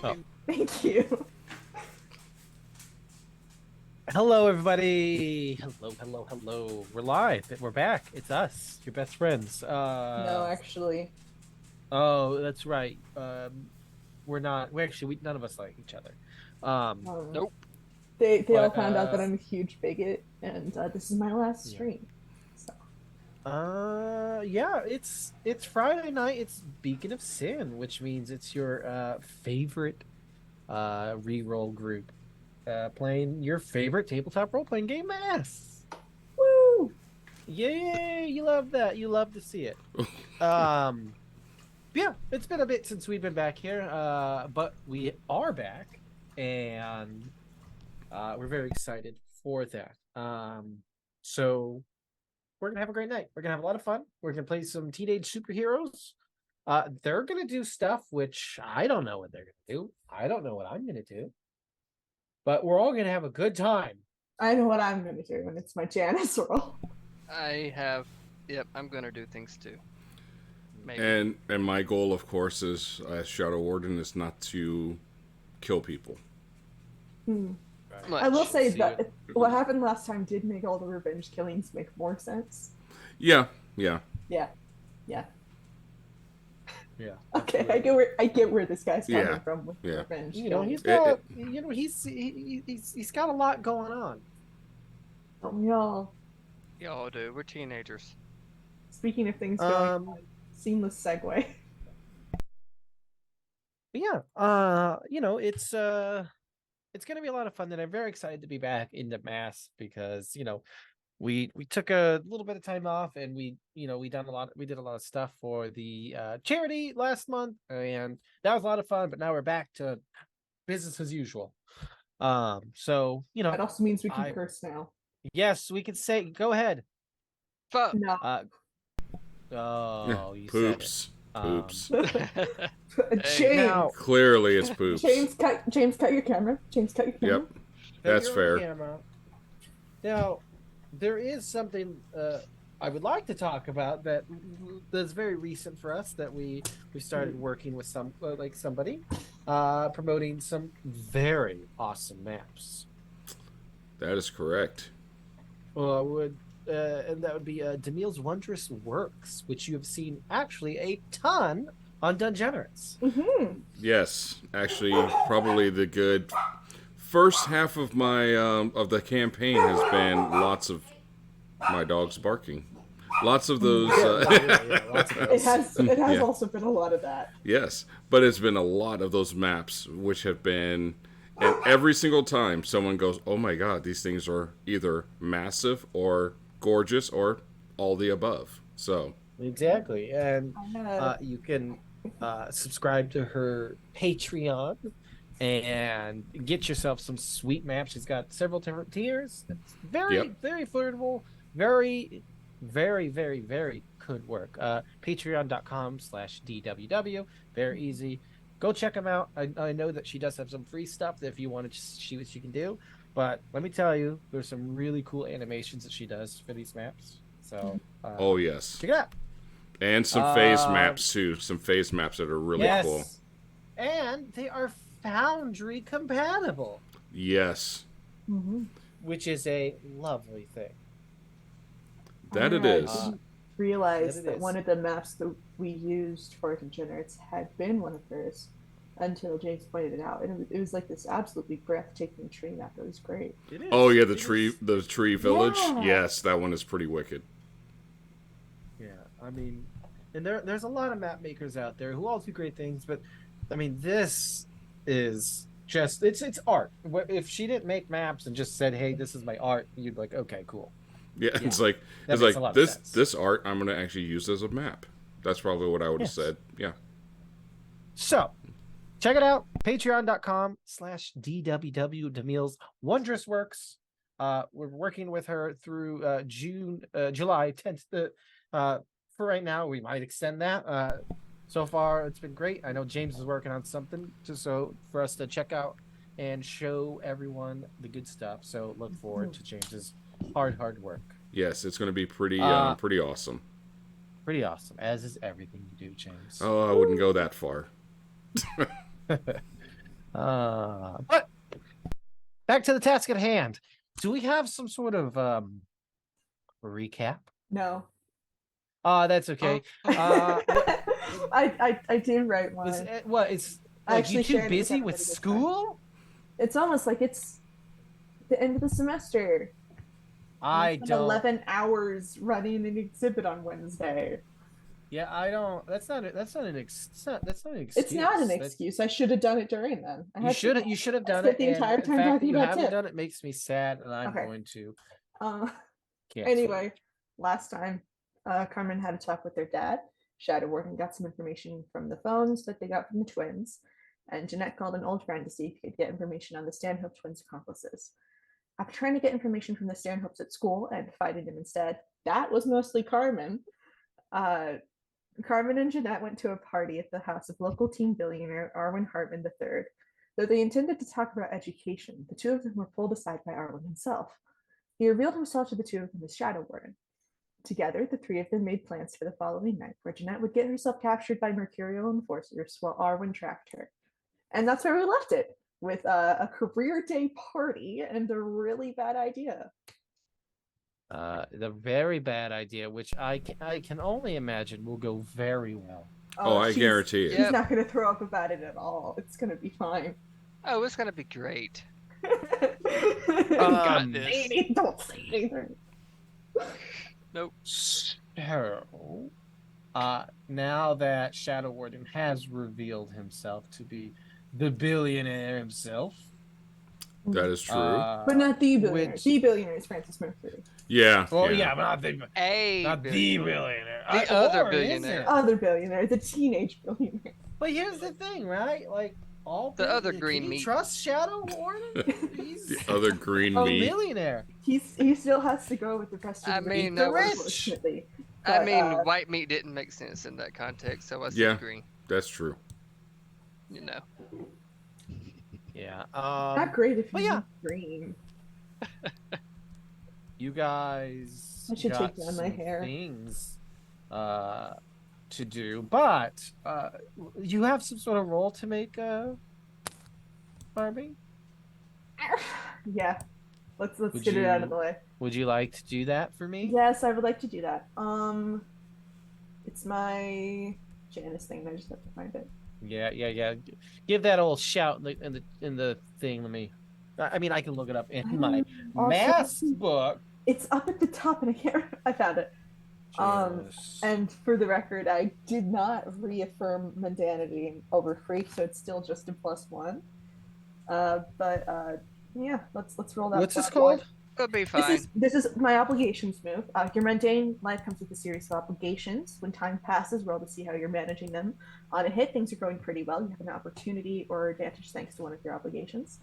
Oh. Thank you. Hello, everybody. Hello. We're live. We're back. It's us, your best friends. No, actually, Oh, that's right. We're not. We actually, none of us like each other. Um, um, Nope. they all but found out that I'm a huge bigot, and this is my last yeah. stream. So Yeah. It's Friday night. It's Beacon of Sin, which means it's your favorite reroll group playing your favorite tabletop role playing game, Mass. woo! Yay! You love that. You love to see it. Um, yeah, it's been a bit since we've been back here, but we are back, and we're very excited for that. So we're gonna have a great night. We're gonna have a lot of fun. We're gonna play some teenage superheroes. They're gonna do stuff which I don't know what they're gonna do. I don't know what I'm gonna do, but we're all gonna have a good time. I know what I'm gonna do when it's my Janice roll. I have. Yep, I'm gonna do things too. Maybe. And my goal, of course, is as Shadow Warden, is not to kill people. Hmm. Right. I will Much. say See that what happened last time did make all the revenge killings make more sense. Yeah, yeah. Yeah, yeah. Yeah. Okay, Absolutely. I get where this guy's coming Yeah, from with yeah. revenge You know, killing. he's got, you know, he's got a lot going on. Don't we all? Y'all do. We're teenagers. Speaking of things going Um, on, seamless segue. but yeah, it's gonna be a lot of fun, and I'm very excited to be back into Mass because we took a little bit of time off, and we did a lot of stuff for the charity last month, and that was a lot of fun. But now we're back to business as usual. So That also means we can I curse now. yes, we can say go ahead. Fuck. No. Uh, oh, you said it. Poops. Um, Poops. Hey. now James, Clearly, it's poops. James, cut your camera. James, cut your camera. Yep, set that's your own fair. camera. Now, there is something I would like to talk about that's very recent for us that we started working with somebody promoting some very awesome maps. That is correct. Would And that would be Demille's Wondrous Works, which you have seen actually a ton on Dungenerates. Mm-hmm. Yes, actually, probably the good first half of my of the campaign has been lots of my dogs barking. Lots of those. Lots of It those. has Yeah. also been a lot of that. Yes, but it's been a lot of those maps, which have been, and every single time someone goes, "Oh my God, these things are either massive or gorgeous or all the above." So, Exactly. And I had you can subscribe to her Patreon and get yourself some sweet maps. She's got several different tiers. It's yep, very flirtable, very good work. Patreon.com/DWW. Very easy. Go check them out. I know that she does have some free stuff that if you want to see what she can do. But let me tell you, there's some really cool animations that she does for these maps. So oh yes, check it out. and some phase maps too. Some phase maps that are really cool. Yes. And they are Foundry compatible, Yes, mm-hmm. which is a lovely thing. that it I is. didn't realize That it that is. one of the maps that we used for Degenerates had been one of hers until James pointed it out. And it was like this absolutely breathtaking tree map. It was great. It is. Oh yeah, It is. the tree village. Yeah. Yes, that one is pretty wicked. Yeah, I mean, and there's a lot of map makers out there who all do great things, but I mean, this is just it's art. If she didn't make maps and just said, "Hey, this is my art," you'd be like, "Okay, cool." Yeah, Yeah, it's like that makes a lot of this sense. this art I'm gonna actually use as a map. That's probably what I would have Yes. said. Yeah. So check it out. Patreon.com/DWW Demille's Wondrous Works. We're working with her through July 10th. For right now, we might extend that. So far, it's been great. I know James is working on something for us to check out and show everyone the good stuff. So look forward to James's hard work. Yes, it's gonna be pretty Uh, pretty awesome. Pretty awesome, as is everything you do, James. Oh, I wouldn't go that far. But back to the task at hand. Do we have some sort of recap? No. That's okay. What I did write one. is what is I like you actually too shared it with busy with everybody this school? It's almost like it's the end of the semester. I spent don't. 11 hours running an exhibit on Wednesday. Yeah, I don't. That's not. That's not an. That's not an excuse. It's not an That's- excuse. I should have done it during then. You should. You should have I done spent it. the And entire the time fact that talking you about haven't Tip. done it makes me sad, and I'm Okay. going to Uh, cancel. anyway, last time, Carmen had a talk with their dad. Shadow Warden got some information from the phones that they got from the twins, and Jeanette called an old friend to see if he could get information on the Stanhope twins' accomplices. After trying to get information from the Stanhopes at school and finding them instead, that was mostly Carmen. Carmen and Jeanette went to a party at the house of local teen billionaire Arwen Hartman III. Though they intended to talk about education, the two of them were pulled aside by Arwen himself. He revealed himself to the two of them as Shadow Warden. Together, the three of them made plans for the following night, where Jeanette would get herself captured by Mercurial enforcers while Arwen tracked her. And that's where we left it, with a career day party and a really bad idea. The very bad idea, which I can only imagine will go very well. Oh, I guarantee it. She's Yep. not going to throw up about it at all. It's going to be fine. Oh, it's gonna be great. Um, this. Don't say anything. Nope. So, now that Shadow Warden has revealed himself to be the billionaire himself, That is true. But not the billionaire. Which- The billionaire is Francis Mercury. Yeah. well, yeah. yeah, but not the Billionaire. billionaire. The other Or is billionaire. it? Other billionaire, the teenage billionaire. But here's the thing, right? Like all The other can green you meat. trust Shadow Warden? He's The other green a meat. millionaire. He still has to go with the rest of I the mean, race, the rich. unfortunately. I But, mean, white meat didn't make sense in that context, so I said Yeah. green. That's true. You know. Yeah. not great if but you yeah. eat green. You guys I should got take down my some hair. things to do, but you have some sort of role to make, Barbie? Yeah, let's Would get it out of you- the way. Would you like to do that for me? Yes, I would like to do that. It's my Janice thing. I just have to find it. Yeah. Give that old shout in the thing. Let me. I mean, I can look it up in my Also, math book. It's up at the top, and I can't. I found it. Just- And for the record, I did not reaffirm mundanity over freak, so it's still just a +1. But yeah, let's roll that. What's this plot called? line. It'll be fine. This is my obligations move. Your mundane life comes with a series of obligations. When time passes, roll to see how you're managing them. On a hit, things are going pretty well. You have an opportunity or advantage thanks to one of your obligations.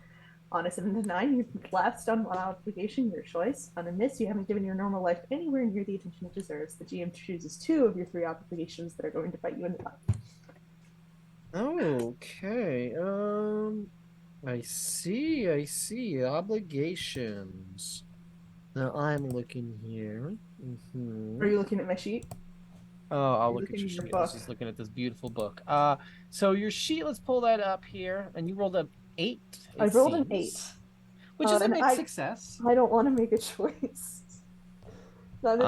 On a 7 to 9, you've lapsed on one obligation, your choice. On a miss, you haven't given your normal life anywhere near the attention it deserves. The GM chooses 2 of your 3 obligations that are going to bite you in the butt. Okay. I see. Obligations. Now I'm looking here. Are you looking at my sheet? Oh, I'll You're look at looking your at your sheet. I was book. just looking at this beautiful book. So your sheet, let's pull that up here. And you rolled an 8. I rolled an seems, 8. which is a and mixed success. I don't want to make a choice. None of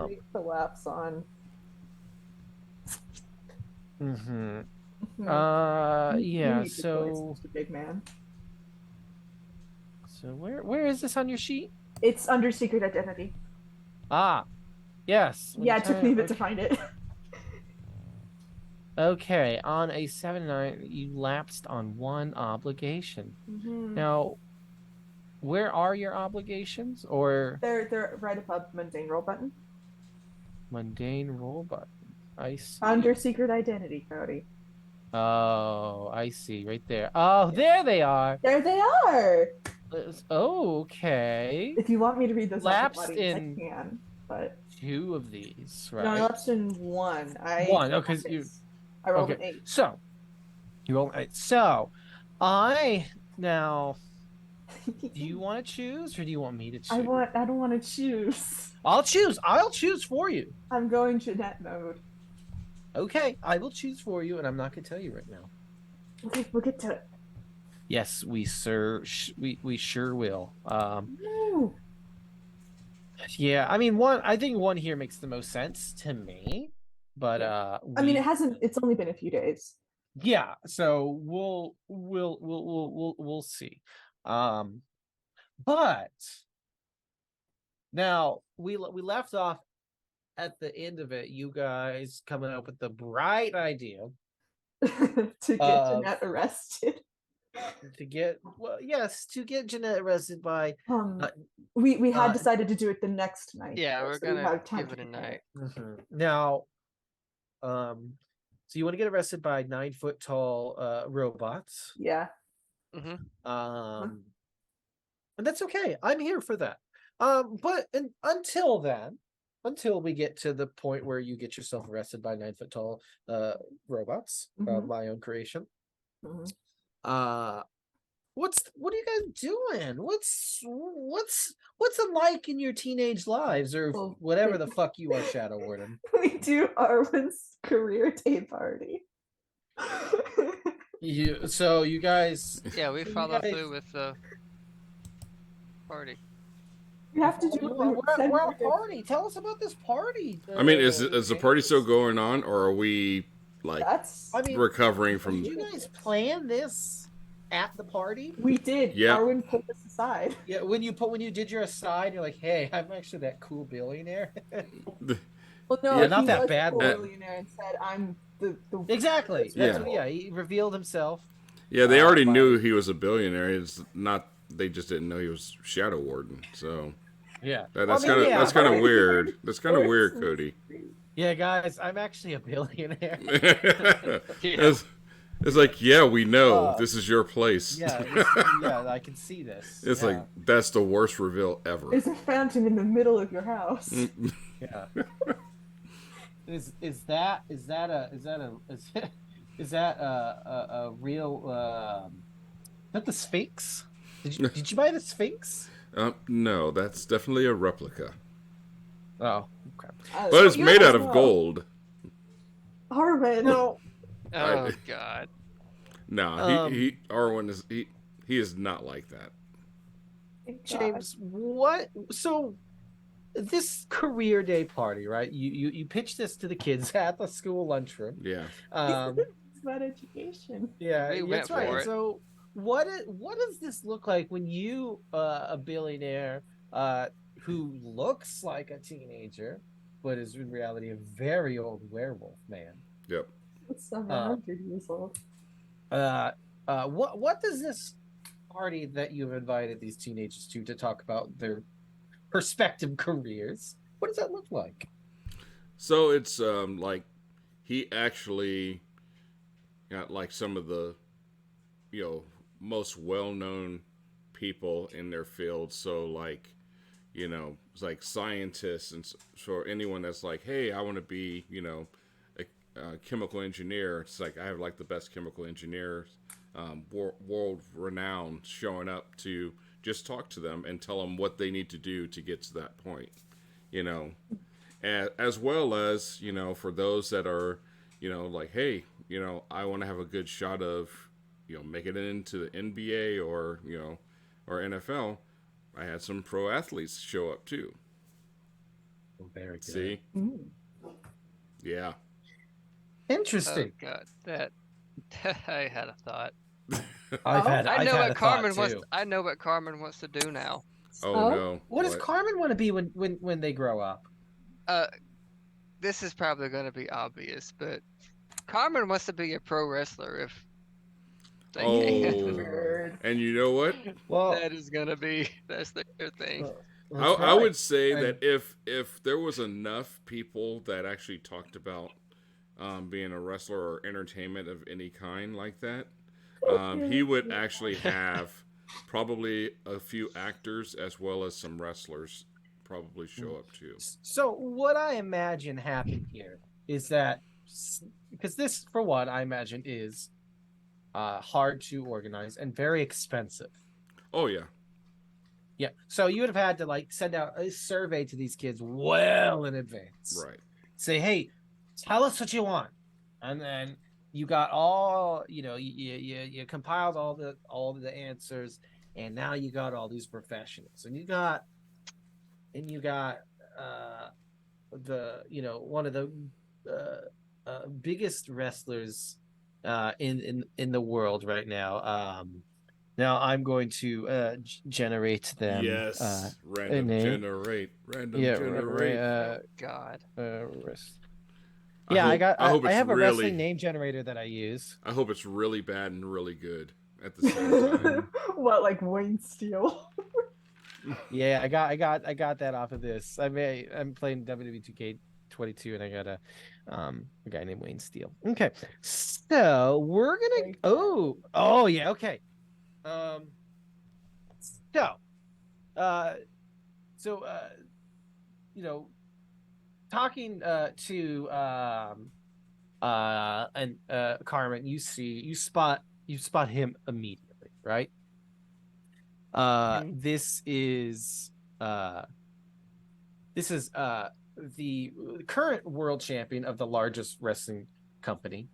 Um, these the lapse on. Mm-hmm. You Yeah. make the choice, So Mr. Big man. where is this on your sheet? It's under secret identity. Ah, yes. Yeah, it took me a bit to find it. Okay, on a 7-9, you lapsed on 1 obligation. Now, where are your obligations? Or They're right above mundane roll button. mundane roll button? I see. Under secret identity, Cody. Oh, I see. Right there. Oh, there they are. There they are. Oh, okay. If you want me to read those off the Lapsed audience, in- I can. But 2 of these, right? no, I lapsed in 1. One, oh, 'cause you- I rolled okay. an 8. So, you roll 8. So, I now. Do you want to choose, or do you want me to choose? I don't want to choose. I'll choose. I'll choose for you. I'm going Jeanette mode. Okay, I will choose for you, and I'm not going to tell you right now. Okay, we'll get to it. Yes, we we sure will. Ooh. Yeah, I think one here makes the most sense to me, but Yeah. I mean, it's only been a few days. yeah, so we'll see. But now we left off at the end of it, you guys coming up with the bright idea To get Jeanette arrested. to get to get Jeanette arrested by Um, we had uh, decided to do it the next night. Yeah, though, we're so we gonna have time give to it a prepare. night. now so you want to get arrested by 9 foot tall robots. Yeah. Um and that's okay. I'm here for that. But until then, until we get to the point where you get yourself arrested by 9 foot tall robots, my own creation. What are you guys doing? What's it like in your teenage lives, or whatever the fuck you are, Shadow Warden? We do Arwen's career day party. You guys. Yeah, we follow through with the party. We have to do We're at a party. Tell us about this party. I mean, is the party still going on, or are we like recovering from? Did you guys plan this at the party? We did. Yeah. Arwen put us aside. Yeah, when you did your aside, you're like, "Hey, I'm actually that cool billionaire." Well, no, yeah, not he that was bad. A billionaire and said, "I'm the exactly." Yeah. Yeah, he revealed himself. Yeah, they already knew he was a billionaire. It's not. They just didn't know he was Shadow Warden. So yeah, that's kind of weird. That's kind of weird, Cody. Yeah, guys, I'm actually a billionaire. It's like, yeah, we know this is your place. Yeah, I can see this. It's like that's the worst reveal ever. There's a fountain in the middle of your house. Yeah. Is that a real is that the Sphinx? Did you buy the Sphinx? No, that's definitely a replica. Oh, okay. But it's made out of gold. Arwen. No. Oh God. No, he Arwen is he is not like that. James, what? So this career day party, right? You pitch this to the kids at the school lunchroom. Yeah. It's about education. Yeah, We that's went right. for it. So what does this look like when you a billionaire who looks like a teenager but is in reality a very old werewolf man? Yep. It's 700 years old. What does this party that you've invited these teenagers to talk about their prospective careers, what does that look like? So it's like he actually got like some of the most well-known people in their field. So like it's like scientists, and for anyone that's like, hey, I want to be a chemical engineer. It's like I have like the best chemical engineers, world renowned, showing up to just talk to them and tell them what they need to do to get to that point, as well as for those that are like, hey, I want to have a good shot of making it into the NBA or NFL. I had some pro athletes show up too. Oh, very good. See? Yeah. Interesting. Oh God, that I had a thought. I know what Carmen wants. I know what Carmen wants to do now. Oh no! What does Carmen want to be when they grow up? This is probably going to be obvious, but Carmen wants to be a pro wrestler. If they can. And you know what? Well, that's their thing. I would say that if there was enough people that actually talked about being a wrestler or entertainment of any kind like that, he would actually have probably a few actors as well as some wrestlers probably show up too. So what I imagine happened here is that, because this, for what I imagine, is hard to organize and very expensive. Oh yeah. Yeah. So you would have had to like send out a survey to these kids well in advance. Right. Say, hey, tell us what you want. And then you got all, you compiled all the answers, and now you got all these professionals, and you got uh one of the biggest wrestlers in the world right now. Now I'm going to generate them. Yes. A Random name. generate. Random Yeah, generate. Oh God. Yeah, I hope I it's have a wrestling really. name generator that I use. I hope it's really bad and really good at the same time. What, like Wayne Steele? Yeah, I got that off of this. I'm playing WWE 2K22, and I got a guy named Wayne Steele. Okay, so we're gonna. Like, Oh yeah, okay. Um, so uh, so you know, talking to and Carmen, you spot him immediately, right? Mhm. Uh this is the current world champion of the largest wrestling company.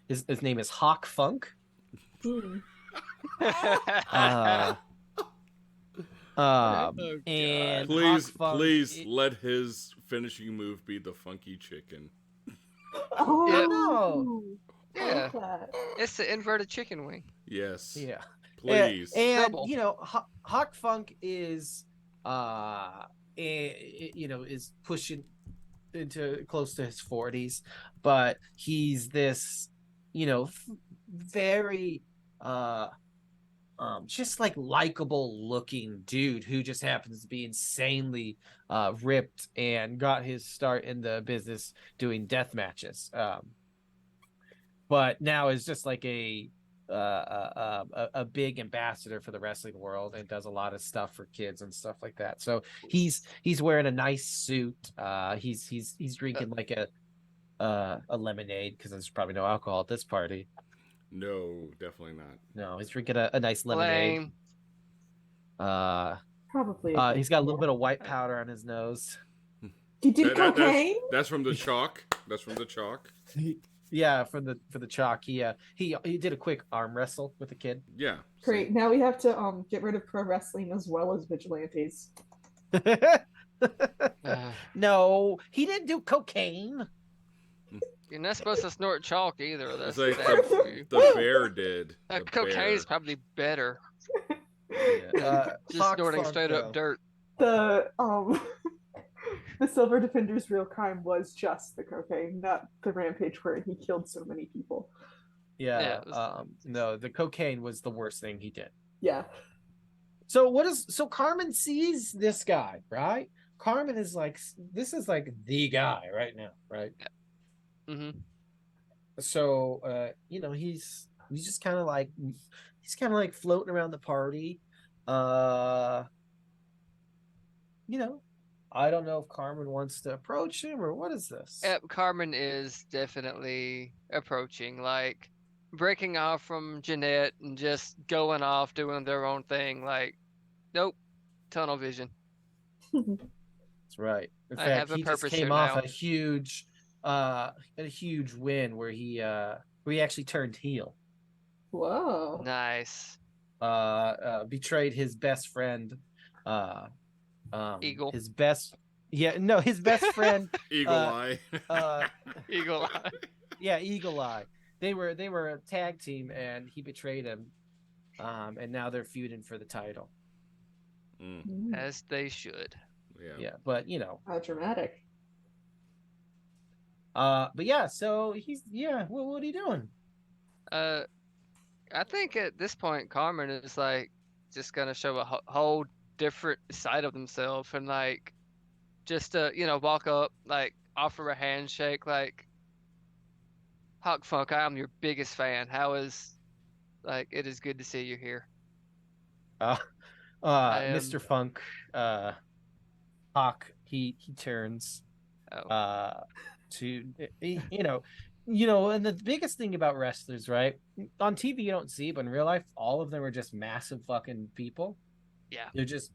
His name is Hawk Funk. hmm. Uh Oh and God. Hawk Please, Funk please let his finishing move be the funky chicken. Yep. Oh, I Yeah. like that. It's the inverted chicken wing. Yes. yeah. Please. And Double. Hawk Funk is is pushing into close to his 40s, but he's this, very uh just like likable looking dude who just happens to be insanely ripped and got his start in the business doing death matches. But now is just like a big ambassador for the wrestling world and does a lot of stuff for kids and stuff like that. So he's wearing a nice suit. He's Uh, drinking like a lemonade, because there's probably no alcohol at this party. No, definitely not. No, he's drinking a nice lemonade. lame. Uh, Probably. A good, he's got a little yeah. bit of white powder on his nose. You did cocaine? That's from the chalk. That's from the chalk. Yeah, for the chalk. He did a quick arm wrestle with a kid. Yeah. Great. Now we have to get rid of pro wrestling as well as vigilantes. No, he didn't do cocaine. You're not supposed to snort chalk either. It's That's like bad for you. the bear did. The Cocaine's bear. probably better Yeah. than just Hawk snorting Funk, straight though. up dirt. The the Silver Defender's real crime was just the cocaine, not the rampage where he killed so many people. Yeah. Yeah, it was- No, the cocaine was the worst thing he did. Yeah. So Carmen sees this guy, right? Carmen is like, this is like the guy right now, right? Mhm. So he's just kind of like, floating around the party. I don't know if Carmen wants to approach him or what is this? Yep, Carmen is definitely approaching, like breaking off from Jeanette and just going off doing their own thing. Like, nope, tunnel vision. That's right. In I fact, have a he just purpose came here off now. a huge win where he actually turned heel. Whoa. Nice. Betrayed his best friend, Eagle. his best friend, Eagle eye. Eagle eye. yeah, Eagle Eye. They were a tag team, and he betrayed him, and now they're feuding for the title. As they should. Yeah, but How dramatic. but yeah, so he's what are you doing? I think at this point, Carmen is like just gonna show a whole different side of themselves and like just walk up, like offer a handshake, like Hawk Funk, I am your biggest fan. It is good to see you here. I am. Mr. Funk, Hawk, he turns Oh. to and the biggest thing about wrestlers, right? On TV you don't see, but in real life all of them are just massive fucking people. Yeah. They're just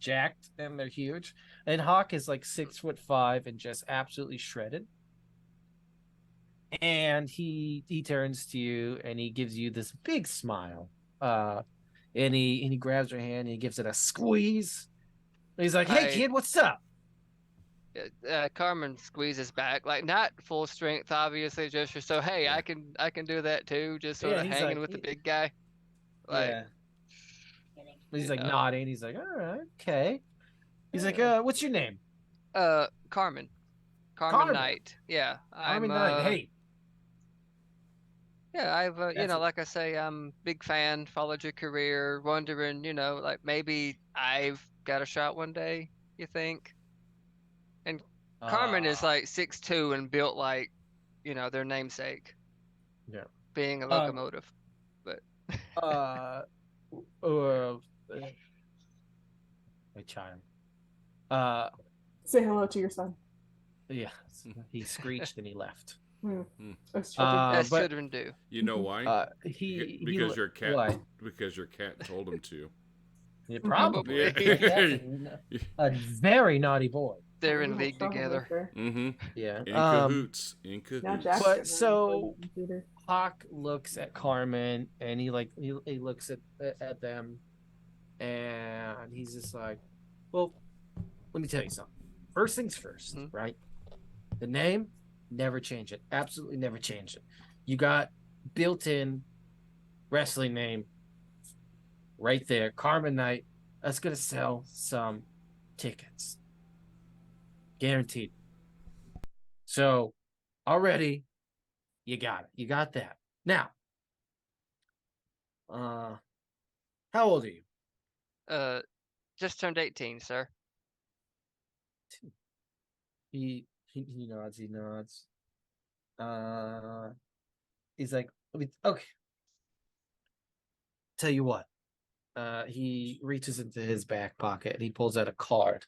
jacked and they're huge. And Hawk is like 6'5" and just absolutely shredded. And he turns to you and he gives you this big smile. And he grabs your hand and he gives it a squeeze. And he's like, "Hey I kid, what's up?" Carmen squeezes back, like not full strength, obviously, just so hey, Yeah. I can do that too, just sort Yeah, of he's hanging like, with the big guy, like yeah. He's you like know, nodding. He's like, "All right, okay." He's like, yeah. "What's your name?" Carmen, Carmen Carmen. Knight. Yeah, I'm Carmen Knight. Hey, yeah, I've that's it. like I say, I'm big fan, followed your career, wondering, like maybe I've got a shot one day, you think? And Carmen is Uh, like 6'2" and built like, their namesake, yeah. being a Um. locomotive. But Uh. Uh. My child. Uh. Say hello to your son. Yeah. He screeched and he left. As children do. as But children do. You know why? he Because your cat. what? Because your cat told him to. Yeah, Probably. probably. That's a very naughty boy. They're in Little league together. troublemaker. Mm-hmm. Yeah. In cahoots. In Now cahoots. Jack's But getting ready to play so the computer. Hawk looks at Carmen and he looks at them and he's just like, well, let me tell you something. First things first, Mhm. right? The name, never change it. Absolutely never change it. You got built-in wrestling name right there, Carmen Knight. That's gonna sell some tickets, guaranteed. So already you got it. You got that. Now, uh, how old are you? Uh, just turned 18, sir. He nods. He nods. Uh, he's like, okay. Tell you what. He reaches into his back pocket and he pulls out a card.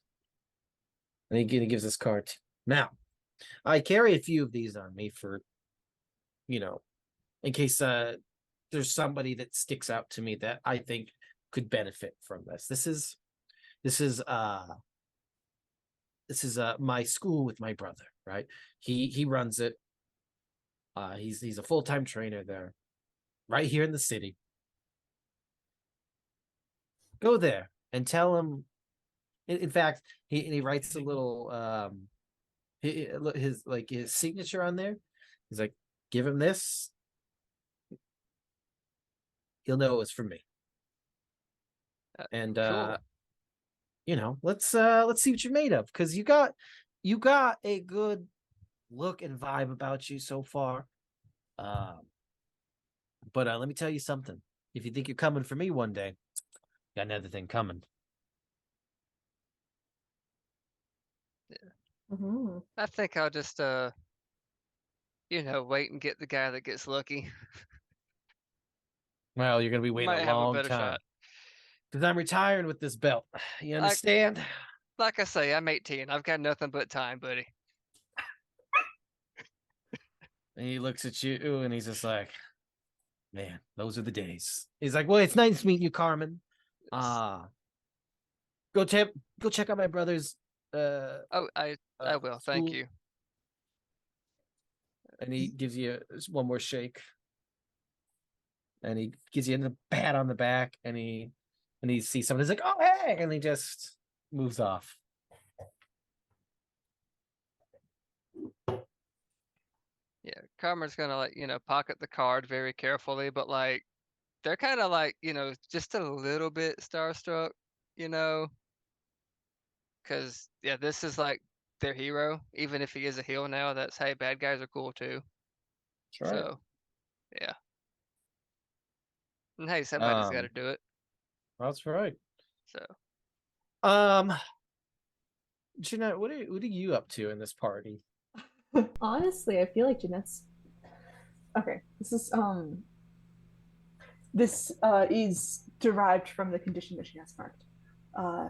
And he gives this card to now. I carry a few of these on me for, in case there's somebody that sticks out to me that I think could benefit from this. This is my school with my brother, right? He runs it. He's a full-time trainer there, right here in the city. Go there and tell him. In fact, he writes a little his signature on there. He's like, give him this. He'll know it was from me. And Cool. let's see what you're made of, because you got a good look and vibe about you so far. But let me tell you something. If you think you're coming for me one day, got another thing coming. Mm-hmm. I think I'll just wait and get the guy that gets lucky. Well, you're gonna be waiting Might a have a long better time shot. because I'm retiring with this belt. You Like understand? like I say, I'm 18. I've got nothing but time, buddy. And he looks at you and he's just like, man, those are the days. He's like, well, it's nice meeting you, Carmen. Go check out my brother's Oh, I will. Thank school. you. And he gives you one more shake. And he gives you a pat on the back, and he sees someone. He's like, oh hey, and he just moves off. Yeah, Carmen's gonna pocket the card very carefully, but like they're kind of like just a little bit starstruck, you know, because yeah, this is like their hero. Even if he is a heel now, that's hey, bad guys are cool too. That's right. So yeah, and hey, somebody's got to Um, do it. that's right. So Um, Jeanette, what are you up to in this party? Honestly, I feel like Jeanette's okay. This is derived from the condition that she has marked. Uh,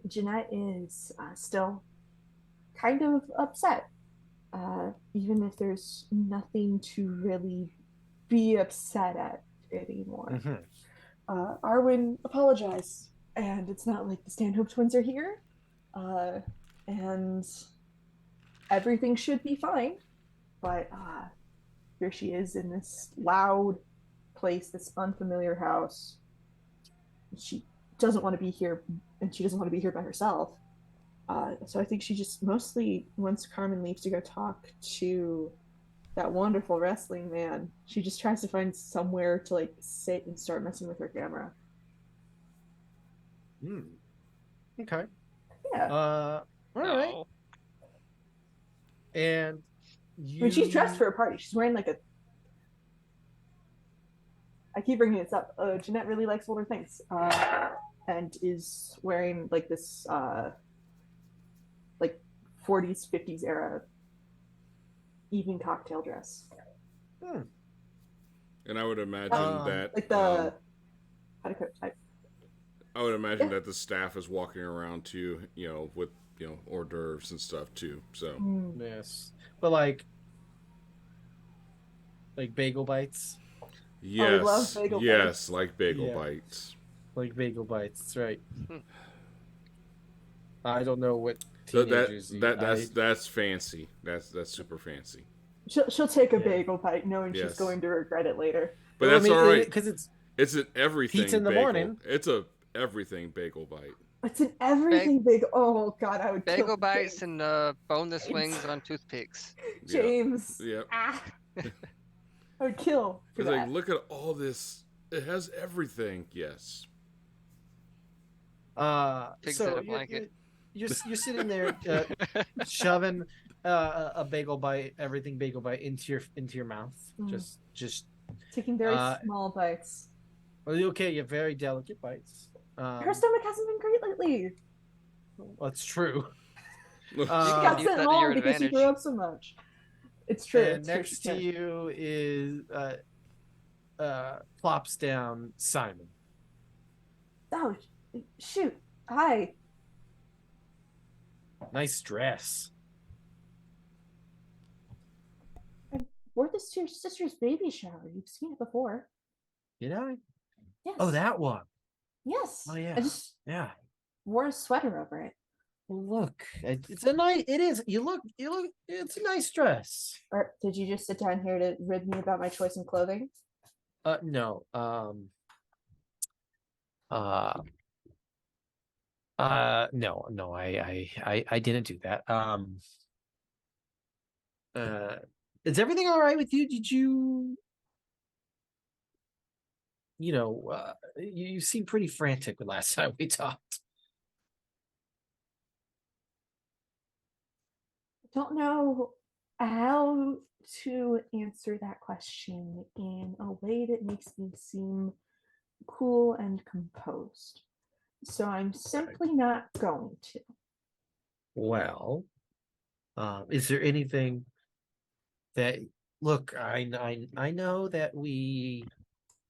Jeanette is still kind of upset, even if there's nothing to really be upset at anymore. Arwen apologized, and it's not like the Stanhope twins are here, and everything should be fine. but here she is in this loud place, this unfamiliar house. She doesn't want to be here, and she doesn't want to be here by herself. So I think she just mostly, once Carmen leaves to go talk to that wonderful wrestling man, she just tries to find somewhere to like sit and start messing with her camera. Okay. Yeah. All right. No. And I mean, she's dressed for a party. She's wearing like a. I keep bringing this up. Jeanette really likes older things, and is wearing like this, like 40s, 50s era evening cocktail dress. And I would imagine that like the how to cook type. I would imagine that the staff is walking around too, with hors d'oeuvres and stuff too. So Yes, but like bagel bites. yes, I love bagel bites. like bagel Yeah. bites. Like bagel bites. That's right. Hmm. I don't know what So teenagers eat. that's fancy. That's super fancy. She'll take a bagel bite, knowing she's Yes. going to regret it later. But that's all right because it's It's an everything pizza in the bagel. morning. It's a everything bagel bite. It's an everything big. Oh God, I would Bagel kill bites James. and boneless wings on toothpicks. James. Yep. Ah. I would kill for It's that. like, look at all this. It has everything. Yes. Pigs so in a blanket. you're sitting there shoving a bagel bite, everything bagel bite into your mouth. Just Taking very small bites. okay, you have very delicate bites. Her stomach hasn't been great lately. That's true. She got use sent that to home your because she advantage. grew up so much. It's true. And it's true, next she to can. you is plops down Simon. Oh, shoot. Hi. Nice dress. I wore this to your sister's baby shower. You've seen it before. Did I? Yes. Oh, that one. Yes. Oh yeah. I just Yeah. wore a sweater over it. Well, look, it's a nice. It is. You look. It's a nice dress. Or did you just sit down here to rid me about my choice in clothing? No. No. I didn't do that. Is everything all right with you? Did you? You seem pretty frantic the last time we talked. Don't know how to answer that question in a way that makes me seem cool and composed. So I'm simply not going to. Well, is there anything that look? I know that we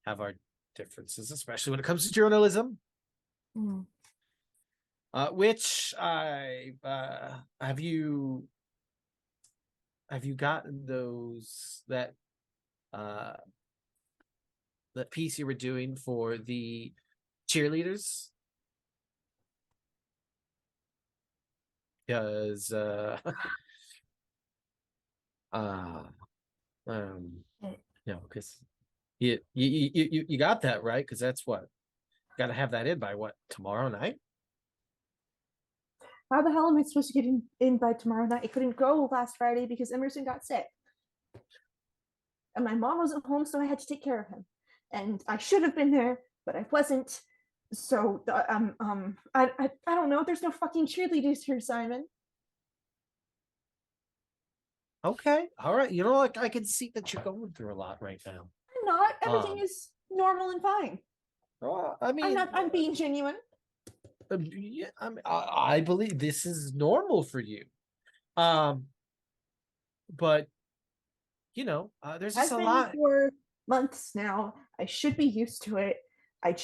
have our differences, especially when it comes to journalism. Which I have you gotten those that piece you were doing for the cheerleaders? Because because you got that right, because that's what got to have that in by what, tomorrow night? How the hell am I supposed to get in by tomorrow night? I couldn't go last Friday because Emerson got sick. And my mom wasn't home, so I had to take care of him. And I should have been there, but I wasn't. So I don't know. There's no fucking cheerleaders here, Simon. Okay, all right. You know, like I can see that you're going through a lot right now. I'm not. Everything is normal and fine. I mean, I'm being genuine. Yeah, I believe this is normal for you. But there's just a lot for months now. I should be used to it. I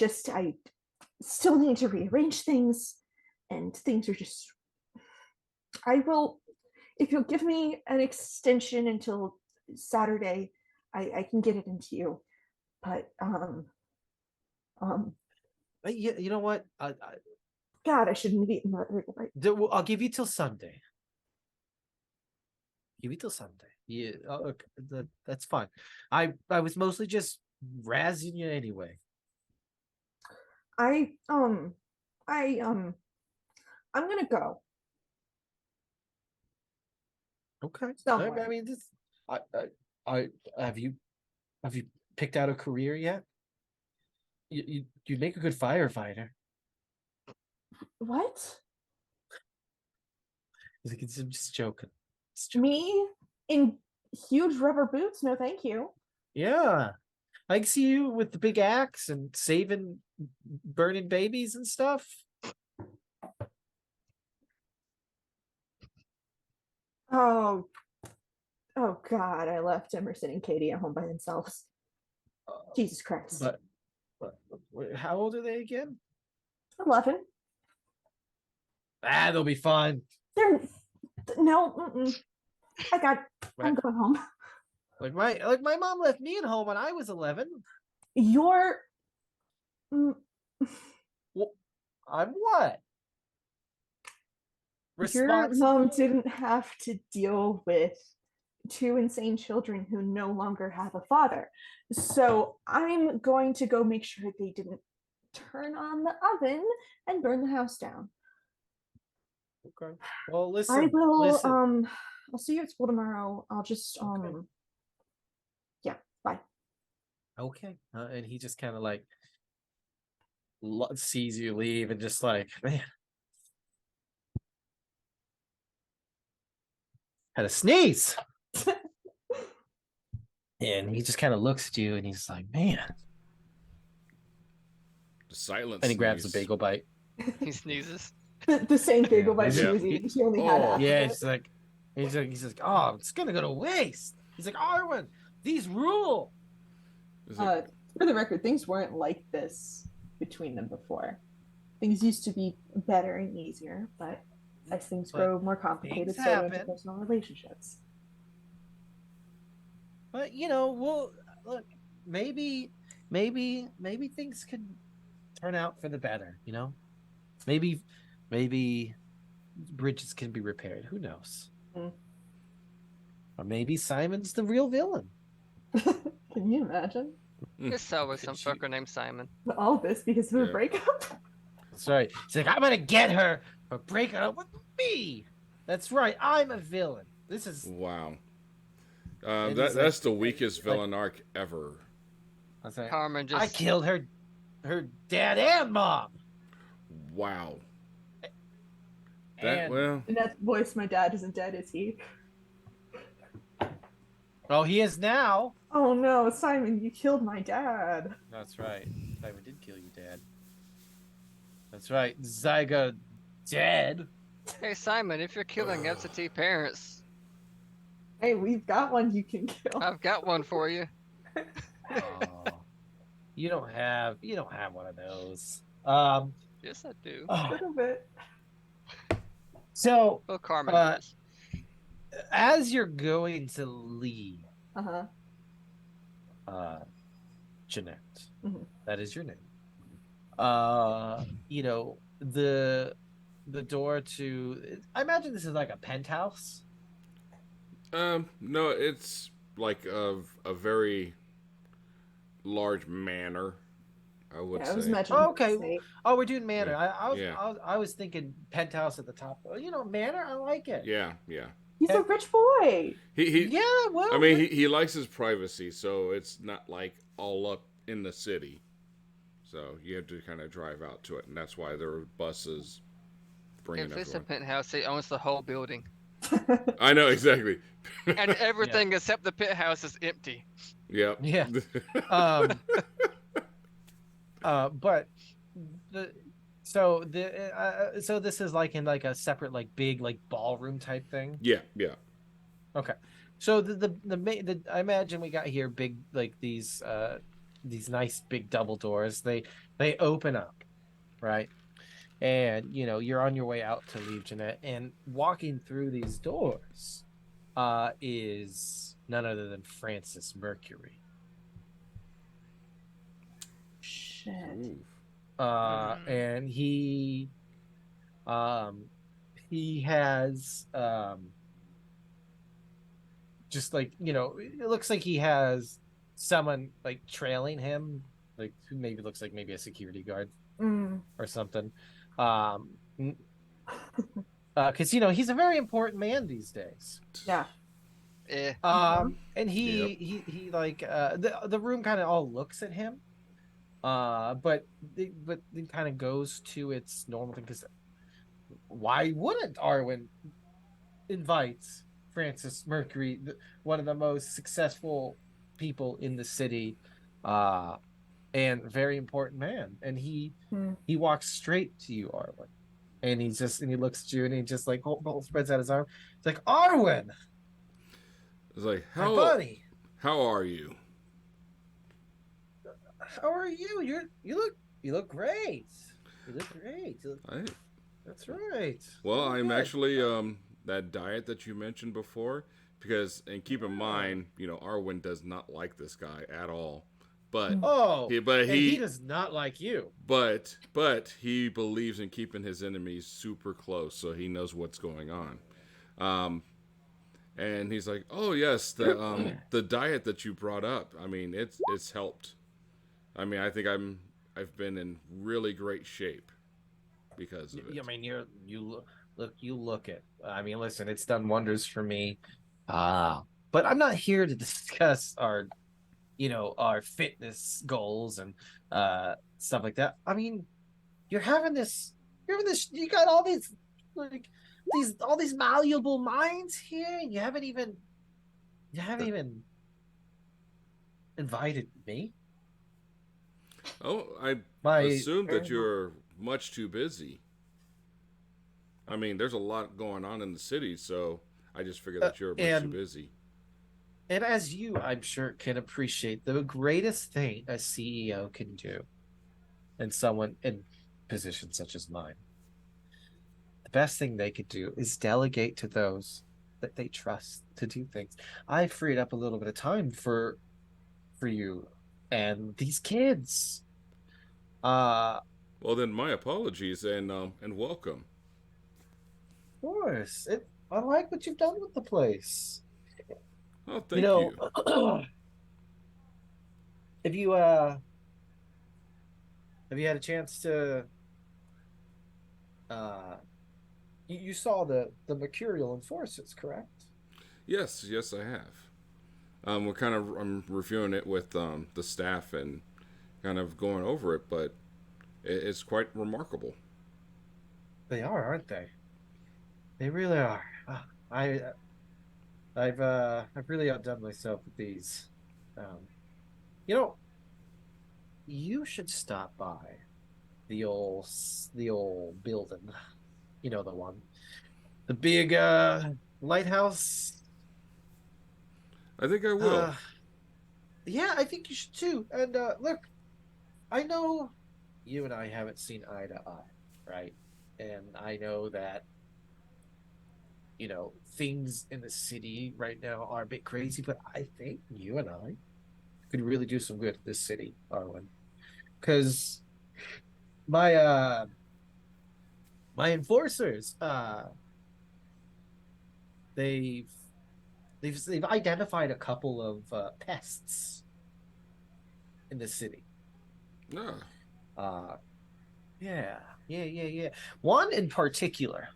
still need to rearrange things, and things are just. I will, if you'll give me an extension until Saturday, I can get it into you. But you know what? God, I shouldn't have eaten that. I'll give you till Sunday. Give you till Sunday. Yeah, okay, that's fine. I was mostly just razzing you anyway. I I I'm gonna go Okay. somewhere. I mean, this. I, I have you picked out a career yet? You make a good firefighter. What? He's like, I'm just joking. Just joking. Me in huge rubber boots? No, thank you. Yeah, I can see you with the big axe and saving burning babies and stuff. Oh, oh God! I left Emerson and Katie at home by themselves. Jesus Christ. But how old are they again? 11. They'll be fine. They're no. Mm-mm. I'm going home. Like my mom left me at home when I was 11. You're. Mm, Well, I'm what? Your mom Responsible. didn't have to deal with two insane children who no longer have a father. So I'm going to go make sure they didn't turn on the oven and burn the house down. Okay. Well, I will listen. I'll see you at school tomorrow. I'll just Okay. yeah, bye. Okay. And he just kind of like sees you leave and just like, man, had a sneeze. And he just kind of looks at you and he's like, man. The silence. And he grabs a bagel bite. He sneezes. The same bagel bite she Yeah. was eating. She only had half Yeah, of it. he's like, oh, it's gonna go to waste. He's like, Arwen, these rule. For the record, things weren't like this between them before. Things used to be better and easier, but as things grow more complicated, things so do happen. interpersonal relationships. But we'll look. Maybe things could turn out for the better. Maybe bridges can be repaired. Who knows? Mm. Or maybe Simon's the real villain. Can you imagine? It's always some fucker named Simon. All this because of a Yeah. breakup? That's right. He's like, I'm gonna get her for breaking up with me. That's right. I'm a villain. This is Wow. And he's That's like- the weakest like- villain arc ever. that's right. Carmen I just killed her dad and mom. Wow. And In that voice, my dad isn't dead, is he? oh, he is now. Oh no, Simon, you killed my dad. That's right. Simon did kill you, Dad. That's right. Zyga dead. Hey Simon, if you're killing absentee parents, Hey, we've got one you can kill. I've got one for you. Oh, you don't have one of those. Yes, I do. A little bit. So Well, Carmen does. as you're going to leave, Uh-huh. Jeanette, Mhm. that is your name. The door to, I imagine this is like a penthouse. No, it's like a very large manor, I would Yeah, I was say. imagining. Oh, okay. Say, Oh, we're doing manor. Yeah. I was thinking penthouse at the top. Manor. I like it. Yeah. he's a rich boy. He Yeah. Well, I mean, he likes his privacy, so it's not like all up in the city. So you have to kind of drive out to it, and that's why there are buses bringing If it's a everyone. penthouse, he owns the whole building. I know exactly. And everything except the penthouse is empty. Yep. Yeah. But so this is like in like a separate like big like ballroom type thing. Yeah. Okay. So the I imagine we got here big like these nice big double doors. They open up, right? And you're on your way out to leave, Jeanette, and walking through these doors is none other than Francis Mercury. Shit. Ooh. And he has just like, it looks like he has someone like trailing him, like who maybe looks like maybe a security guard or something. Um, because he's a very important man these days. Yeah. Eh. And he Yep. he like the room kind of all looks at him, but it kind of goes to its normal thing because why wouldn't Arwen invite Francis Mercury, one of the most successful people in the city, and very important man, and he walks straight to you, Arwen, and he looks at you and he just like spreads out his arm. It's like, Arwen, It's like, my buddy, how are you? how are you? You look great. You look great. That's right. Well, Really I'm good. actually that diet that you mentioned before, because and keep in mind, Arwen does not like this guy at all. But he does not like you. But he believes in keeping his enemies super close, so he knows what's going on. And he's like, "Oh yes, the diet that you brought up. I mean, it's helped. I mean, I think I've been in really great shape because of it." I mean, you look it. I mean, listen, it's done wonders for me. But I'm not here to discuss our fitness goals and stuff like that. I mean, you got all these like all these malleable minds here, and you haven't even invited me. Oh, I assumed that you're much too busy. I mean, there's a lot going on in the city, so I just figured that you're much too busy. And as you, I'm sure, can appreciate, the greatest thing a CEO can do, and someone in positions such as mine, the best thing they could do is delegate to those that they trust to do things. I freed up a little bit of time for you and these kids. Well, then my apologies and welcome. Of course, I like what you've done with the place. Oh, thank you. Have you had a chance to you saw the mercurial enforcers, correct? Yes, I have. I'm reviewing it with the staff and kind of going over it, but it's quite remarkable. They are, aren't they? They really are. I've really outdone myself with these. You know, you should stop by the old building. You know, the big lighthouse. I think I will. Yeah, I think you should too. And look, I know you and I haven't seen eye to eye, right? And I know that things in the city right now are a bit crazy, but I think you and I could really do some good to this city, Arwen. Because my my enforcers, they've they've identified a couple of pests in the city. Ah. Yeah. One in particular,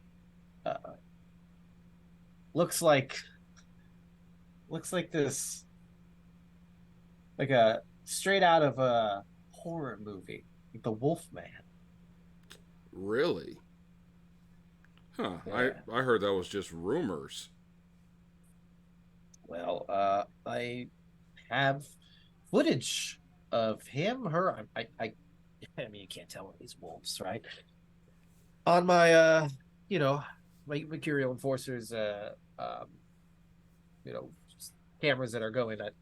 looks like this, like a straight out of a horror movie, like the Wolfman. Really? Huh. Yeah. I heard that was just rumors. Well, I have footage of him, her. I mean, you can't tell with these wolves, right? On my, my Mercurial Enforcers, cameras that are going at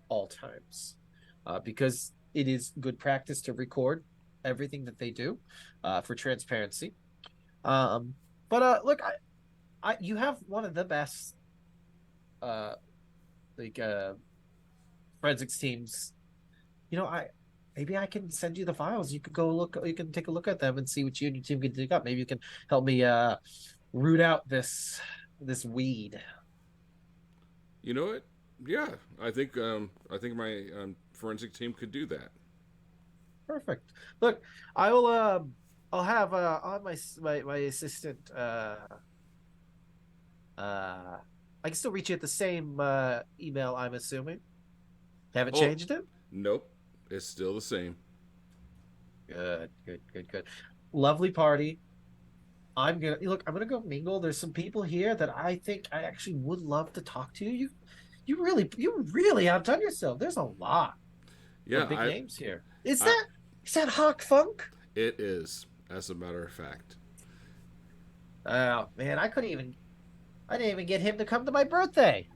all times, because it is good practice to record everything that they do, for transparency. Look, you have one of the best, like forensics teams. Maybe I can send you the files. You could go look. You can take a look at them and see what you and your team can dig up. Maybe you can help me root out this weed. You know what? Yeah, I think my forensic team could do that. Perfect. Look, I will. I'll have my assistant. I can still reach you at the same email. I'm assuming. Haven't Oh, changed it. nope, it's still the same. Good, good, good, good. Lovely party. I'm gonna go mingle. There's some people here that I think I actually would love to talk to. You really outdone yourself. There's a lot Yeah, of big names here. I, Is that Hawk Funk? it is, as a matter of fact. Oh man, I didn't even get him to come to my birthday.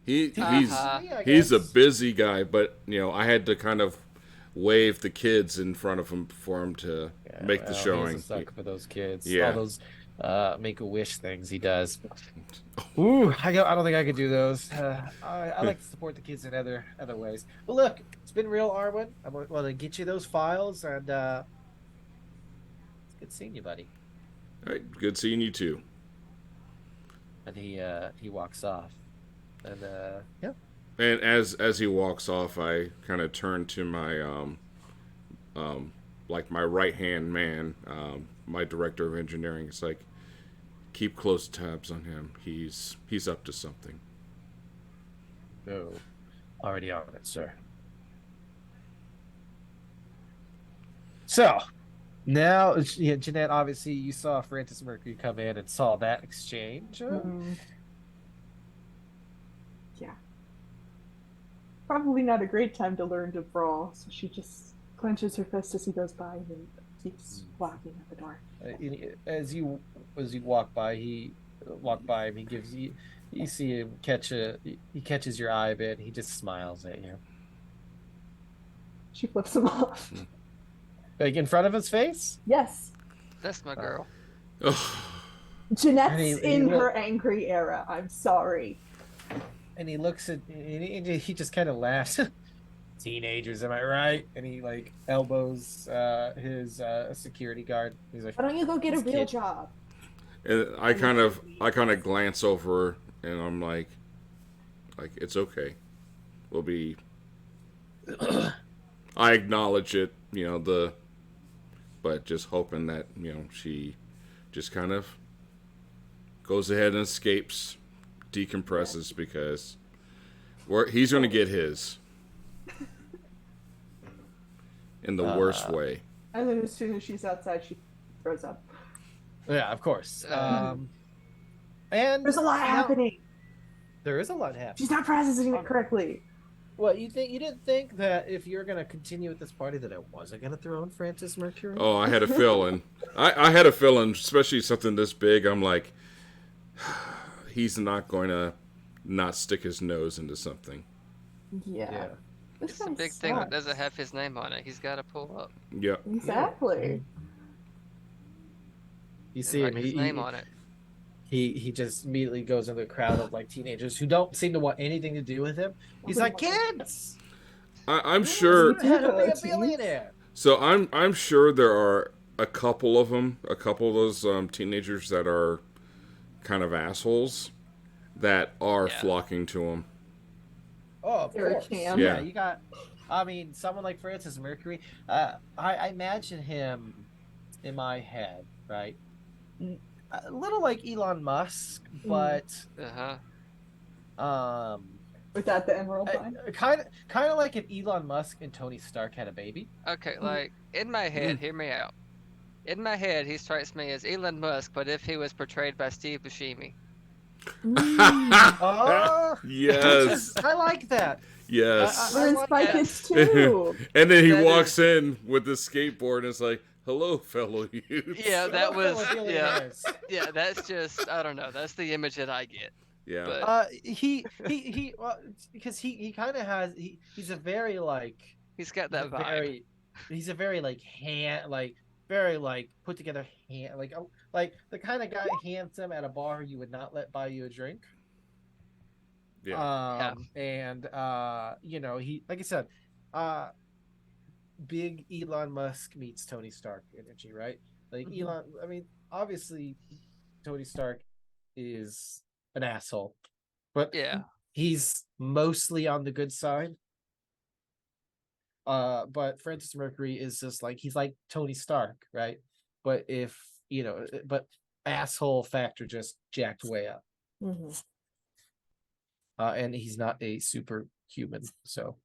He He Uh came to he's see huh. me, I he's a guess. busy guy, but I had to kind of wave the kids in front of him for him to Yeah, make the well, he has a showing. sucker for those kids. All Yeah. those Make-A-Wish things he does. Ooh, I don't think I could do those. I like to support the kids in other ways. But look, it's been real, Arwen. I'm going to get you those files, and it's good seeing you, buddy. All right, good seeing you too. And he walks off, and yeah. And as he walks off, I kind of turn to my like my right hand man, my director of engineering. It's like, keep close tabs on him. He's up to something. Oh, already on it, sir. So now, yeah, Jeanette, obviously you saw Francis Mercury come in and saw that exchange. Yeah. Probably not a great time to learn to brawl, so she just clenches her fist as he goes by and then keeps walking at the door. As you walk by him. He gives you see him he catches your eye a bit. He just smiles at you, She flips him off. like in front of his face. Yes. That's my girl. Oh, Jeanette's And in her angry era. I'm sorry. And he looks at he just kind of laughs. Teenagers, am I right? And he like elbows his security guard. He's like, Why don't you go get a "This real kid." job? and I kind of glance over, and I'm like it's okay. We'll be. I acknowledge it, but just hoping that she just kind of goes ahead and escapes, decompresses, because he's going to get his in the worst way. And then as soon as she's outside, she throws up. Yeah, of course. And There's a lot happening. There is a lot happening. She's not processing it correctly. What you didn't think that if you're gonna continue with this party that I wasn't gonna throw in Francis Mercury? Oh, I had a feeling. I had a feeling, especially something this big. I'm like, he's not going to not stick his nose into something. Yeah. This It's a guy big thing that sucks. doesn't have his name on it. He's got to pull up Yep. Exactly. You and see him. write his name on it. He just immediately goes into a crowd of like teenagers who don't seem to want anything to do with him. He's like, kids, I'm sure. you had to be a billionaire. So I'm sure there are a couple of those teenagers that are kind of assholes that are Yeah. flocking to him. Oh, of Eric course. Ham. Yeah, Yeah. you got. I mean, someone like Francis Mercury. I imagine him in my head, right? A little like Elon Musk, but Without the emerald line. kind of like if Elon Musk and Tony Stark had a baby. Okay, like in my head, hear me out. In my head, he strikes me as Elon Musk, but if he was portrayed by Steve Buscemi. Oh, Yes. I like that. Yes. We're in like Spy that. Kids too. And then he That walks in with the skateboard and it's like, "Hello, fellow youths." Yeah, that was Fellow billionaires. yeah. That's just I don't know. That's the image that I get. Yeah. But He well, because he kind of has he's a very like he's got that vibe. he's a very like very like put together like the kind of guy handsome at a bar you would not let buy you a drink. Yeah. And he, like I said, big Elon Musk meets Tony Stark energy, right? Like Elon, I mean, obviously Tony Stark is an asshole, but Yeah. he's mostly on the good side. But Francis Mercury is just like he's like Tony Stark, right? But if but asshole factor just jacked way up. Mm-hmm. And he's not a superhuman, so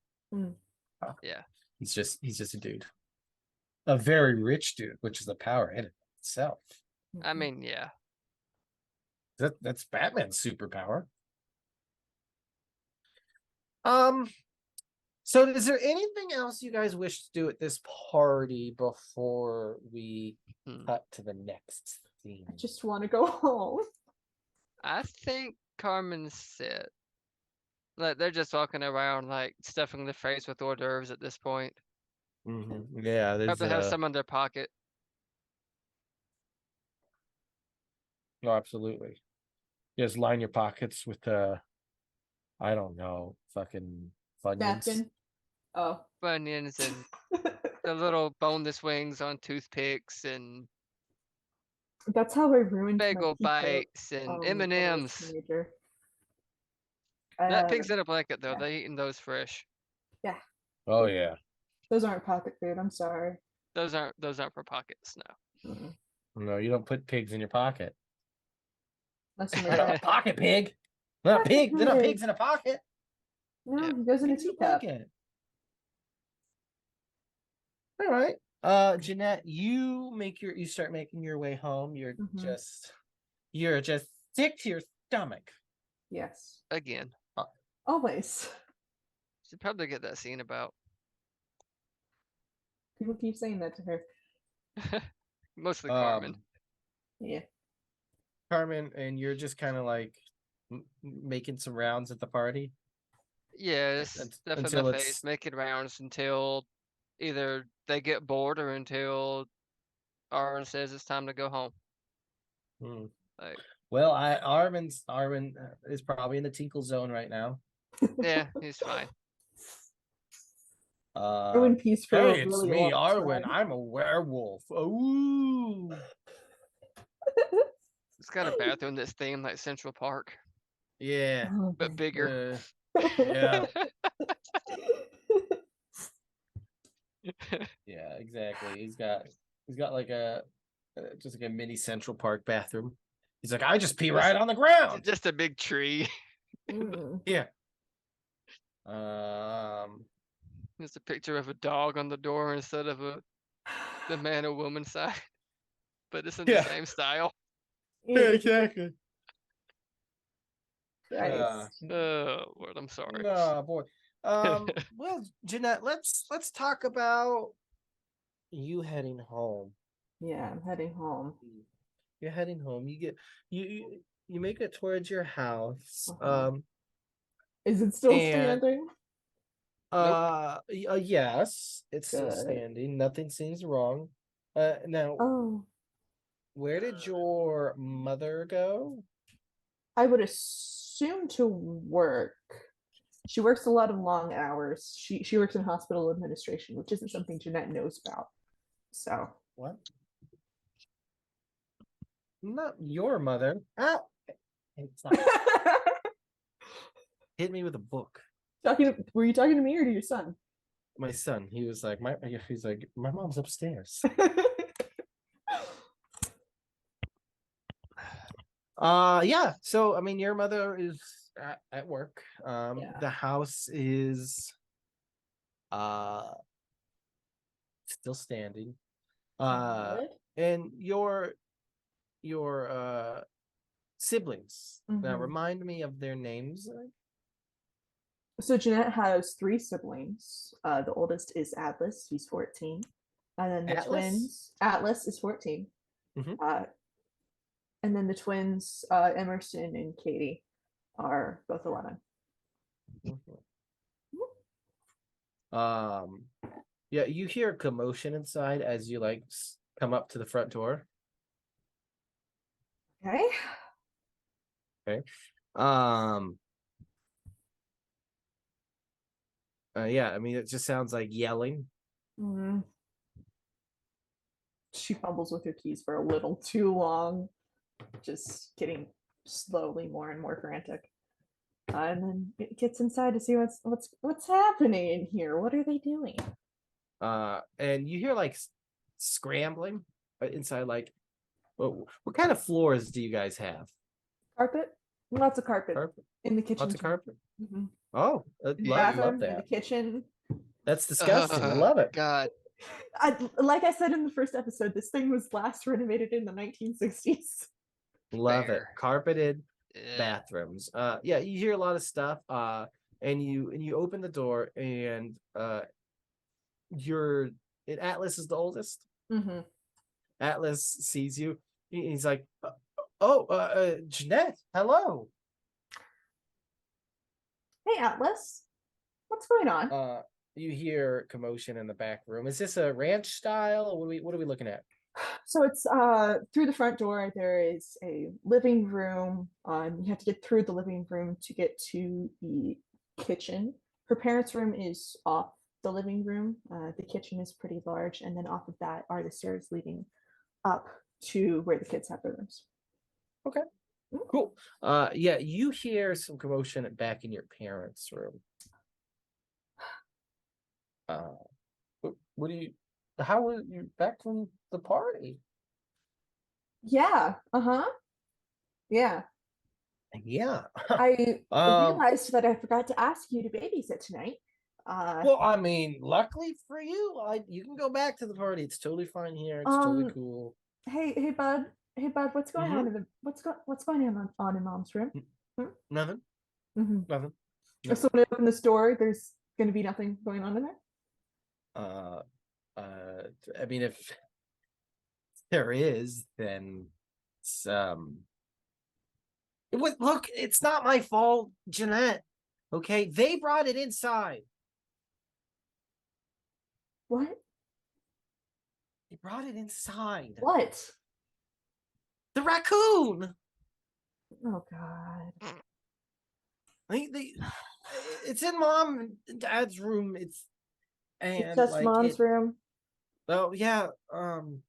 Yeah. he's just a dude, a very rich dude, which is a power in itself. I mean, yeah. That's Batman's superpower. So is there anything else you guys wish to do at this party before we cut to the next scene? I just want to go home. I think Carmen said, like, they're just walking around, like, stuffing their face with hors d'oeuvres at this point. Yeah, there's Probably have some in their pocket. no, absolutely. Just line your pockets with I don't know, fucking Funyuns. Napkin. Oh. Funyuns and the little boneless wings on toothpicks and That's how I ruined my bagel teeth, bites and when I was a M&Ms. teenager. Not pigs in a blanket though. They're eating those fresh. Yeah. Oh yeah. Those aren't pocket food. I'm sorry. Those aren't for pockets. No. Mm-mm. No, you don't put pigs in your pocket. Unless you're They're my not a dad. pocket pig. They're not Pocket pig. They're not pig. pigs in a pocket. No, Yeah. he goes in a Pigs in a teacup. pocket. All right. Jeanette, you start making your way home. You're just sick to your stomach. Yes. Again. Always. Should probably get that scene about. People keep saying that to her. Mostly Carmen. Yeah. Carmen, and you're just kind of like making some rounds at the party. Yes, stuff in until the it's face, making rounds until either they get bored or until Arwen says it's time to go home. Like, well, Arwen is probably in the tinkle zone right now. yeah, he's fine. Arwen pees for Hey, a it's really me, long Arwen. time. I'm a werewolf. Ooh. It's got a bathroom that's themed like Central Park, Yeah. but bigger. Yeah. Yeah, exactly. He's got like just like a mini Central Park bathroom. He's like, I just pee right on the ground. Just a big tree. Yeah. There's a picture of a dog on the door instead of the man or woman side, but it's in the same style. Yeah, exactly. Nice. Lord, I'm sorry. No, boy. Well, Jeanette, let's talk about you heading home. Yeah, I'm heading home. You're heading home. You make it towards your house. Is it still standing? Yes, it's still standing. Nothing seems wrong. Now, where did your mother go? I would assume to work. She works a lot of long hours. She works in hospital administration, which isn't something Jeanette knows about. So what? Not your mother. Ah, it's not. Hit me with a book. Were you talking to me or to your son? My son. He's like, my mom's upstairs. Yeah. So I mean, your mother is at work. The house is still standing. And your siblings. Now remind me of their names. So Jeanette has 3 siblings. The oldest is Atlas. He's 14. And then the twins. Atlas is 14. And then the twins, Emerson and Katie, are both 11. Yeah, you hear a commotion inside as you like come up to the front door. Okay. Yeah, I mean, it just sounds like yelling. She fumbles with her keys for a little too long, just getting slowly more and more frantic. And then it gets inside to see what's happening in here. What are they doing? And you hear like scrambling inside. Like, what kind of floors do you guys have? Carpet? Lots of carpet, in the kitchen. Lots of carpet. Mm-hmm. Oh, In the love bathroom, in that. the kitchen. That's disgusting. I love it. God. Like I said in the first episode, this thing was last renovated in the 1960s. Love it. Fair. Carpeted Yeah. bathrooms. Yeah, you hear a lot of stuff. And you open the door, and Atlas is the oldest. Mm-hmm. Atlas sees you. He's like, Jeanette, hello. Hey, Atlas. What's going on? You hear commotion in the back room. Is this a ranch style? Or what are we looking at? So it's through the front door. There is a living room. You have to get through the living room to get to the kitchen. Her parents' room is off the living room. The kitchen is pretty large, and then off of that are the stairs leading up to where the kids have their rooms. Okay. Cool. Yeah, you hear some commotion back in your parents' room. What do you? How were you back from the party? Yeah. Yeah. Yeah. I realized that I forgot to ask you to babysit tonight. Well, I mean, luckily for you, you can go back to the party. It's totally fine here. It's totally cool. Hey, bud. Hey, bud. What's going on in the what's going on in Mom's room? Nothing. Mm-hmm. Nothing. So when I open this door, there's going to be nothing going on in there. I mean, if there is, then it's look, it's not my fault, Jeanette. Okay, they brought it inside. What? They brought it inside. What? The raccoon. Oh God. It's in Mom and Dad's room. It's just like Mom's room. Oh yeah. And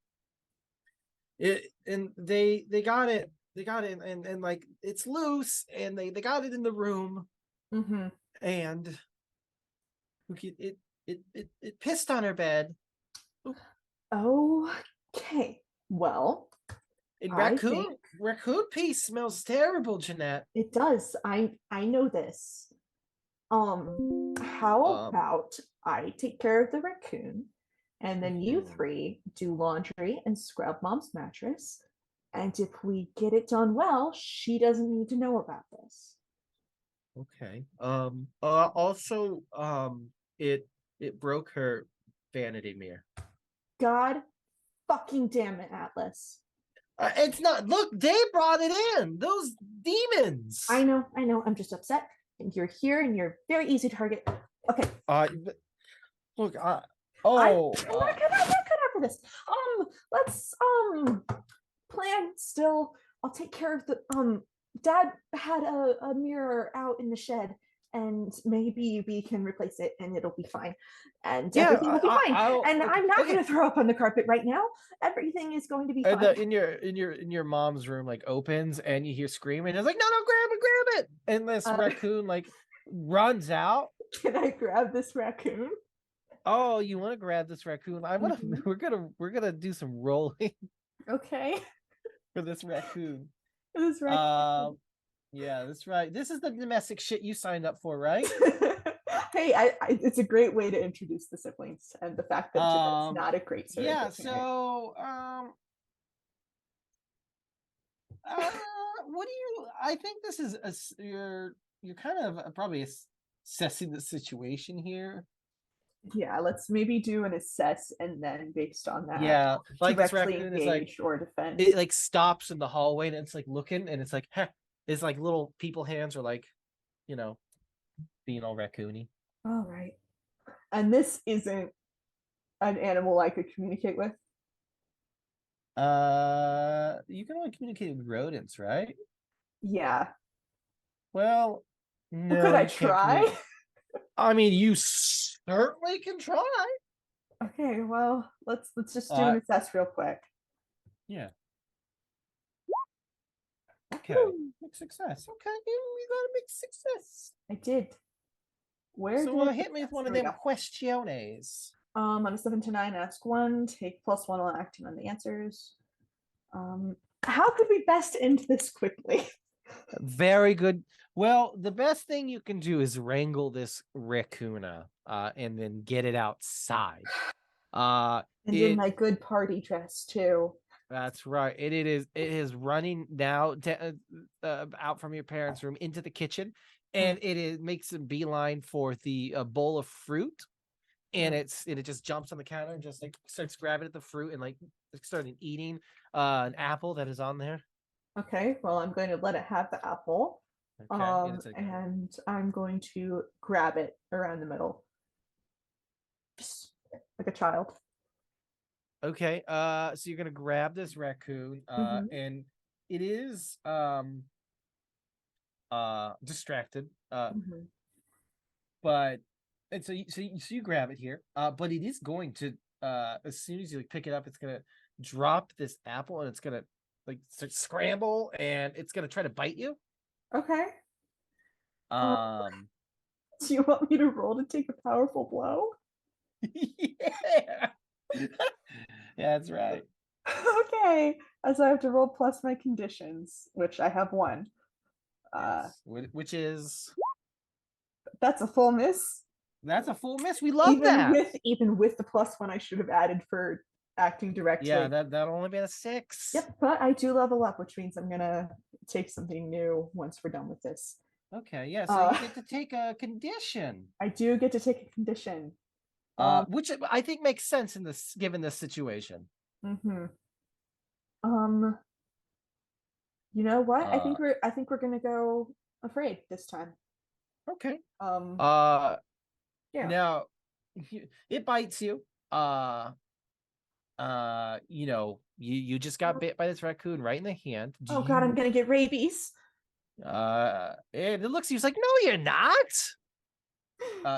they got it. They got it, and like it's loose, and they got it in the room. Mm-hmm. And it pissed on her bed. Okay. Well, and raccoon pee smells terrible, Jeanette. It does. I know this. How about I take care of the raccoon, and then you three do laundry and scrub Mom's mattress, and if we get it done well, she doesn't need to know about this. Okay. Also, it broke her vanity mirror. God fucking damn it, Atlas. It's not. Look, they brought it in. Those demons. I know. I'm just upset. And you're here, and you're very easy target. Okay. Look. I'm not cut out for this. Let's plan still. I'll take care of the Dad had a mirror out in the shed, and maybe we can replace it, and it'll be fine, and everything will be fine. I'm not going to throw up on the carpet right now. Everything is going to be fine. In your mom's room, like opens, and you hear screaming. It's like, no, grab it! And this raccoon like runs out. Can I grab this raccoon? Oh, you want to grab this raccoon? We're gonna do some rolling. Okay. For this raccoon. This raccoon. Yeah, that's right. This is the domestic shit you signed up for, right? Hey, it's a great way to introduce the siblings and the fact that Jeanette's not a great surrogate. Yeah, so what do you? I think this is you're kind of probably assessing the situation here. Yeah, let's maybe do an assess, and then based on that, yeah, like this directly raccoon engage is like or defend. It like stops in the hallway, and it's like looking, and it's like, it's like little people hands are like, being all raccoony. All right, and this isn't an animal I could communicate with. You can only communicate with rodents, right? Yeah. Well, no. Could I try? I mean, you certainly can try. Okay, well, let's just do an assess real quick. Yeah. Okay, Woo. mixed success. Okay, we got a mixed success. I did. Where So did I hit me with put one this? of There we them go. questiones. On a 7 to 9, ask 1, take +1 while acting on the answers. How could we best end this quickly? Very good. Well, the best thing you can do is wrangle this raccoona, and then get it outside. And in my good party dress too. That's right. It is running now out from your parents' room into the kitchen, and it makes a beeline for the bowl of fruit, and it just jumps on the counter and just like starts grabbing at the fruit and like starting eating an apple that is on there. Okay, well, I'm going to let it have the apple. Okay, it's And I'm going to grab it around the middle. Just like a child. okay. So you're gonna grab this raccoon, and it is distracted, but and so you grab it here, but it is going to as soon as you like pick it up, it's gonna drop this apple and it's gonna like start scramble and it's gonna try to bite you. Okay. Um, Do you want me to roll to take a powerful blow? yeah, yeah, that's right. Okay. As I have to roll plus my conditions, which I have 1. Yes. Which is That's a full miss. that's a full miss. We love that. Even with the +1 I should have added for acting directly. Yeah, that'll only be a 6. Yep, but I do level up, which means I'm gonna take something new once we're done with this. Okay, yeah, so you get to take a condition. I do get to take a condition. Which I think makes sense in this given this situation. You know what? I think we're gonna go afraid this time. Okay. Yeah. Now it bites you. You just got bit by this raccoon right in the hand. Oh god, I'm gonna get rabies. And it looks he's like, no, you're not.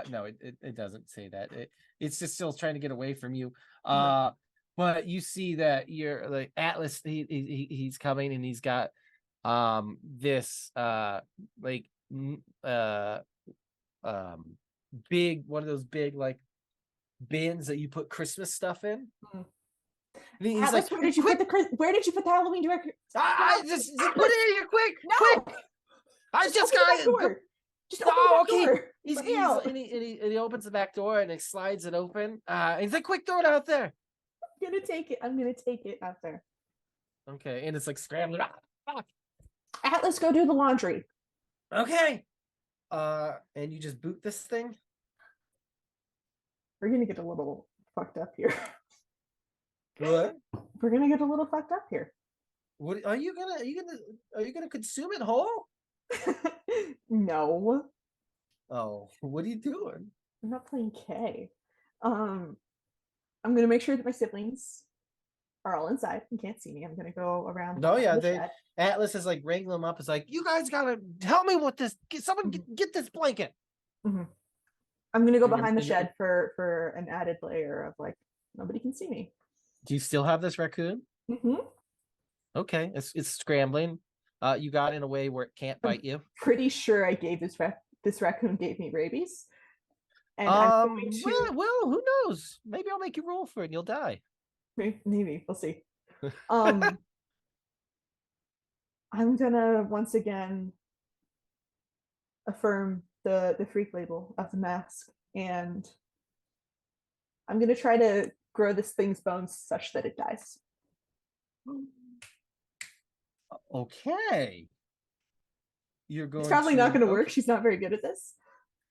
No, it doesn't say that. It's just still trying to get away from you. But you see that you're like Atlas, he's coming and he's got this big one of those big like bins that you put Christmas stuff in. And he's Atlas, like, where did you put the Halloween decoration? I just put it in here quick. No! Quick. I just open the got back door. Just open Oh, the back okay. door. And he opens the back door and he slides it open. And he's like, quick, throw it out there. I'm gonna take it out there. Okay, and it's like scrambling. Atlas, go do the laundry. Okay. And you just boot this thing. We're gonna get a little fucked up here. What? We're gonna get a little fucked up here. What are you gonna consume it whole? No. Oh, what are you doing? I'm not playing K. I'm gonna make sure that my siblings are all inside and can't see me. I'm gonna go around. No, yeah, the shed. Atlas is like wrangling them up. It's like, you guys gotta help me with this. Get this blanket. I'm gonna go And behind the and- shed for an added layer of like nobody can see me. Do you still have this raccoon? Okay, it's scrambling. You got in a way where it can't bite you. Pretty sure I gave this raccoon gave me rabies. And I'm going to... well, who knows? Maybe I'll make you roll for it and you'll die. Maybe we'll see. I'm gonna once again affirm the freak label of the mask, and I'm gonna try to grow this thing's bones such that it dies. Okay. You're going. It's probably not going to work. Okay. She's not very good at this.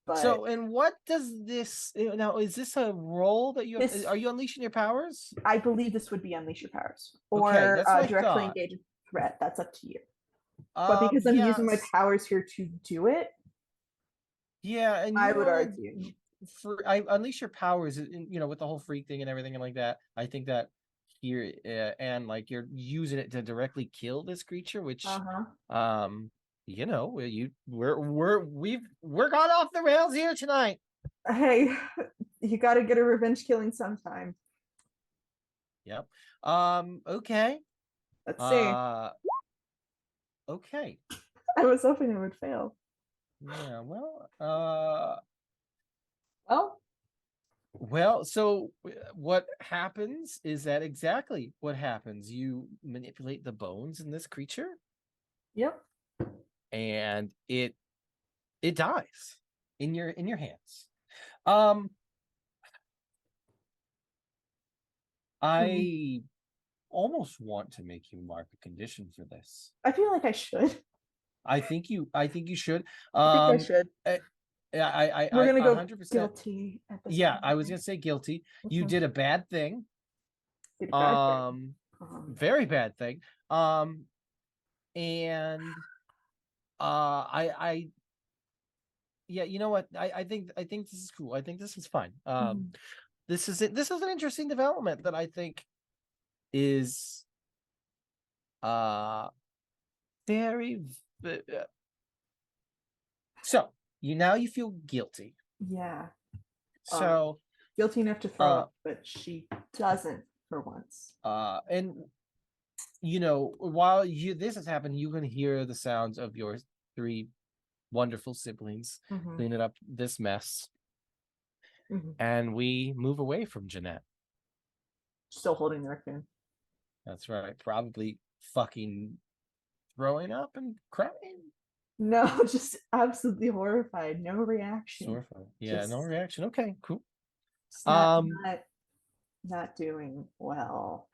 But so, and what does this now? Is this a role that you are you unleashing your powers? I believe this would be unleash your powers or directly engage a threat. That's up to you. But because I'm using my powers here to do it, yeah, and I would argue I unleash your powers. With the whole freak thing and everything and like that. I think that here and like you're using it to directly kill this creature, which we're gone off the rails here tonight. Hey, you got to get a revenge killing sometime. Yep. Okay. Let's see. Okay. I was hoping I would fail. Yeah. Well, Well. So what happens is that exactly what happens. You manipulate the bones in this creature, yep. and it dies in your hands. Um. I almost want to make you mark a condition for this. I feel like I should. I think you should. I think I should. We're gonna go 100%. guilty at the Yeah, same I was time. gonna say guilty. You Mhm. did a bad thing. Did a bad thing. Very bad thing. And I yeah, you know what? I think this is cool. I think this is fine. Mhm. This is an interesting development that I think is very so you feel guilty. Yeah. So Guilty enough to throw up, but she doesn't for once. and while this has happened, you can hear the sounds of your 3 wonderful siblings Mhm. cleaning up this mess, Mhm. and we move away from Jeanette. Still holding the raccoon. That's right, probably fucking throwing up and crying. No, just absolutely horrified. No reaction. Horrified. Yeah, Just- no reaction. Okay, cool. Just not doing well.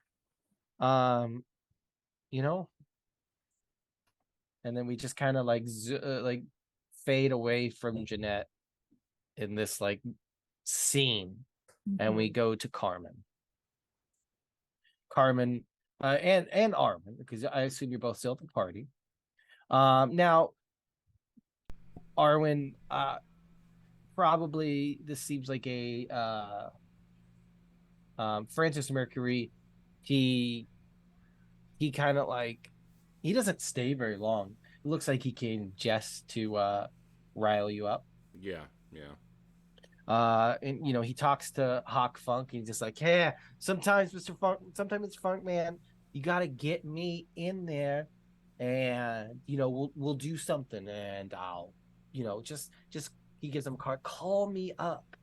You know, and then we just kind of like fade away from Jeanette in this like scene, and we Mhm. go to Carmen, and Arwen, because I assume you're both still at the party. Now Arwen, probably this seems like a Francis Mercury. He kind of like he doesn't stay very long. It looks like he came just to rile you up. Yeah. And he talks to Hawk Funk, and he's just like, hey, sometimes Mr. Funk, man, you gotta get me in there, and we'll do something, and I'll just he gives him a card, call me up,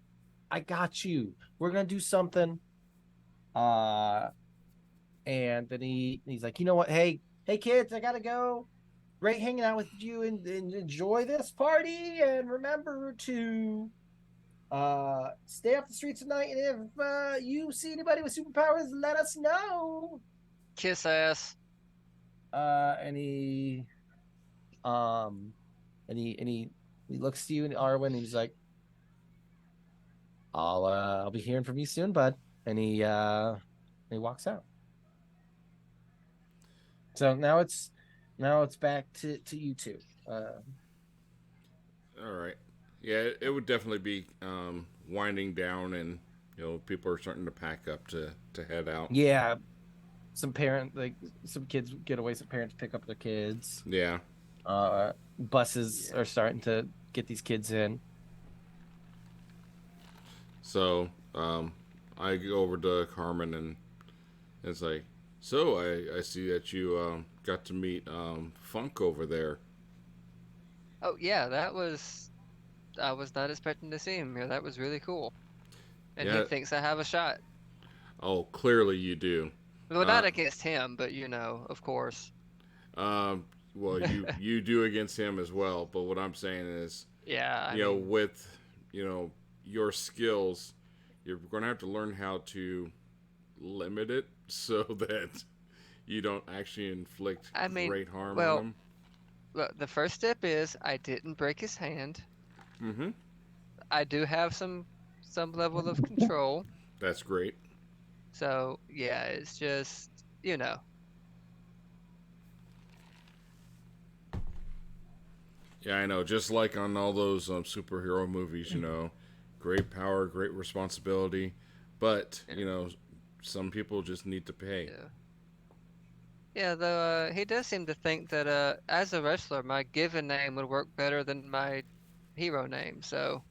I got you, we're gonna do something. And then he's like, you know what, hey kids, I gotta go. Great hanging out with you, and enjoy this party, and remember to stay off the streets tonight, and if you see anybody with superpowers, let us know. Kiss ass. And he he looks to you and Arwen, and he's like, I'll be hearing from you soon, bud. And he walks out. So now it's back to you two. All right. Yeah, it would definitely be winding down, and people are starting to pack up to head out. Yeah, some kids get away, some parents pick up their kids. Yeah. Buses are starting to get these kids in. So I go over to Carmen, and it's like, so I see that you got to meet Funk over there. Oh yeah, I was not expecting to see him here. That was really cool. And Yeah. he thinks I have a shot. Oh, clearly you do. Well, not against him, but of course. Well, you do against him as well. But what I'm saying is, Yeah, I mean, with your skills, you're going to have to learn how to limit it so that you don't actually inflict great harm on him. Look, the first step is I didn't break his hand. Mm-hmm. I do have some level of control. That's great. So yeah, it's just Yeah, I know. Just like on all those superhero movies, great power, great responsibility, but some people just need to pay. Yeah. Yeah, though he does seem to think that as a wrestler, my given name would work better than my hero name. So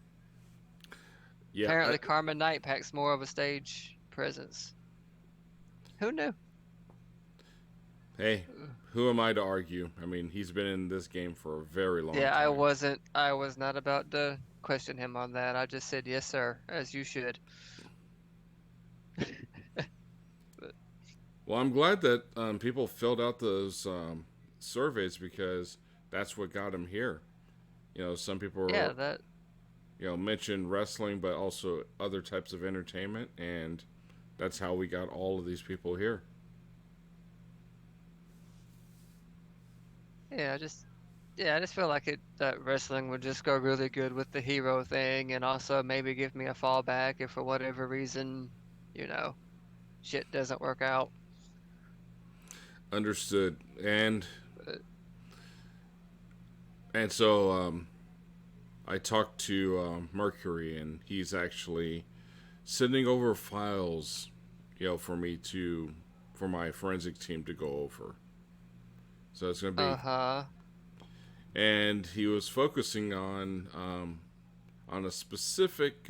Yeah, apparently, Carmen Knight packs more of a stage presence. Who knew? Hey, who am I to argue? I mean, he's been in this game for a very long Yeah, time. I was not about to question him on that. I just said yes, sir, as you should. But Well, I'm glad that people filled out those surveys because that's what got him here. Some people yeah, were, that mentioned wrestling, but also other types of entertainment, and that's how we got all of these people here. yeah, I just feel like it that wrestling would just go really good with the hero thing and also maybe give me a fallback if for whatever reason, you know, shit doesn't work out. Understood. And But and so I talked to Mercury, and he's actually sending over files, for me for my forensic team to go over. So it's going to be, uh-huh. and he was focusing on a specific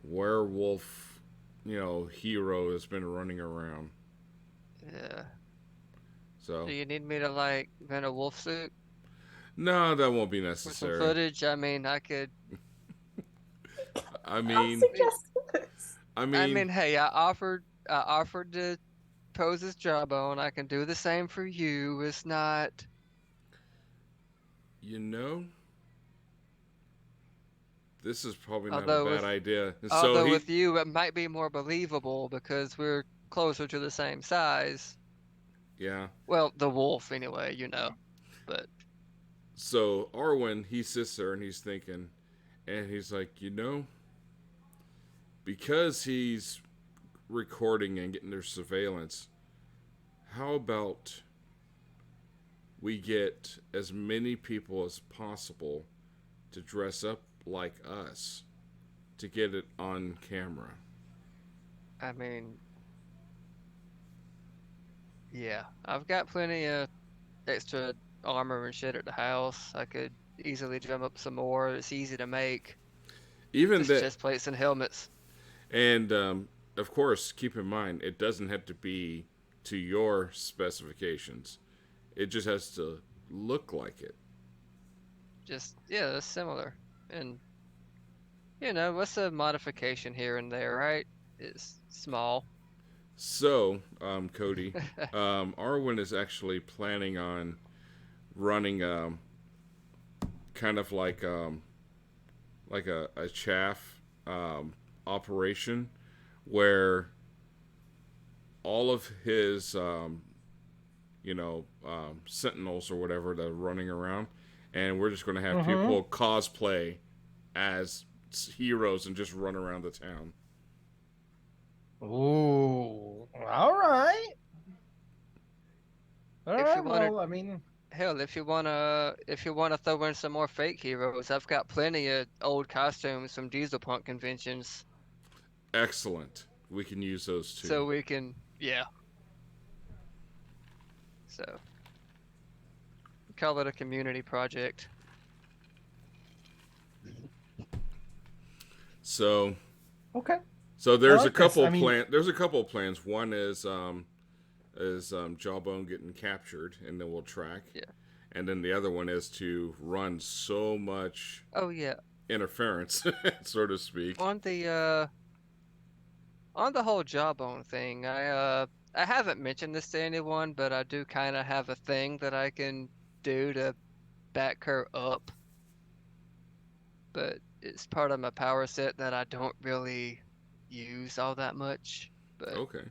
werewolf, hero that's been running around. Yeah. Do So you need me to like rent a wolf suit no, that won't be for some necessary. footage? I mean, I could I I'll mean, suggest this. I I mean, mean, hey, I offered to pose as Jawbone. I can do the same for you. It's not you know, this is probably not a although bad with idea. So although he, with you it might be more believable because we're closer to the same size. yeah. Well, the wolf anyway, you know. But So Arwen, he sits there and he's thinking, and he's like, because he's recording and getting their surveillance, how about we get as many people as possible to dress up like us to get it on camera? I mean, yeah, I've got plenty of extra armor and shit at the house. I could easily drum up some more. It's easy to make. Even Just that, chest plates and helmets. and of course, keep in mind, it doesn't have to be to your specifications. It just has to look like it. Just yeah, that's similar. And you know, what's a modification here and there, right? It's small. So, Cody, Arwen is actually planning on running kind of like a chaff operation where all of his sentinels or whatever that are running around, and we're just going to have people cosplay as heroes and just run around the town. Ooh, all right. All If you right. wanna Well, I mean, hell, if you wanna throw in some more fake heroes, I've got plenty of old costumes from Diesel Punk conventions. Excellent. We can use those too. So we can yeah. So call it a community project. So okay. So there's like a couple this. I mean, There's a couple of plans. One is Jawbone getting captured, and then we'll track. Yeah. And then the other one is to run so much Oh yeah. interference, so to speak. On the whole Jawbone thing, I haven't mentioned this to anyone, but I do kind of have a thing that I can do to back her up. But it's part of my power set that I don't really use all that much. But Okay.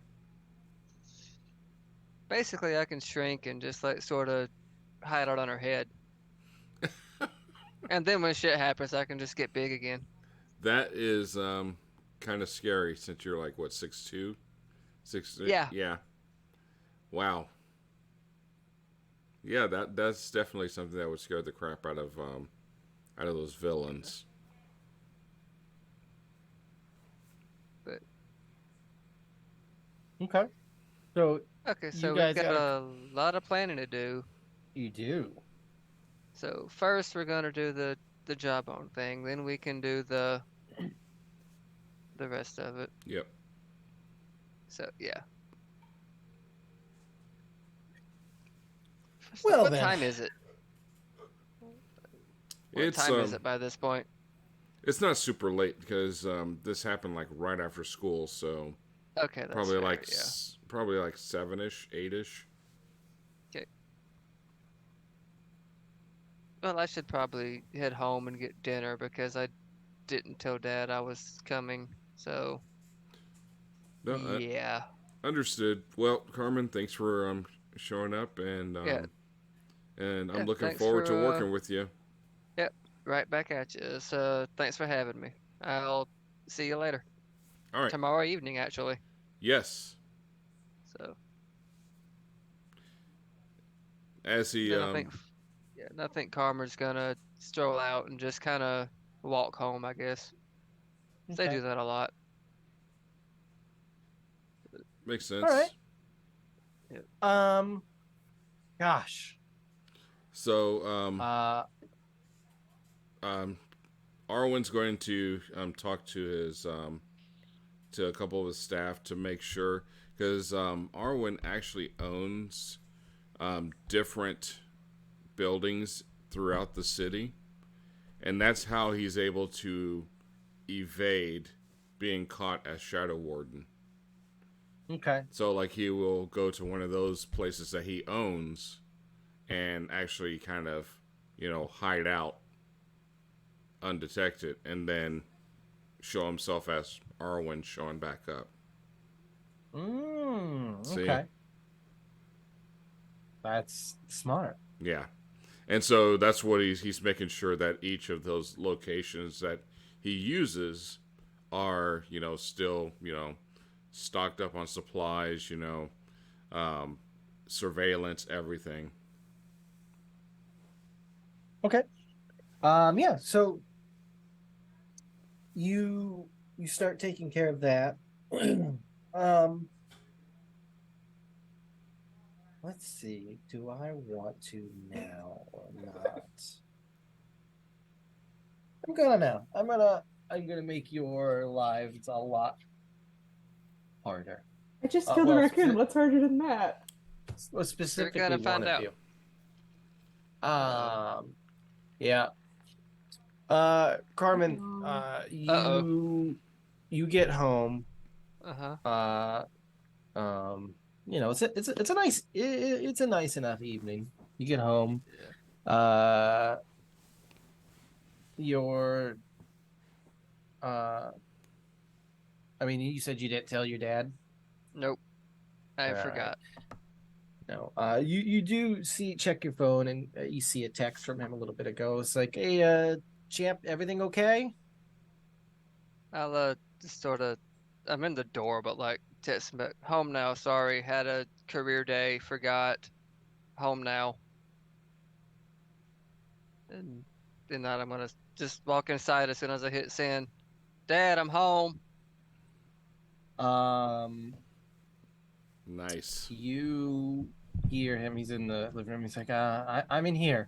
basically, I can shrink and just like sort of hide out on her head. And then when shit happens, I can just get big again. That is kind of scary since you're like what 6'2", 6'. Yeah. Yeah. Wow. Yeah, that's definitely something that would scare the crap out of those villains. But okay. So okay, you so we've guys got got a lot of planning to do. you do. So first we're gonna do the Jawbone thing, then we can do the rest of it. Yep. So yeah. Well What then. time is it? What It's time is it by this point? it's not super late because this happened like right after school, so Okay, that's probably fair, like yeah. probably like 7ish, 8ish. Okay. Well, I should probably head home and get dinner because I didn't tell Dad I was coming. So, No, yeah. understood. Well, Carmen, thanks for showing up, Yeah, and I'm yeah. looking Thanks forward to for working with you. yep, right back at you. So, thanks for having me. I'll see you later. All right. Tomorrow evening, actually. Yes. So, As he then I think Carmen's gonna stroll out and just kind of walk home, I guess. They Okay. do that a lot. makes All right. sense. Gosh. So Uh, um, Arwen's going to talk to his to a couple of his staff to make sure because Arwen actually owns different buildings throughout the city, and that's how he's able to evade being caught as Shadow Warden. okay. So like he will go to one of those places that he owns and actually kind of, hide out undetected and then show himself as Arwen showing back up. See? Okay. That's smart. Yeah. And so that's what he's making sure that each of those locations that he uses are, still, stocked up on supplies, surveillance, everything. Okay. Yeah, so you start taking care of that. um let's see. Do I want to now or not? I'm gonna now. I'm gonna make your lives a lot harder. I just killed a Well, raccoon. What's harder than that? specifically gonna one find of out. you. Yeah. Carmen, Uh-oh. you get home. Uh-huh. Uh, it's a nice it's a nice enough evening. You get home. Yeah. Uh, your uh, I mean, you said you didn't tell your dad. Nope. I All right. forgot. No. You do check your phone and you see a text from him a little bit ago. It's like, hey, champ, everything okay? I'll just sort of I'm in the door, but like text him back. Home now, sorry. Had a career day, forgot. Home now. And then that I'm gonna just walk inside as soon as I hit send. Dad, I'm home. Um, Nice. you hear him. He's in the living room. He's like, I'm in here.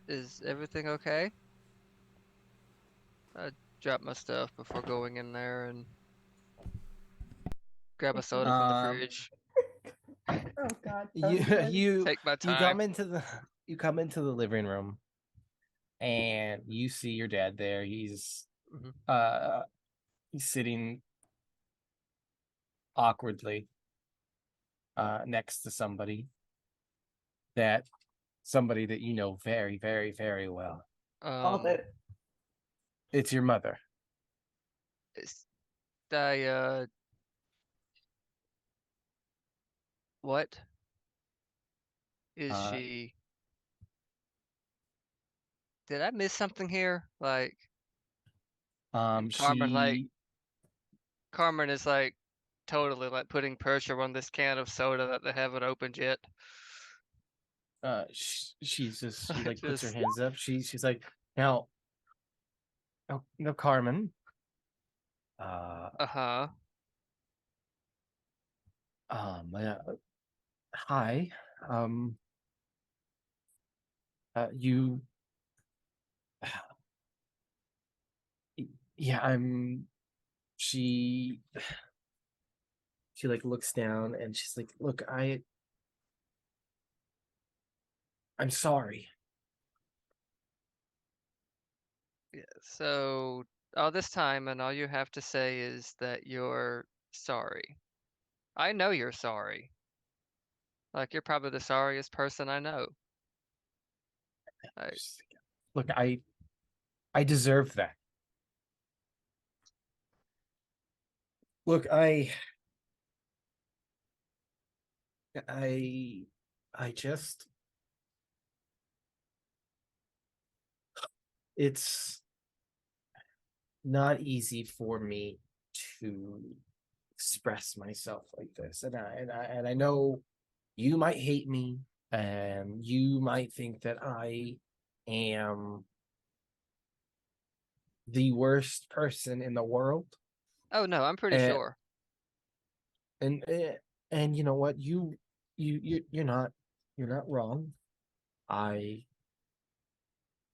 Is everything okay? I drop my stuff before going in there and grab a soda from the Um, fridge. Oh God. you you Take my you time. come into the living room, and you see your dad there. Mhm. He's sitting awkwardly next to somebody that you know very, very, very well. Called it. It's your mother. It's, I what is Uh, she? Did I miss something here? Like Carmen, like she Carmen is like totally like putting pressure on this can of soda that they haven't opened yet. she like puts her Just hands up. She's like, now, no, Carmen. Uh, uh-huh. yeah, hi. Um, you, yeah, she, she like looks down and she's like, look, I'm sorry. Yeah, so all this time, and all you have to say is that you're sorry. I know you're sorry. Like, you're probably the sorriest person I know. Like, Look, I deserve that. Look, I I just it's not easy for me to express myself like this. And I know you might hate me and you might think that I am the worst person in the world. oh no, I'm pretty And sure. and eh, and you know what? You're not wrong. I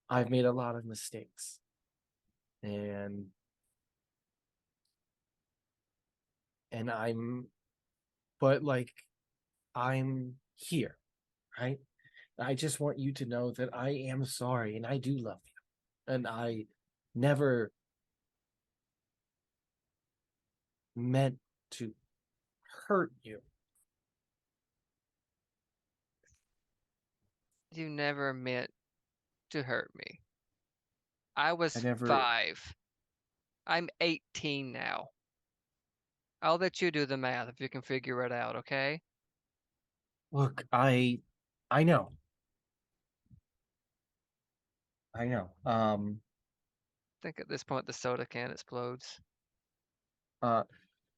I've made a lot of mistakes. And and I'm but like I'm here, right? I just want you to know that I am sorry and I do love you. And I never meant to hurt you. You never meant to hurt me. I I was never 5. I'm 18 now. I'll let you do the math if you can figure it out, okay? look, I know. I know. I think at this point the soda can explodes. Uh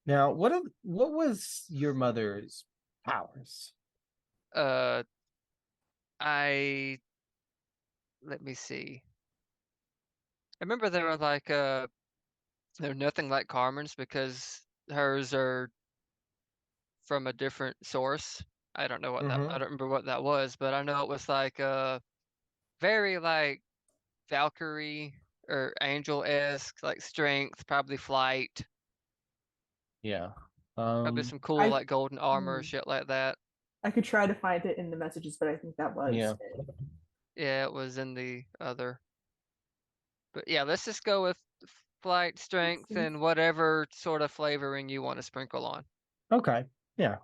Now what was your mother's powers? Uh, I let me see. I remember they were like they're nothing like Carmen's because hers are from a different source. I Mm-hmm. don't remember what that was, but I know it was like very like Valkyrie or Angel-esque, like strength, probably flight, Yeah. probably some cool I like golden armor, hmm, shit like that. I could try to find it in the messages, but I think that was Yeah. it. Yeah, it was in the other. But yeah, let's just go with flight, strength, See? and whatever sort of flavoring you want to sprinkle on. Okay. Yeah.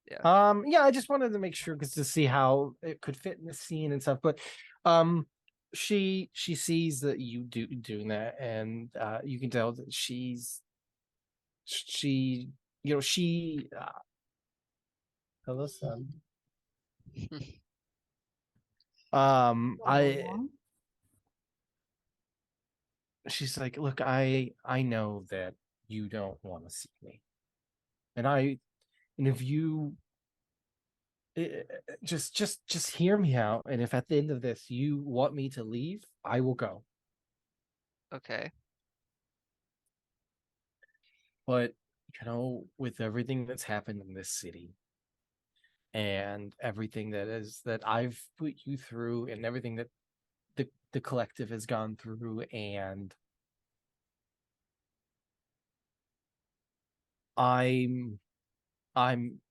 Yeah. Yeah, I just wanted to make sure because to see how it could fit in the scene and stuff. But um she sees that you doing that, and you can tell that she she hello son. I Aw. she's like, look, I know that you don't want to see me. And if you just hear me out, and if at the end of this you want me to leave, I will go. Okay. But with everything that's happened in this city and everything that I've put you through and everything that the collective has gone through, and I'm I'm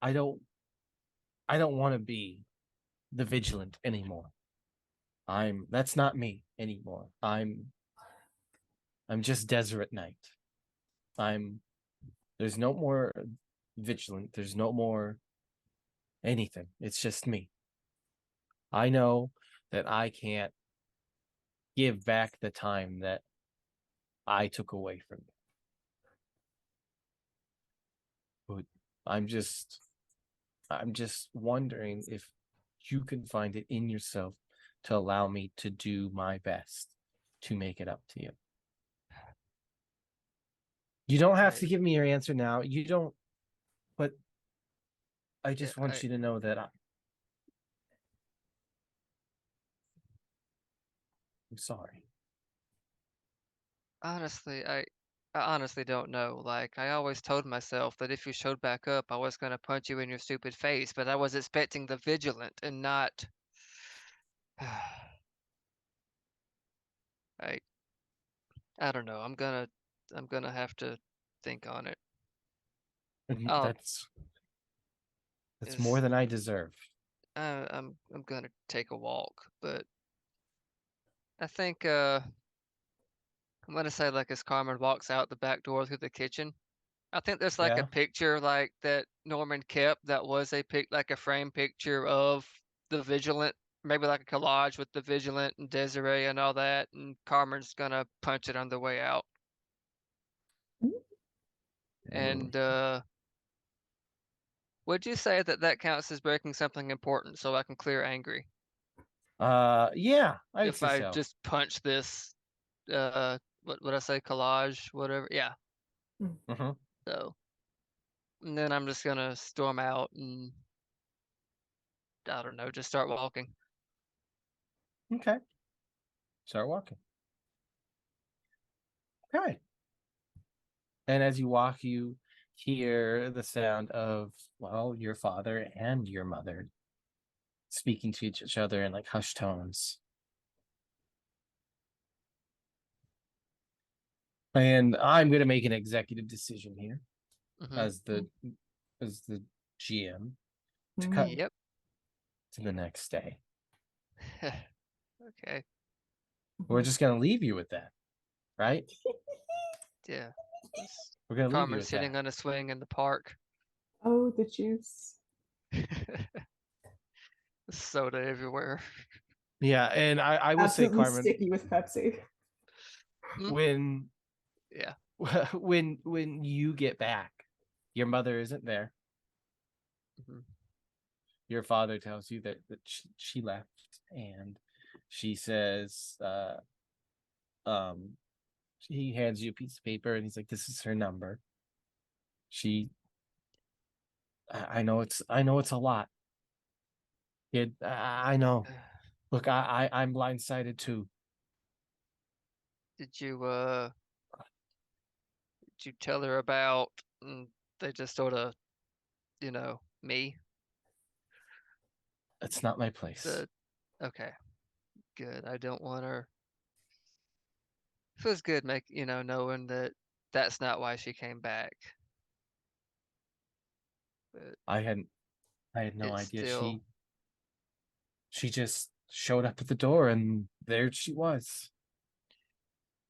I don't I don't want to be the vigilant anymore. That's not me anymore. I'm just Deseret Knight. I'm There's no more vigilant. There's no more anything. It's just me. I know that I can't give back the time that I took away from you. But I'm just I'm just wondering if you can find it in yourself to allow me to do my best to make it up to you. You don't have to give me your answer now. You don't, but I Yeah, just want you to know that I'm sorry. honestly, I honestly don't know. Like, I always told myself that if you showed back up, I was gonna punch you in your stupid face, but I was expecting the vigilant and not. I I don't know. I'm gonna have to think on it. And Oh, that's more is than I deserve. I'm gonna take a walk, but I think I'm gonna say like as Carmen walks out the back door through the kitchen, I think there's like a Yeah. picture like that Norman kept that was like a frame picture of the Vigilant, maybe like a collage with the Vigilant and Desiree and all that, and Carmen's gonna punch it on the way out. And would you say that that counts as breaking something important so I can clear angry? Yeah, I would If say I so. just punch this, what would I say, collage, whatever. Yeah. Mm-hmm. So, and then I'm just gonna storm out and I don't know, just start walking. Okay. Start walking. Okay. And as you walk, you hear the sound of, well, your father and your mother speaking to each other in like hushed tones. And I'm going to make an executive decision here Hmm. as the GM to Mm. cut Yep. to the next day. Okay. We're just going to leave you with that, right? Yeah. Just We're going to leave you Carmen with sitting that. on a swing in the park. Oh, the juice. Soda everywhere. Yeah, and I will say, Absolutely Carmen, sticky with Pepsi. Mm, when yeah. when you get back, your mother isn't there. Mhm. Your father tells you that she left, and she says, he hands you a piece of paper, and he's like, "This is her number." She, I know it's a lot. Kid, I know. Look, I'm blindsided too. Did you tell her about they just sort of, me? It's not my place. Okay, good. I don't want her. Feels good knowing that that's not why she came back. But I had no it's idea. still She just showed up at the door, and there she was.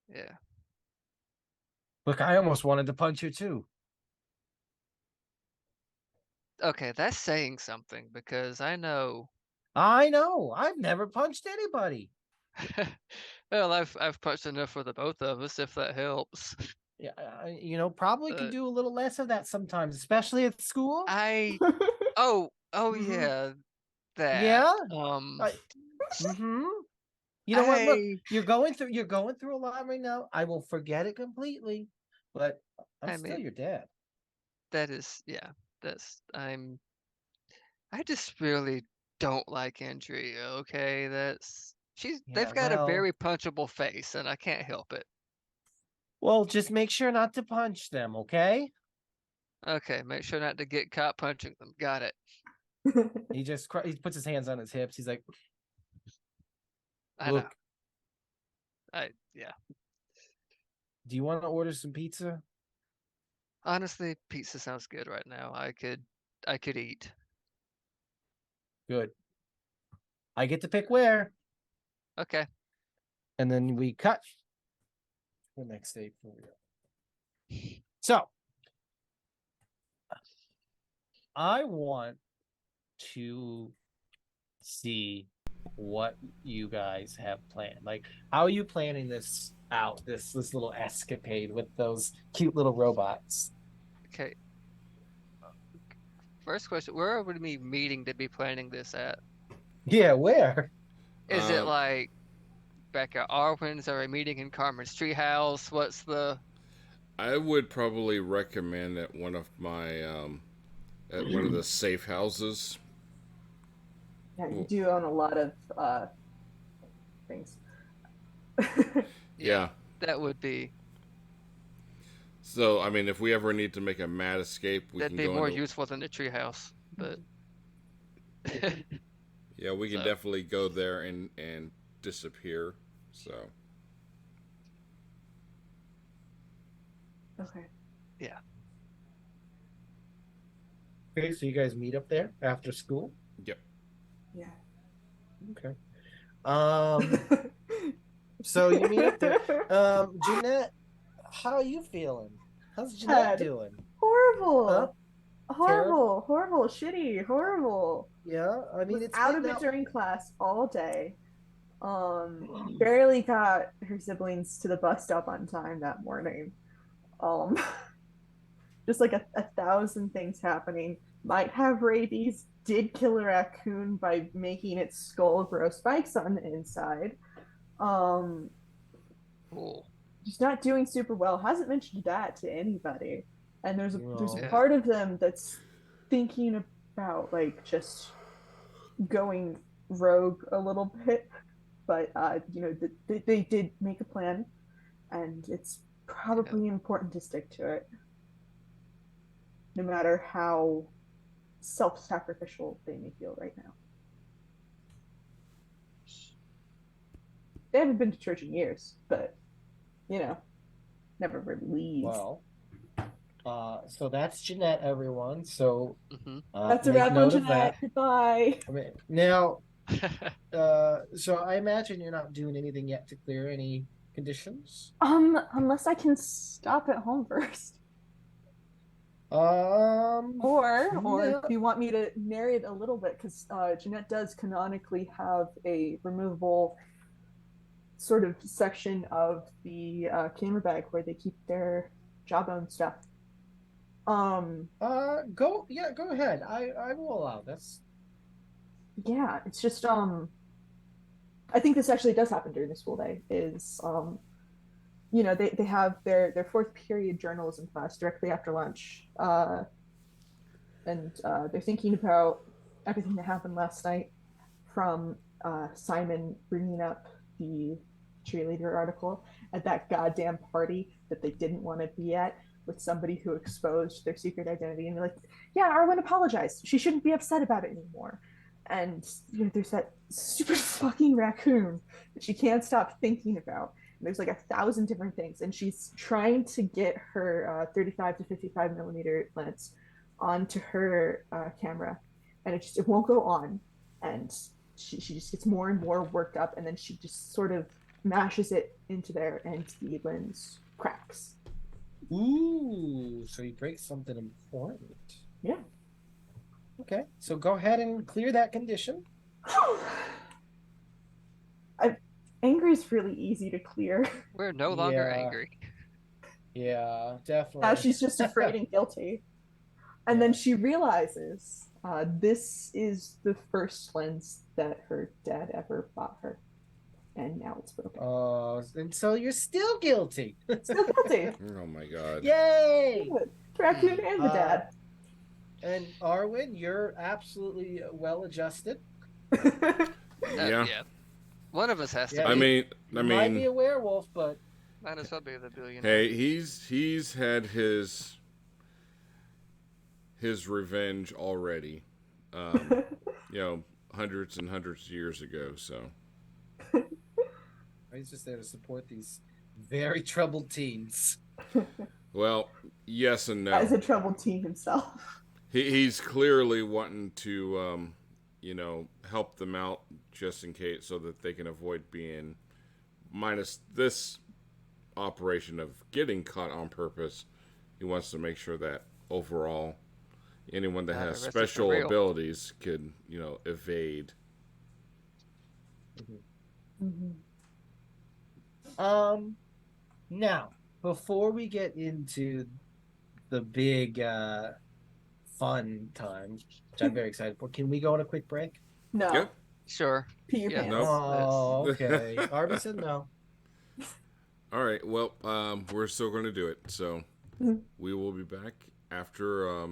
yeah. Look, I almost wanted to punch her too. Okay, that's saying something because I know I know. I've never punched anybody. well, I've punched enough for the both of us if that helps. Yeah, probably could But do a little less of that sometimes, especially at school. I oh Mhm. yeah, that. Yeah. Mm-hmm. You know what? Look, I you're going through a lot right now. I will forget it completely, but I'm I still mean your dad. that is yeah, I just really don't like Andrea, okay? Yeah, They've got a well, very punchable face and I can't help it. just make sure not to punch them, okay? Okay, make sure not to get caught punching them. Got it. He puts his hands on his hips. He's like, I know. "Look, Yeah. do you want to order some pizza?" Honestly, pizza sounds good right now. I could eat. Good. I get to pick where, Okay. and then we cut the next day for real. So I want to see what you guys have planned. Like, how are you planning this out? This little escapade with those cute little robots. Okay. First question, where are we meeting to be planning this at? Yeah, where? Is it Uh, like back at Arwen's? Are we meeting in Carmen's treehouse? What's the I would probably recommend at one of the safe houses. Yeah, you Well, do own a lot of things. yeah, yeah. that would be So I mean, if we ever need to make a mad escape, we that'd can be go more into. useful than the treehouse. But Yeah, we can so definitely go there and disappear. So Okay. yeah. Okay, so you guys meet up there after school. yep. Yeah. Okay. So you meet up there. Jeanette, how are you feeling? How's Jeanette Bad. doing? Huh? Horrible. Terrible? Horrible, shitty, horrible. Yeah, I mean Was it's out been of it now. during class all day. Barely got her siblings to the bus stop on time that morning. Um, just like a thousand things happening. Might have rabies, did kill a raccoon by making its skull grow spikes on the inside. Um, Cool. just not doing super well. Hasn't mentioned that to anybody. And there's a No. part of them that's thinking about like just going rogue a little bit. But they did make a plan, and it's probably important to stick to it, no matter how self-sacrificial they may feel right now. They haven't been to church in years, but never really leave. Well, so that's Jeanette, everyone. So Mm-hmm. That's a make wrap on note of Jeanette. that. Goodbye. I mean, now, so I imagine you're not doing anything yet to clear any conditions. Unless I can stop at home first. Or No. if you want me to narrate a little bit, because Jeanette does canonically have a removable sort of section of the camera bag where they keep their jawbone stuff. Go ahead. I will allow this. Yeah, it's just I think this actually does happen during the school day. Is they have their fourth period journalism class directly after lunch, and they're thinking about everything that happened last night, from Simon bringing up the cheerleader article at that goddamn party that they didn't want to be at, with somebody who exposed their secret identity, and you're like, yeah, Arwen apologized. She shouldn't be upset about it anymore. And there's that stupid fucking raccoon that she can't stop thinking about. And there's like 1,000 different things, and she's trying to get her 35 to 55 millimeter lens onto her camera, and it won't go on, and she just gets more and more worked up, and then she just sort of mashes it into there, and the lens cracks. Ooh, so you break something important. Yeah. Okay, so go ahead and clear that condition. Anger is really easy to clear. We're no longer Yeah. angry. Yeah, definitely. Now she's just afraid and guilty. And then she realizes this is the first lens that her dad ever bought her. And now it's broken. Oh, and so you're still guilty. Still guilty. Oh my god. Yay! Raccoon and the dad. And Arwen, you're absolutely well adjusted. Yeah. One of us has to. Yeah. I be. You might be a werewolf, but Might as well be the billionaire. Hey, he's had his revenge already. Hundreds and hundreds of years ago. So he's just there to support these very troubled teens. well, yes and no. As a troubled teen himself. He's clearly wanting to help them out just in case, so that they can avoid being, minus this operation of getting caught on purpose. He wants to make sure that overall anyone that has special abilities could evade. Now, before we get into the big fun time, which I'm very excited for, can we go on a quick break? No. Yep. Sure. Pee your pants. Nope. Oh, okay. Arby said no. All right. Well, we're still going to do it. So we will be back after.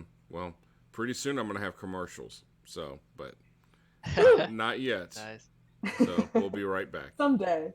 Pretty soon I'm going to have commercials. So, but not yet. Nice. So we'll be right back. Someday.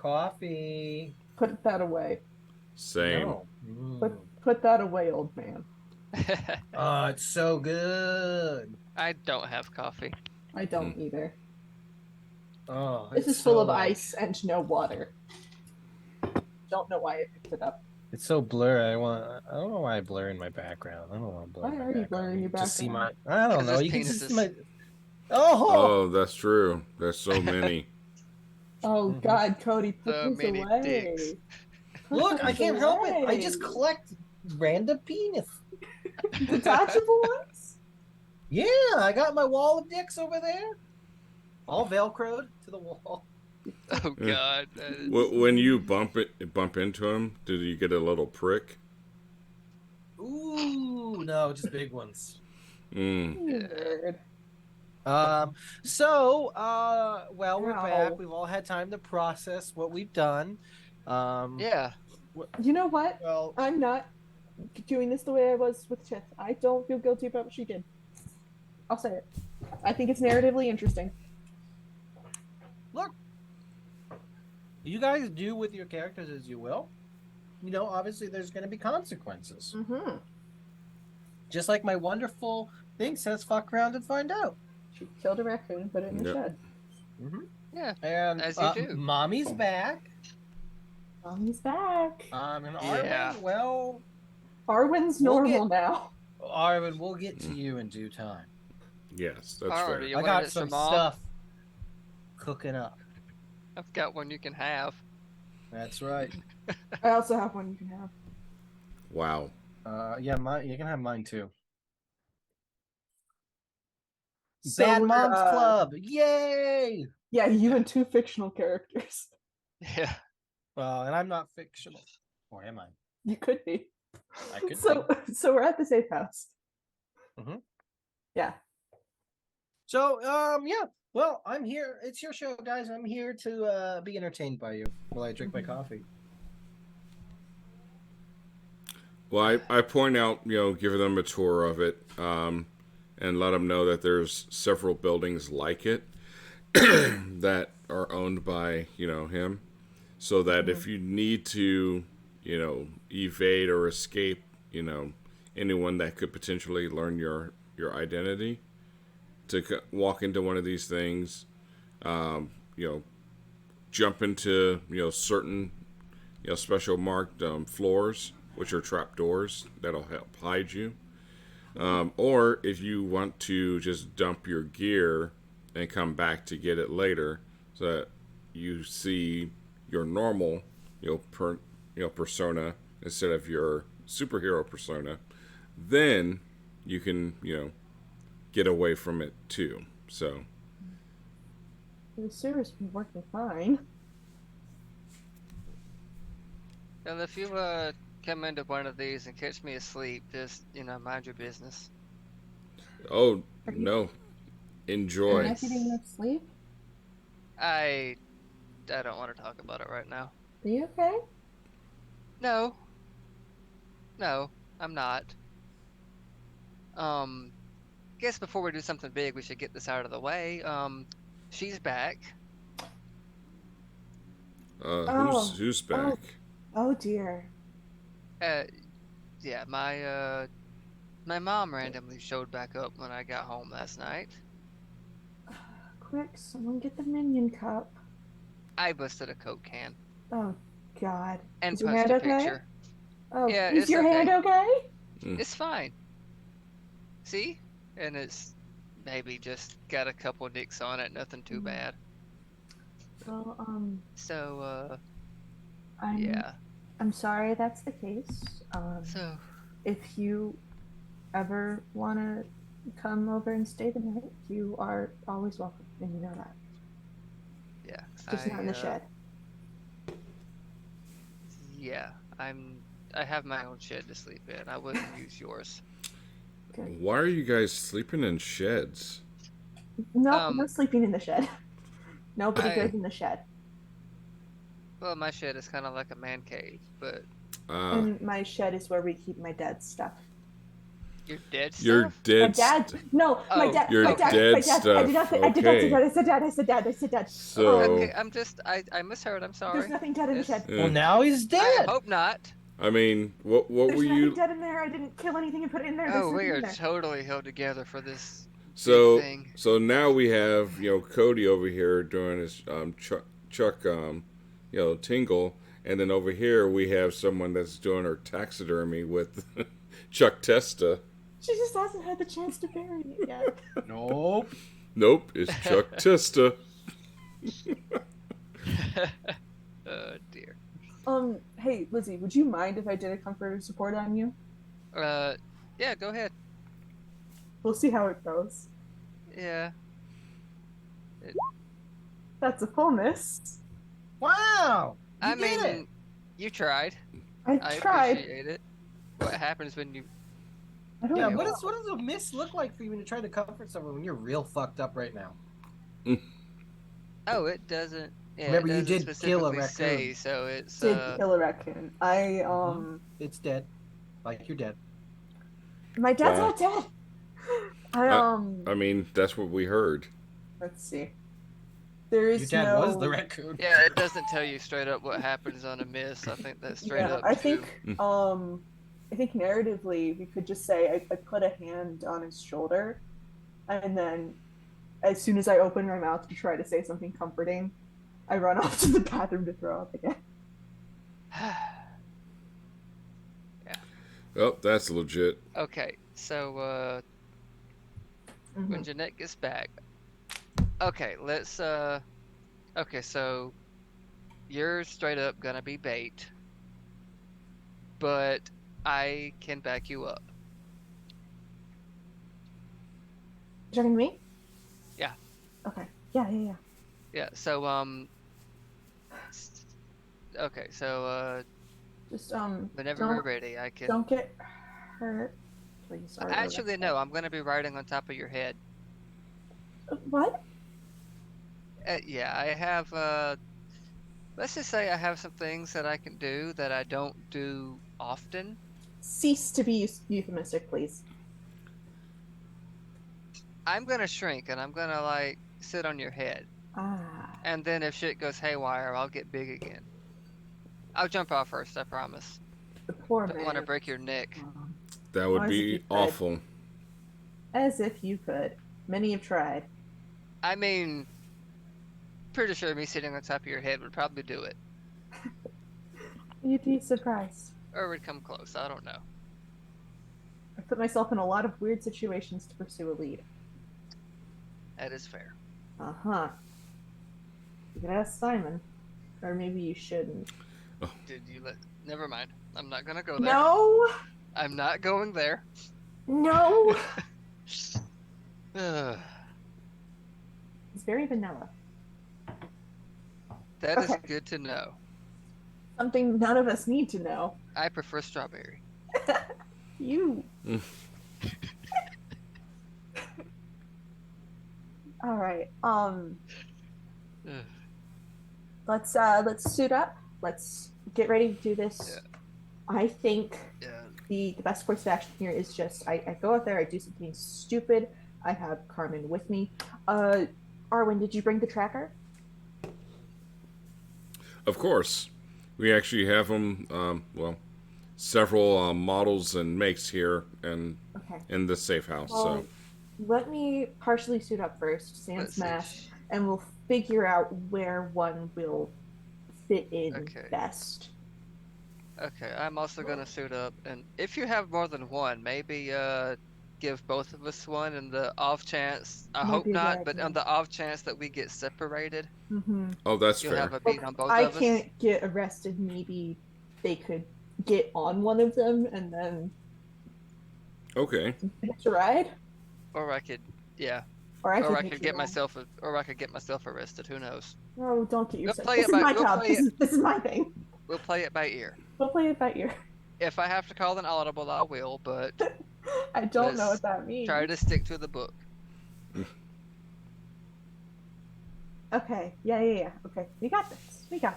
coffee. Put that away. Same. No. Put that away, old man. Oh, it's so good. I don't have coffee. I don't either. Oh, This it's is full so, of like, ice and no water. Don't know why I picked it up. It's so blurry. I don't know why I blur in my background. I don't want to blur Why my are you background. blurring your Just see my. background? I don't 'Cause know. it's You can just see penises. my. Oh. Oh, that's true. There's so many. Oh Mhm. God, Cody, put So this many away. dicks. Put Look, I this can't help it. I away. just collect random penis. Detachable ones. Yeah, I got my wall of dicks over there, all velcroed to the wall. Oh God. that is- When you bump into him, did you get a little prick? Ooh, no, just big ones. Mm. You nerd. Well, we're Ow. back. We've all had time to process what we've done. Yeah. You know what? Well, I'm not doing this the way I was with Chith. I don't feel guilty about what she did. I'll say it. I think it's narratively interesting. look, you guys do with your characters as you will. You know, obviously, there's going to be consequences. Mm-hmm. Just like my wonderful thing says, "Fuck around and find out." She killed a raccoon and put it in the Yep. shed. Mm-hmm. Yeah. And As you do. Mommy's back. Mommy's back. And Yeah. Arwen, well, Arwen's We'll normal get- now. Arwen, we'll get to you in due time. Yes, that's Alrighty. fair. You I want got it, some Mom? stuff cooking up. I've got one you can have. That's right. I also have one you can have. Wow. Yeah, you can have mine too. So Bad we're, Moms Club, yay! Yeah, you and two fictional characters. Yeah. Well, and I'm not fictional, or am I? You could be. I could So we're at the safe house. Mhm. Yeah. So, yeah. Well, I'm here. It's your show, guys. I'm here to be entertained by you while I drink my coffee. Well, I point out, give them a tour of it, and let them know that there's several buildings like it that are owned by, him, so that if you need to, evade or escape, anyone that could potentially learn your identity, to walk into one of these things, jump into, certain, special marked floors, which are trap doors that'll help hide you. Or if you want to just dump your gear and come back to get it later, so that you see your normal, persona instead of your superhero persona, then you can, get away from it too. So The server's been working fine. Well, if you come into one of these and catch me asleep, just mind your business. oh Are you- no, Are enjoy. you getting enough sleep? I don't want to talk about it right now. Are you okay? No, I'm not. Guess before we do something big, we should get this out of the way. She's back. Oh. Who's back? Oh dear. Yeah, my mom randomly showed back up when I got home last night. Quick, someone get the minion cup. I busted a Coke can Oh God. and Is your punched hand a okay? picture. Oh, Yeah, is it's your hand okay? It's fine. See? And it's maybe just got a couple nicks on it, nothing too bad. Well, So, I'm I'm sorry that's the case. so If you ever want to come over and stay the night, you are always welcome, and you know that. yeah, Just not in the shed. Yeah, I have my own shed to sleep in. I wouldn't use yours. Okay. Why are you guys sleeping in sheds? No, no sleeping in the shed. Nobody I- goes in the shed. Well, my shed is kind of like a man cave, but And my shed is where we keep my dad's stuff. Your dead Your stuff? My dead. dad. No, my Oh, dad. Your My dad. dead My dad. I did not stuff, say. I did not say okay. dad. I said dad. I said dad. I said dad. So- Okay, I misheard. I'm sorry. There's nothing dead in the It's- shed. Well, now he's I dead. hope not. I mean, what There's were nothing you? dead in there. I didn't kill anything and put it in there. There's Oh, we nothing are in there. totally held together for this So big thing. so now we have Cody over here doing his Chuck tingle, and then over here we have someone that's doing her taxidermy with Chuck Testa. She just hasn't had the chance to bury it yet. Nope. Nope, it's Chuck Testa. Oh dear. Hey, Lizzie, would you mind if I did a comfort support on you? Yeah, go ahead. We'll see how it goes. Yeah. That's a full miss. Wow. You I did mean, it. you tried. I I tried. appreciate it. What happens when you? I don't Yeah. know. What does a miss look like for you when you try to comfort someone when you're real fucked up right now? Oh, it doesn't. Yeah, Remember, it you doesn't did kill a specifically raccoon. say, so it's Did kill a raccoon. It's dead. Like you're dead. My dad's Wow. not dead. I mean, that's what we heard. Let's see. There is Your dad no. was the raccoon. Yeah, it doesn't tell you straight up what happens on a miss. I think that's straight Yeah, up. I true. think I think narratively we could just say I put a hand on his shoulder, and then as soon as I open my mouth to try to say something comforting, I run off to the bathroom to throw up again. Oh, that's legit. Okay, so when Mhm. Jeanette gets back, okay, let's okay, so you're straight up gonna be bait, but I can back you up. You talking to me? Yeah. Okay. Yeah. Yeah, so okay, so Just whenever we're ready, I can. don't get hurt, please. Actually, no, I'm gonna be riding on top of your head. What? Yeah, I have. Let's just say I have some things that I can do that I don't do often. Cease to be euphemistic, please. I'm gonna shrink and I'm gonna like sit on your head, Ah. and then if shit goes haywire, I'll get big again. I'll jump off first, I promise. The poor Don't man. want to break your neck. That would As if you be could. awful. As if you could. Many have tried. I mean, pretty sure me sitting on top of your head would probably do it, You'd be surprised. or would come close. I don't know. I put myself in a lot of weird situations to pursue a lead. That is fair. Uh-huh. You could ask Simon. Or maybe you shouldn't. Did you let? Never mind. I'm not gonna go there. No! I'm not going there. No! Ugh. It's very vanilla. That is Okay. good to know. Something none of us need to know. I prefer strawberry. You. Mm. All right. Ugh. Let's suit up. Let's get ready to do this. Yeah. I think Yeah. the best course of action here is just I go out there, I do something stupid. I have Carmen with me. Arwen, did you bring the tracker? Of course. We actually have them, several models and makes here and Okay. in the safe house. Well, So let me partially suit up first, sans Let's see. mask, and we'll figure out where one will fit in Okay. best. Okay, I'm also gonna suit up, and if you have more than one, maybe give both of us one, and the off chance, I Might hope be a good not, but idea. on the off chance that we get separated, Mm-hmm. oh, that's you'll fair. have a beat on both I of us. can't get arrested. Maybe they could get on one of them and then Okay. hitch a ride, Or I could, yeah, or I or I hitch could a get ride. myself, or I could get myself arrested. Who knows? No, don't get yourself. play This it is by- my we'll job. play This is my thing. We'll play it by ear. We'll play it by ear. If I have to call an audible, I will, but I don't know Let's what that means. try to stick to the book. Okay. Yeah. Okay. We got this. Yeah,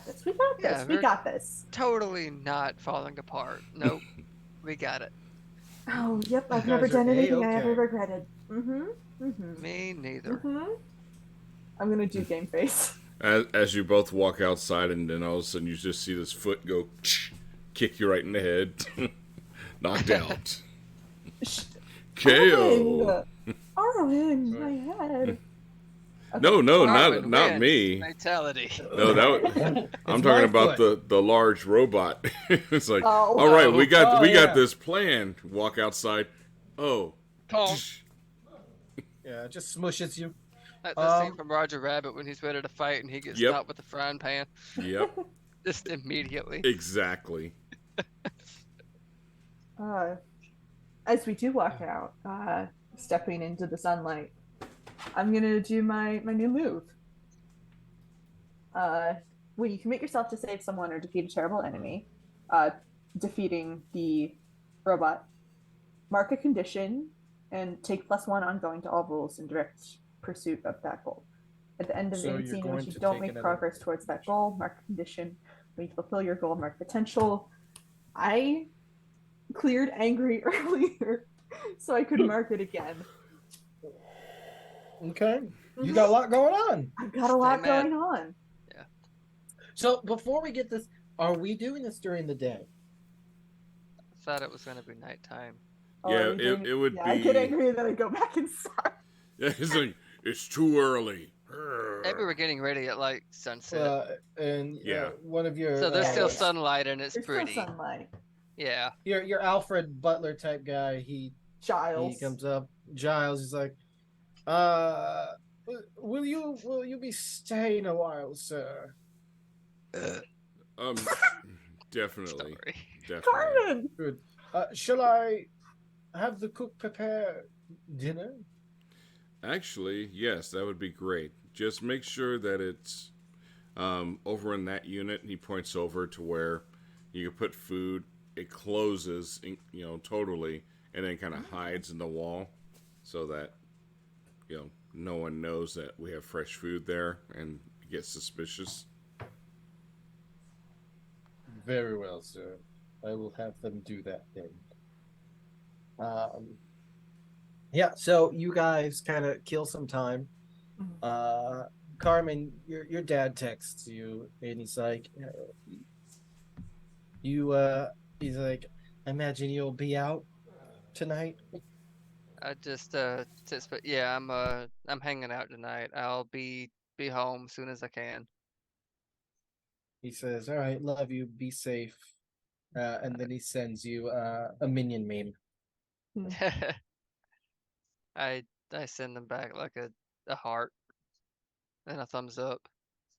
We we're- got this. Totally not falling apart. Nope, we got it. Oh, yep. I've You never guys are done anything I ever A-okay. regretted. Me neither. I'm gonna do game face. As you both walk outside, and then all of a sudden you just see this foot go kick you right in the head, knocked out. KO. Arwen, my head. No, Carmen not wins. me. Fatality. No, I'm It's talking my about foot. the large robot. It's like, Oh. all right, we got yeah. this plan. Walk outside. Oh, Conk. Yeah, it just smushes you. Like the scene from Roger Rabbit when he's ready to fight and he gets Yep. stopped with the frying pan. yep, Just immediately. exactly. As we do walk out, stepping into the sunlight, I'm gonna do my new move. When you commit yourself to save someone or defeat a terrible enemy, defeating the robot, mark a condition and take +1 ongoing to all rules in direct pursuit of that goal. At the end of So any you're scene in going which you to don't take make another progress towards that goal, mark a condition. When you fulfill your goal, mark potential. I cleared angry earlier, so I could mark it again. Okay. You got a lot going on. I've got a lot mad. going on. So before we get this, are we doing this during the day? I thought it was going to be nighttime. Yeah, Are we doing- it would yeah, be. I get angry and then I go back inside. Yeah, it's like it's too early. Maybe we're getting ready at like sunset. And Yeah. One of your so there's still yeah. sunlight and it's There's pretty. still sunlight. Yeah. your Alfred Butler type guy. He Giles. comes up. Giles is like, will you be staying a while, sir? Definitely, Sorry. definitely. Carmen! Good. Shall I have the cook prepare dinner? Actually, yes, that would be great. Just make sure that it's over in that unit. He points over to where you can put food. It closes, totally, and then kind of hides in the wall, so that no one knows that we have fresh food there and gets suspicious. Very well, sir. I will have them do that then. Yeah, so you guys kind of kill some time. Carmen, your dad texts you and he's like, he's like, I imagine you'll be out tonight. I just but yeah, I'm hanging out tonight. I'll be home as soon as I can. He says, all right, love you, be safe. And then he sends you a minion meme. I send them back like a heart and a thumbs up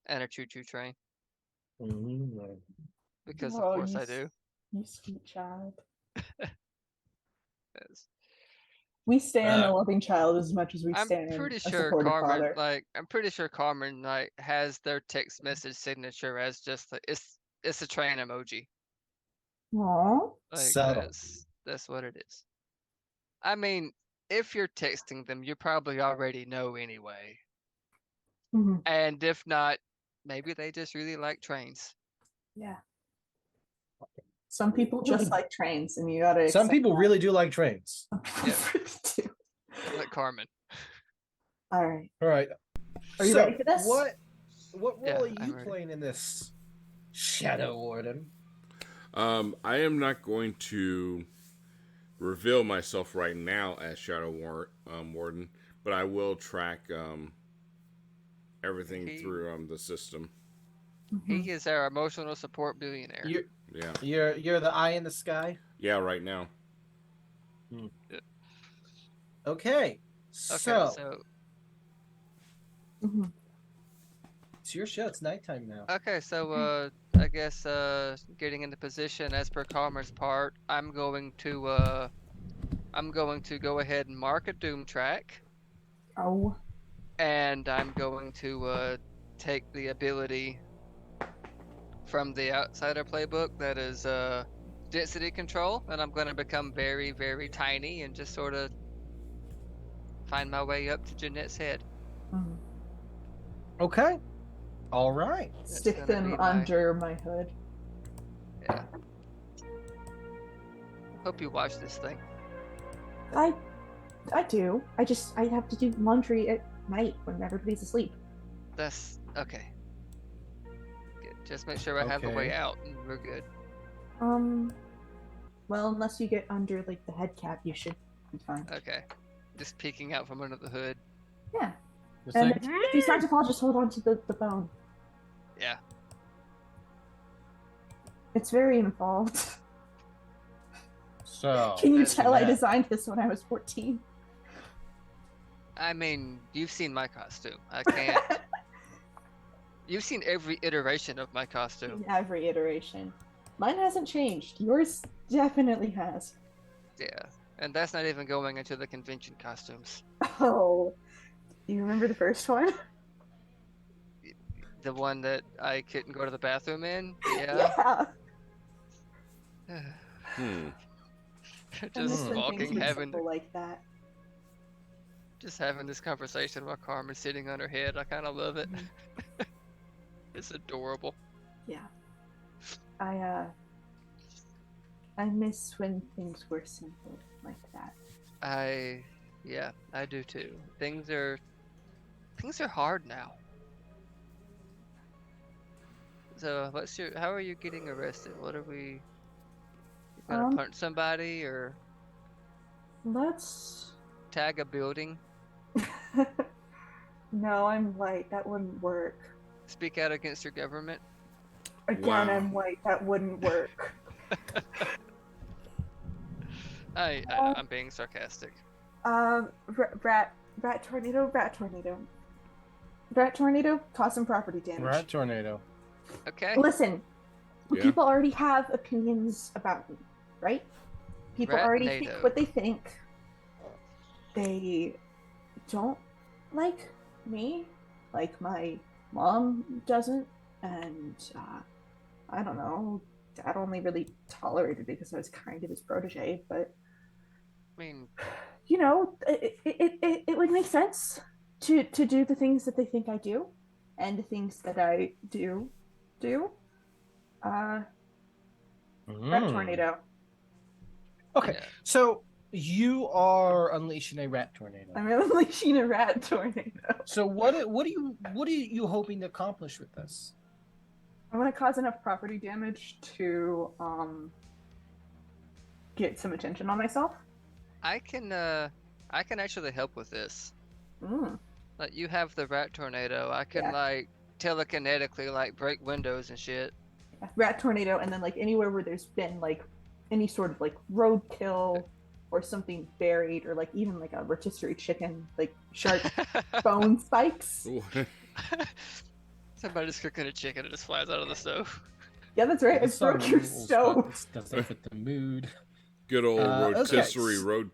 and a choo-choo train Mm-hmm. because of Oh, course I do. You sweet child. Yes. We stand a loving child as much as we I'm stand pretty a sure supportive Carmen father. I'm pretty sure Carmen has their text message signature as just it's a train emoji. Aww. Like Subtle. that's what it is. I mean, if you're texting them, you probably already know anyway. Mm-hmm. And if not, maybe they just really like trains. Yeah. Some people just like trains, and you gotta. Some people that. really do like trains. Yeah. Really do. Like Carmen. All right. All right. Are you ready for this? What role Yeah, are I'm you ready. playing in this, Shadow Warden? I am not going to reveal myself right now as Shadow Warden, but I will track everything through the system. He is our emotional support billionaire. You're the eye in the sky. Yeah, right now. Yeah. Okay. So Mm-hmm. it's your show. It's nighttime now. Okay, so I guess getting into position as per Carmen's part, I'm going to go ahead and mark a doom track. Oh. And I'm going to take the ability from the Outsider playbook that is density control, and I'm going to become very, very tiny and just sort of find my way up to Jeanette's head. Mm-hmm. Okay. All right. Stick them under my hood. Yeah. Hope you watch this thing. I do. I have to do laundry at night when everybody's asleep. That's okay. Good. Just make sure I have a way Okay. out, and we're good. Well, unless you get under like the head cap, you should be fine. Okay. Just peeking out from under the hood. Yeah. Just And like, if you start to fall, just hold on to the bone. Yeah. It's very involved. so. Can you that's tell I Jeanette. designed this when I was 14? I mean, you've seen my costume. I can't. You've seen every iteration of my costume. In every iteration. Mine hasn't changed. Yours definitely has. Yeah. And that's not even going into the convention costumes. Oh. Do you remember the first one? The one that I couldn't go to the bathroom in? Yeah. Yeah. Hmm. I miss Just when walking, things were having simple like that. just having this conversation while Carmen's sitting on her head. I kind of love it. Mhm. It's adorable. Yeah. I miss when things were simple like that. Yeah, I do too. Things are hard now. So, how are you getting arrested? What are we? You gonna punch somebody or Let's. tag a building? No, I'm white. That wouldn't work. Speak out against your government? Again, Wow. I'm white. That wouldn't work. I'm being sarcastic. Rat tornado, rat tornado. Rat tornado, cause some property damage. Rat tornado. Okay. Listen, Yeah. people already have opinions about me, right? People already Rat-nado. think what they think. They don't like me, like my mom doesn't, and I don't know. Dad only really tolerated it because I was kind of his protege, but I mean, you know, it would make sense to do the things that they think I do, and the things that I do. Rat tornado. Okay, yeah. so you are unleashing a rat tornado. I'm unleashing a rat tornado. So what are you hoping to accomplish with this? I want to cause enough property damage to get some attention on myself. I can actually help with this. Mm. Like, you have the rat tornado. I can Yeah. like telekinetically like break windows and shit. Rat tornado, and then like anywhere where there's been like any sort of like roadkill or something buried, or like even like a rotisserie chicken, like sharp bone spikes. Somebody's cooking a chicken and it just flies out of the stove. Yeah, that's right. I This song broke your rules, stove. but this doesn't fit the mood. Good old rotisserie okay.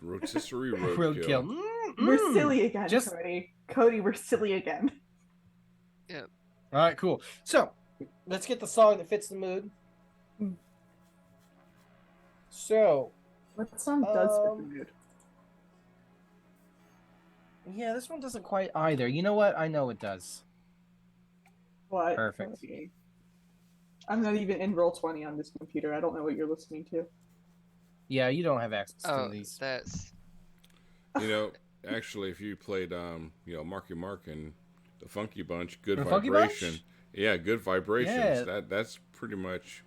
rotisserie Roadkill. roadkill. We're silly again, Just- Cody. Cody, we're silly again. Yeah. All right, cool. So let's get the song that fits the mood. Mm. So What song does fit the mood? yeah, this one doesn't quite either. You know what? I know it does. What? Perfect. Cody? I'm not even in Roll20 on this computer. I don't know what you're listening to. Yeah, you don't have access to Oh, these. that's You know, actually, if you played, Marky Mark and the Funky Bunch, good The Funky vibration. Bunch? Yeah, good vibrations. Yeah. That's pretty much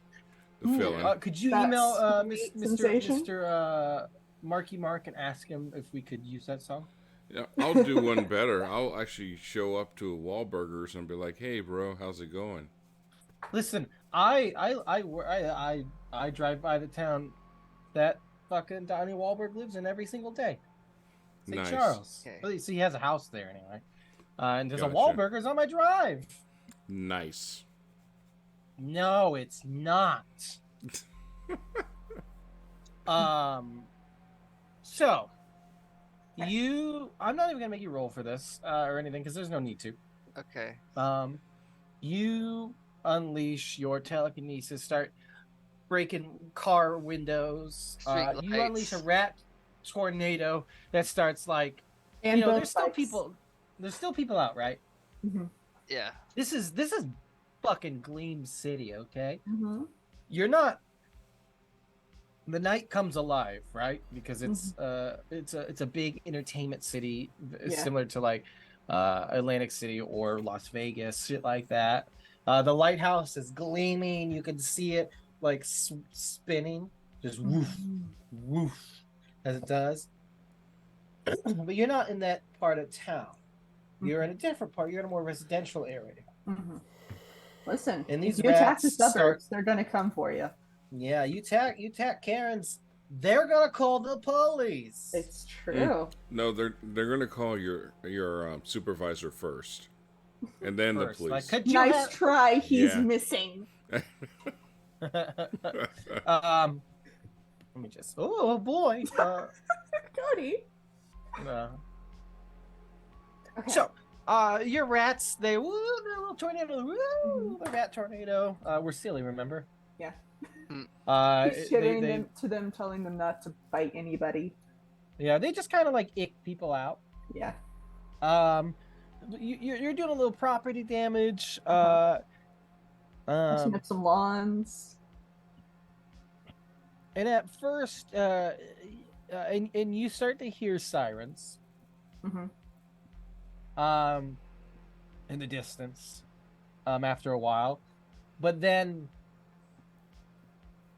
the Ooh, feeling. could you That's email sweet Mr. sensation. Mr. Marky Mark and ask him if we could use that song? Yeah, I'll do one better. I'll actually show up to a Wahlburgers and be like, "Hey, bro, how's it going?" Listen, I drive by the town that fucking Donnie Wahlberg lives in every single day. St. Nice. Charles. Okay. Well, he has a house there anyway. And there's Gotcha. a Wahlburgers on my drive. Nice. No, it's not. So I'm not even gonna make you roll for this or anything because there's no need to. okay. You unleash your telekinesis, start breaking car windows. Street You unleash a lights. rat tornado that starts like And bone there's still spikes. people. There's still people out, right? Mhm. Yeah. This is fucking Gleam City, okay? Mhm. You're not the night comes alive, right? Because it's a big entertainment city, Yeah. similar to like Atlantic City or Las Vegas, shit like that. The lighthouse is gleaming. You can see it like spinning, just woof, woof, as it does. But you're not in that part of town. You're in a different part. You're in a more residential area. Mm-hmm. Listen, And if these you attack the rats start. suburbs, they're gonna come for you. Yeah, you attack Karens. They're gonna call the police. It's true. No, they're gonna call your supervisor first, and then First, the police. like, Nice try. He's Yeah. missing. Let me just. Oh boy. Cody. Okay. So, your rats, they're a little tornado. Woo, the rat tornado. We're silly, remember? Yeah. He's shivering to them, telling them not to bite anybody. Yeah, they just kind of like ick people out. Yeah. You're doing a little property damage. Messing up some lawns. And at first, and you start to hear sirens. Mm-hmm. In the distance. After a while, but then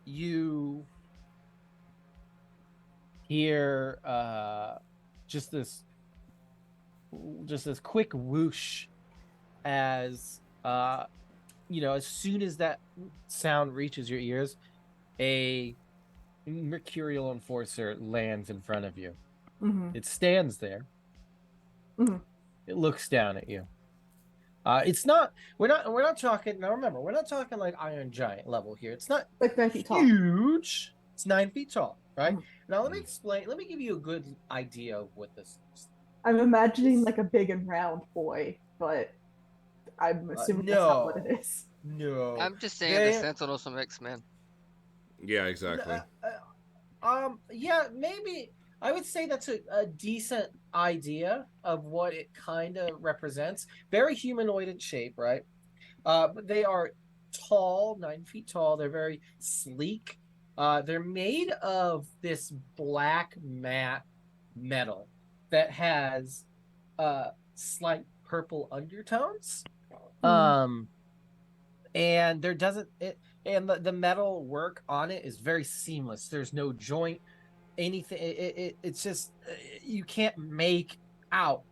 you hear just this quick whoosh as as soon as that sound reaches your ears, a mercurial enforcer lands in front of you. Mm-hmm. It stands there. Mm-hmm. It looks down at you. It's not. We're not talking. Now remember, we're not talking like Iron Giant level here. It's not like 9 feet tall. Huge. It's 9 feet tall, right? Mm-hmm. Now let me explain. Let me give you a good idea of what this is. I'm imagining like a big and round boy, but I'm assuming that's not what it is. No. I'm just saying the Sentinels from X-Men. Yeah, exactly. Yeah, maybe. I would say that's a decent idea of what it kind of represents. Very humanoid in shape, right? But they are tall, 9 feet tall. They're very sleek. They're made of this black matte metal that has slight purple undertones. And there doesn't it, and the metal work on it is very seamless. There's no joint, anything. It's just you can't make out,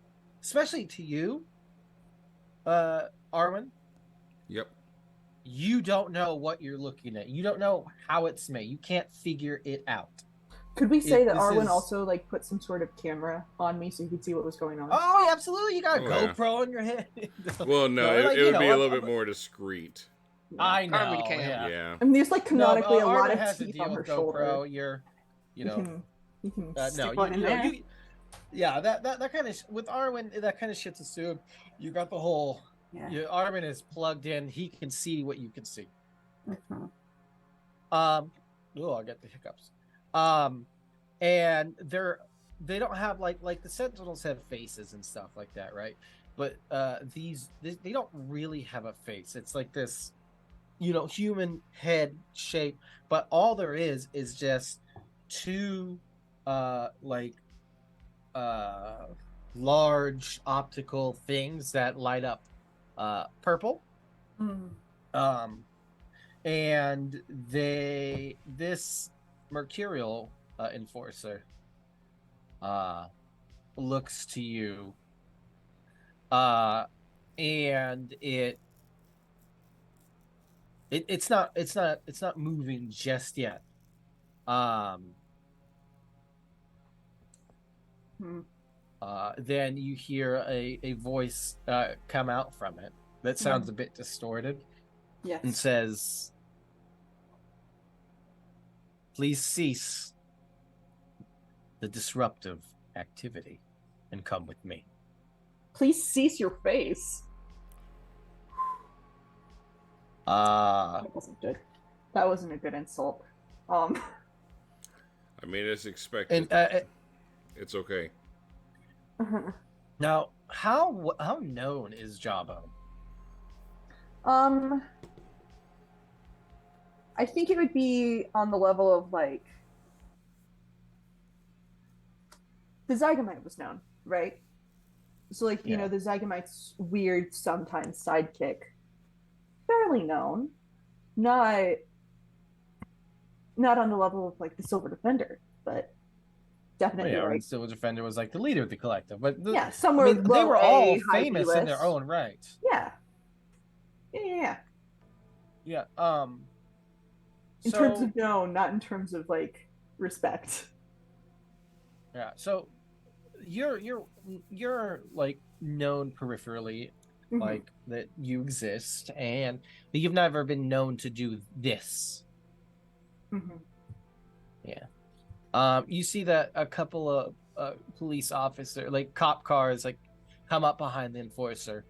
especially to you, Arwen. Yep. You don't know what you're looking at. You don't know how it's made. You can't figure it out. Could we say that Arwen also like put some sort of camera on me so you could see what was going on? Oh, absolutely! You got a GoPro on your head. Well, no, it would be a little bit more discreet. I know. Carmen can. Yeah. I mean, there's like canonically a lot has of to teeth deal on her with shoulder. GoPro. You can stick one in there. Yeah, that kind of with Arwen, that kind of shit's assumed. You got the whole. Yeah. Arwen is plugged in. He can see what you can see. Mm-hmm. I get the hiccups. And they don't have like the Sentinels have faces and stuff like that, right? But they don't really have a face. It's like this, human head shape. But all there is just two large optical things that light up purple. And this mercurial enforcer looks to you, and it's not moving just yet. Then you hear a voice come out from it that sounds a bit distorted. Yes. And says, "Please cease the disruptive activity and come with me." Please cease your face. That wasn't good. That wasn't a good insult. I mean, it's expected. And it's okay. Now, how known is Jawbone? I think it would be on the level of like the Zygomite was known, right? So like, Yeah. the Zygomite's weird sometimes sidekick, fairly known, not not on the level of like the Silver Defender, but definitely Yeah, when like Silver Defender was like the leader of the collective, but yeah, I somewhere mean, they low were all A, high B famous in their list. own right. Yeah. Yeah. Yeah. In terms So of known, not in terms of like respect. yeah, so you're like known peripherally, like that you exist, but you've never been known to do this. Mm-hmm. Yeah. You see that a couple of police officer, like cop cars, like come up behind the enforcer,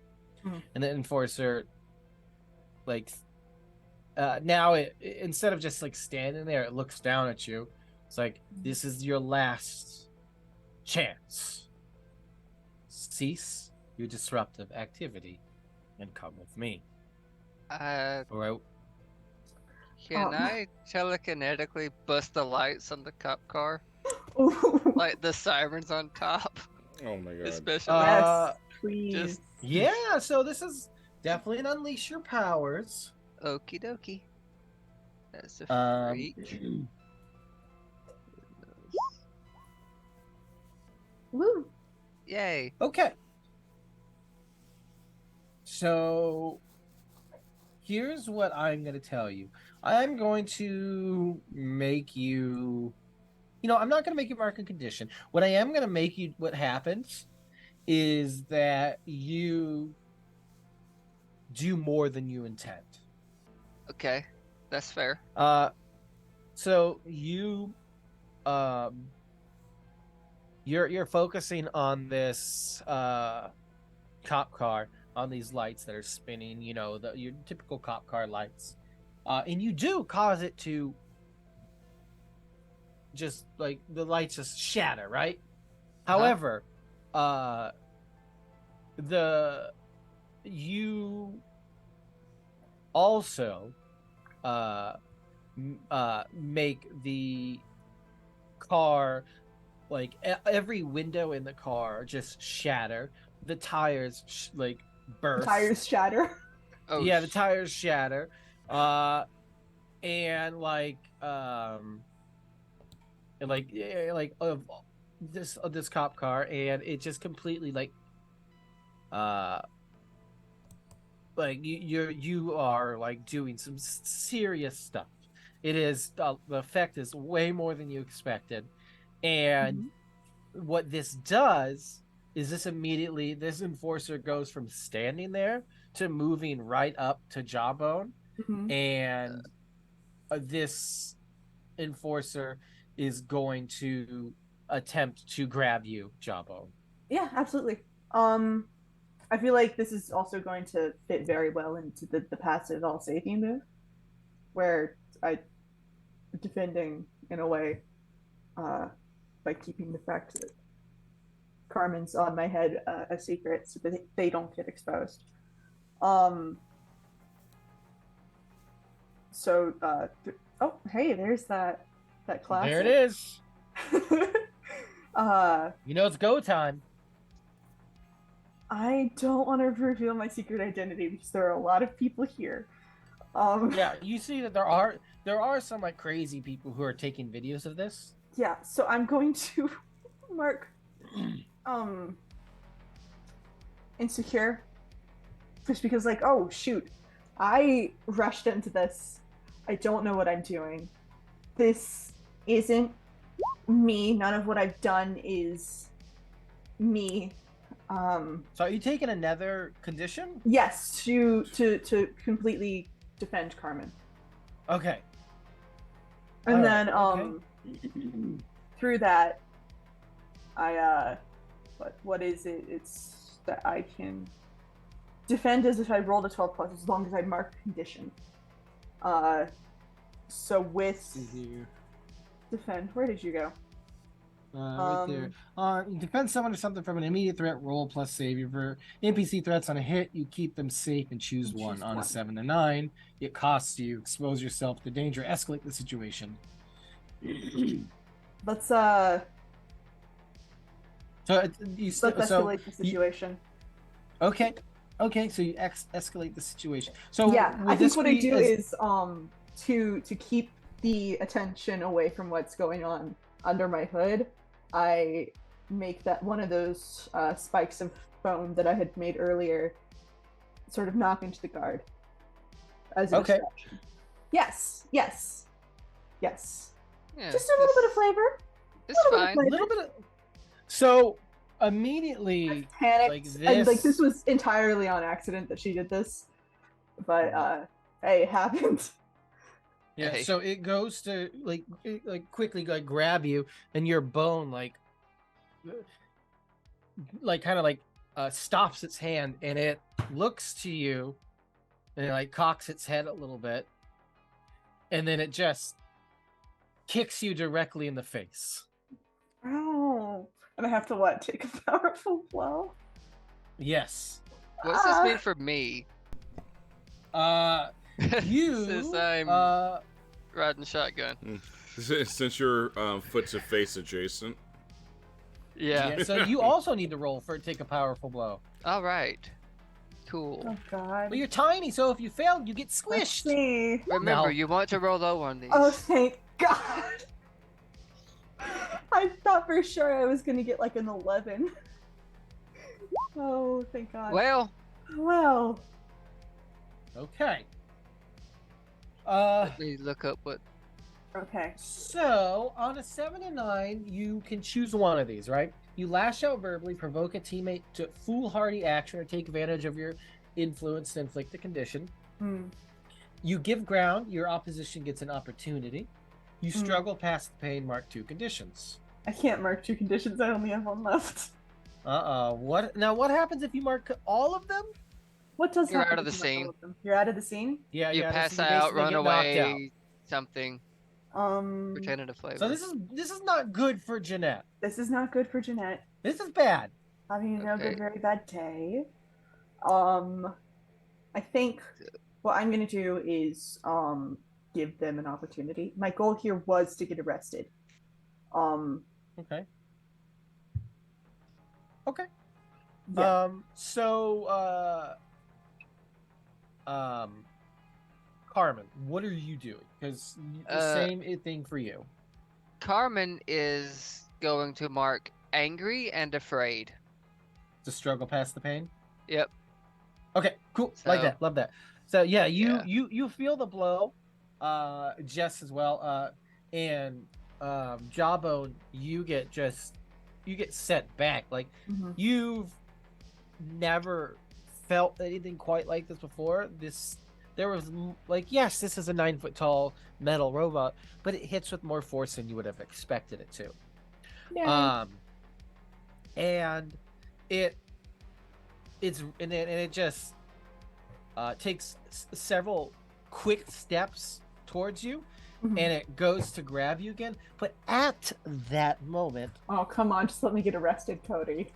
and the enforcer, like, now instead of just like standing there, it looks down at you. It's like, this is your last chance. Cease your disruptive activity and come with me. Or Can I telekinetically bust the lights on the cop car? Like the sirens on top? Oh my god. Especially. Yes, please. Just yeah, so this is definitely an unleash your powers. okie dokie. That's a freak. Woo. Yay. Okay. So here's what I'm going to tell you. I'm going to make you, I'm not going to make you mark a condition. What I am going to make you, what happens is that you do more than you intend. Okay. That's fair. So you're focusing on this cop car, on these lights that are spinning, your typical cop car lights, and you do cause it to just like the lights just shatter, right? However, you also make the car, like every window in the car just shatter. The tires like burst. Tires shatter. Oh, yeah, the tires shatter. And of this cop car, and it just completely like you are like doing some serious stuff. It is the effect is way more than you expected, and what this does is this enforcer goes from standing there to moving right up to Jawbone, and this enforcer is going to attempt to grab you, Jawbone. Yeah, absolutely. I feel like this is also going to fit very well into the passive all saving move, where I defending in a way, by keeping the fact that Carmen's on my head a secret so that they don't get exposed. So oh hey, there's that classic. There it is. You know it's go time. I don't want to reveal my secret identity because there are a lot of people here. Yeah, you see that there are some like crazy people who are taking videos of this. Yeah, so I'm going to mark insecure, just because like, oh shoot, I rushed into this. I don't know what I'm doing. This isn't me. None of what I've done is me. So are you taking another condition? Yes, to completely defend Carmen. Okay. And then through that, I what is it? It's that I can defend as if I rolled a 12 plus, as long as I mark a condition. So with defend, where did you go? Right there. Defend someone or something from an immediate threat. Roll plus save. For NPC threats on a hit, you keep them safe and choose one. On a 7 to 9, it costs you. Expose yourself to danger. Escalate the situation. Let's So you Let's escalate the you- situation. okay, so you escalate the situation. So Yeah, I would think this what I be do as- is to keep the attention away from what's going on under my hood, I make that one of those spikes of foam that I had made earlier sort of knock into the guard as a Okay. distraction. Yes. Yeah, Just a little bit of flavor. It's little bit of fine. flavor. little bit of so immediately Panicked, like and like this this was entirely on accident that she did this, but hey, it happened. yeah, Hey. so it goes to like quickly like grab you, and your bone like kind of like stops its hand, and it looks to you, and it like cocks its head a little bit, and then it just kicks you directly in the face. Oh, and I have to what? Take a powerful blow. Yes. What's this mean for me? You Since I'm riding shotgun. Since your foot to face adjacent. Yeah. so you also need to roll for take a powerful blow. All right. Cool. Oh God. Well, you're tiny, so if you fail, you get Let's squished. see. Remember, No. you want to roll low on these. Oh, thank God. I thought for sure I was gonna get like an 11. Oh, thank God. Well, Well. Okay. let me look up what. Okay. So on a 7 and 9, you can choose one of these, right? You lash out verbally, provoke a teammate to foolhardy action, or take advantage of your influence to inflict a condition. Hmm. You give ground, your opposition gets an opportunity. You struggle past the pain, mark 2 conditions. I can't mark 2 conditions. I only have 1 left. What happens if you mark all of them? What does You're happen out of if the you mark all scene. of them? You're out of the scene. Yeah, You yeah. pass you out, basically run get knocked out. away, something. Pretending to flavor. So this is not good for Jeanette. This is not good for Jeanette. This is bad. Having a Okay. good, very bad day. I think what I'm gonna do is give them an opportunity. My goal here was to get arrested. Okay. Okay. Yeah. Carmen, what are you doing? Because the same thing for you. Carmen is going to mark angry and afraid. To struggle past the pain. Yep. Okay, cool. Like So- that. Love that. So yeah, Yeah. you feel the blow, Jess as well, and Jawbone, you get set back. Like Mhm. you've never felt anything quite like this before. There was like, yes, this is a 9-foot tall metal robot, but it hits with more force than you would have expected it to. Yeah. And it just takes several quick steps towards you, Mhm. and it goes to grab you again. But at that moment, Oh, come on, just let me get arrested, Cody.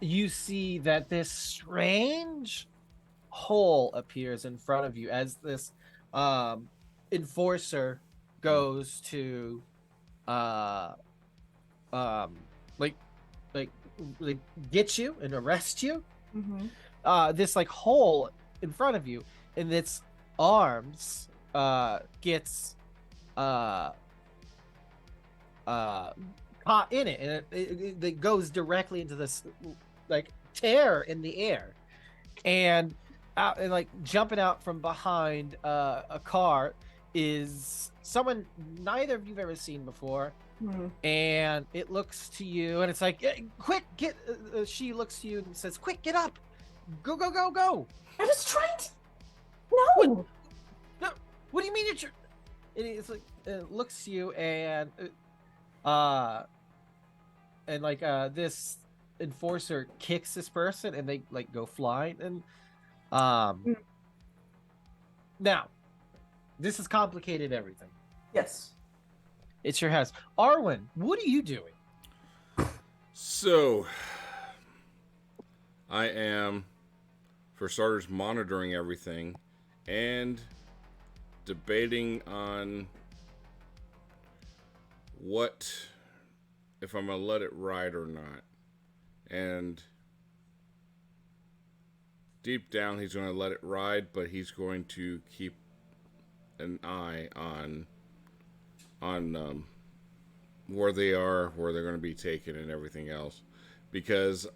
You see that this strange hole appears in front of you as this enforcer goes to like get you and arrest you. Mm-hmm. This like hole in front of you, and its arms gets caught in it, and it goes directly into this like tear in the air, and out and like jumping out from behind a car is someone neither of you've ever seen before. And it looks to you, and it's like, quick, get she looks to you and says, quick, get up, go. I was trying to. No. No, what do you mean it's like, it looks to you, and this enforcer kicks this person, and they like go flying, and now this has complicated everything. Yes. It's your house. Arwen, what are you doing? So, I am, for starters, monitoring everything and debating on what if I'm gonna let it ride or not. And deep down, he's gonna let it ride, but he's going to keep an eye on where they are, where they're going to be taken, and everything else. Because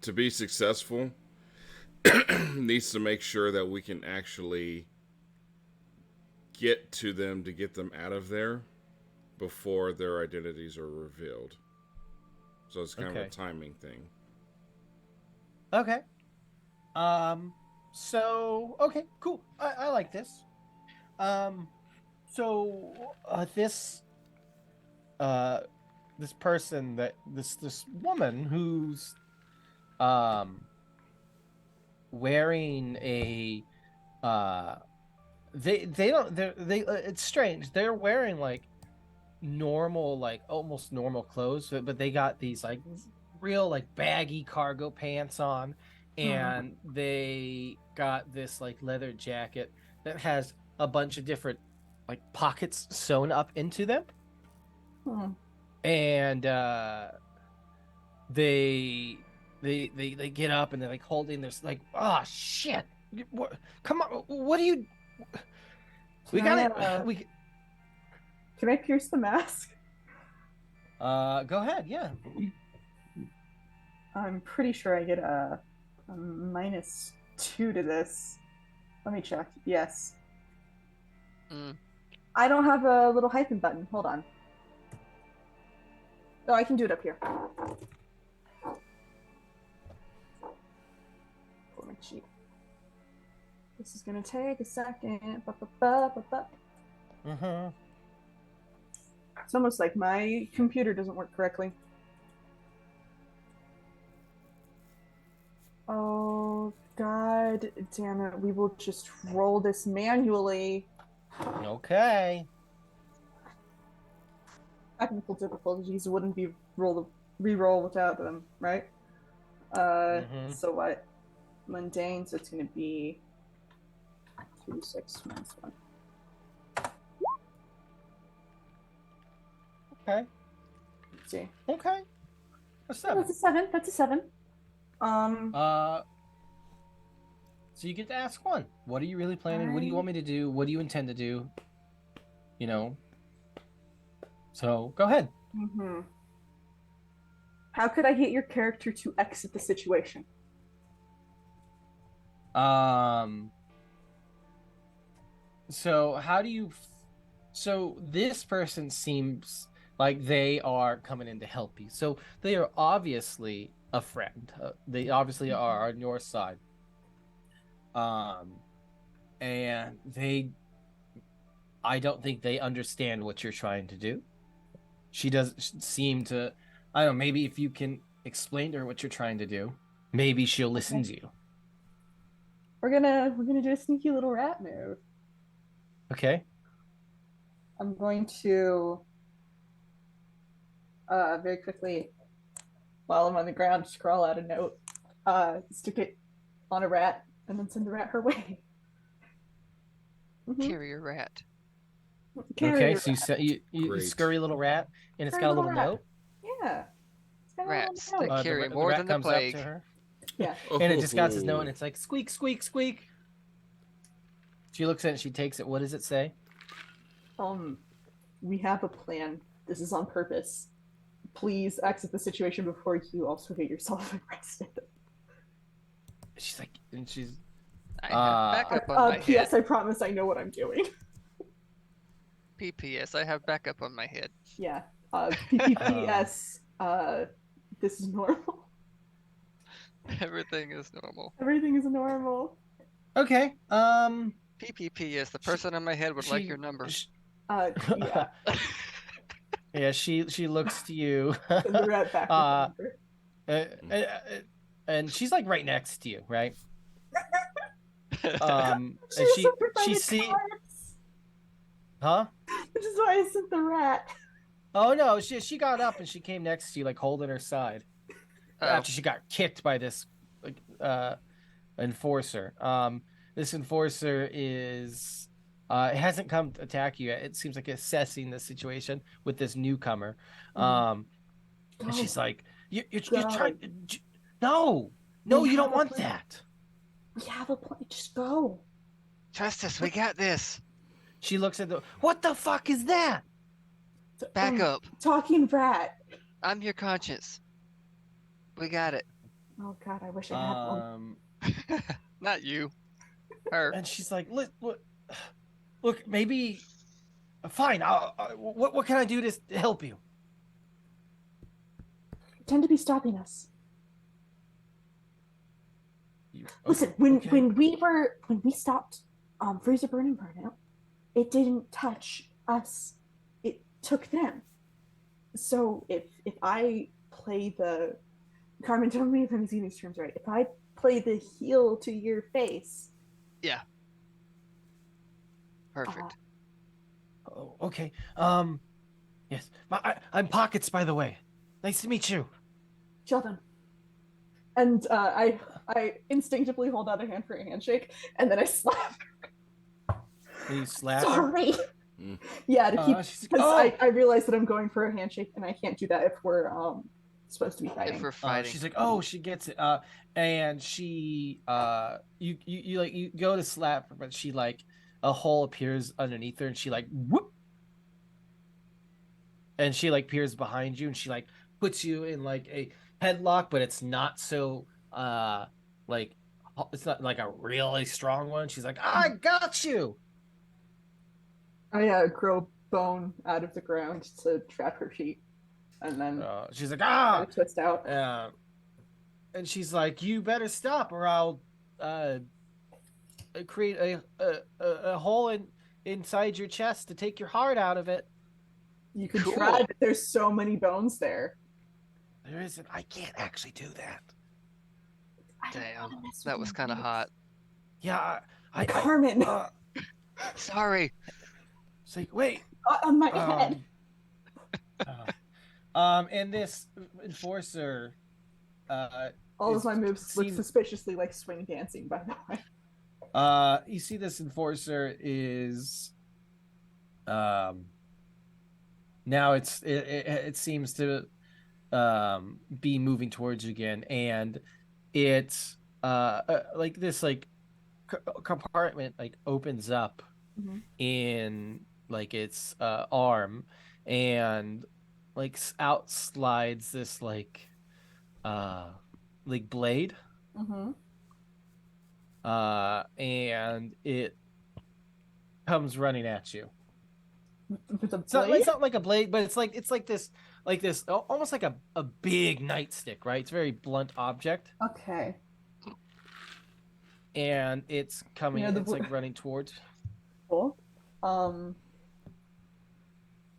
to be successful, needs to make sure that we can actually get to them to get them out of there before their identities are revealed. So it's kind of a timing thing. Okay. So okay, cool. I like this. This person that this woman who's wearing a they it's strange. They're wearing like normal, like almost normal clothes, but they got these like real like baggy cargo pants on, and they got this like leather jacket that has a bunch of different like pockets sewn up into them. And they get up and they're like holding this like, oh shit, come on, what do you Can I pierce the mask? Go ahead. Yeah. I'm pretty sure I get a -2 to this. Let me check. Yes. I don't have a little hyphen button. Hold on. Oh, I can do it up here. Pull my sheet. This is gonna take a second. It's almost like my computer doesn't work correctly. Oh, god damn it. We will just roll this manually. Okay. Technical difficulties wouldn't be re-roll without them, right? So what? Mundane, so it's gonna be 2d6 minus 1. Okay. Let's see. Okay. A 7. That's a 7. That's a 7. So you get to ask one. What are you really planning? What do you want me to do? What do you intend to do? You know. So go ahead. How could I get your character to exit the situation? So how do you? So this person seems like they are coming in to help you. So they are obviously a friend. They obviously are on your side. And I don't think they understand what you're trying to do. She doesn't seem to. I don't know. Maybe if you can explain to her what you're trying to do, maybe she'll listen to you. We're gonna do a sneaky little rat move. Okay. I'm going to very quickly, while I'm on the ground, scrawl out a note, stick it on a rat, and then send the rat her way. Carrier rat. Okay, so you scurry little rat, and it's got a little note. Yeah. Rats that carry more than the plague. Up to her. Yeah. And it just got this note, and it's like, squeak, squeak, squeak. She looks at it, and she takes it. What does it say? We have a plan. This is on purpose. Please exit the situation before you also get yourself arrested. She's like, and she's... I have backup on my P.S. head. I promise I know what I'm doing. P.P.S. I have backup on my head. Yeah. P.P.P.S. This is normal. Everything is normal. Everything is normal. Okay. P.P.P.S. The person on my head would like your number. Yeah. Yeah, she looks to you. Send the rat back and she's like right next to you, right? And she see, huh? Which is why I sent the rat. Oh no, she got up and she came next to you, like holding her side. After she got kicked by this enforcer. This enforcer is It hasn't come to attack you yet. It seems like assessing the situation with this newcomer. Mhm. And she's like, you're Go. trying. No, you We don't have a want plan. that. We have a plan. Just go. Trust us, we got this. She looks at what the fuck is that? Back up. Talking rat. I'm your conscience. We got it. Oh God, I wish I had one. Not you. Her. And she's like, look, maybe, fine. What can I do to help you? Pretend to be stopping us. Listen, okay. when we stopped freezer burning burnout, it didn't touch us. It took them. So if I play the Carmen, tell me if I'm using these terms right. If I play the heel to your face. Yeah. Perfect. Oh, okay. Yes. I'm Pockets, by the way. Nice to meet you. Sheldon. And I instinctively hold out a hand for a handshake, and then I slap. And you slap her? Sorry. Yeah, to keep, because I realize that I'm going for a handshake, and I can't do that if we're supposed to be fighting. If we're fighting. She's like, she gets it. And she you go to slap her, but she like a hole appears underneath her, and she like whoop, and she like peers behind you, and she like puts you in like a headlock, but it's not so like it's not like a really strong one. She's like, I got you. I grow bone out of the ground to trap her feet, and then she's like, twist out. And she's like, you better stop, or I'll create a hole inside your chest to take your heart out of it. You could try, but there's so many bones there. There isn't. I can't actually do that. Damn, that was kind of hot. Yeah, Carmen. Sorry. It's like, wait. On my head. And this enforcer. All of my moves look suspiciously like swing dancing, by the way. You see, this enforcer is. Now it seems to be moving towards you again, and it's like this like compartment like opens up in like its arm, and like out slides this like blade, and it comes running at you. It's not like a blade, but it's like this almost like a big nightstick, right? It's a very blunt object. Okay. And it's coming. It's like running towards. Cool. I'm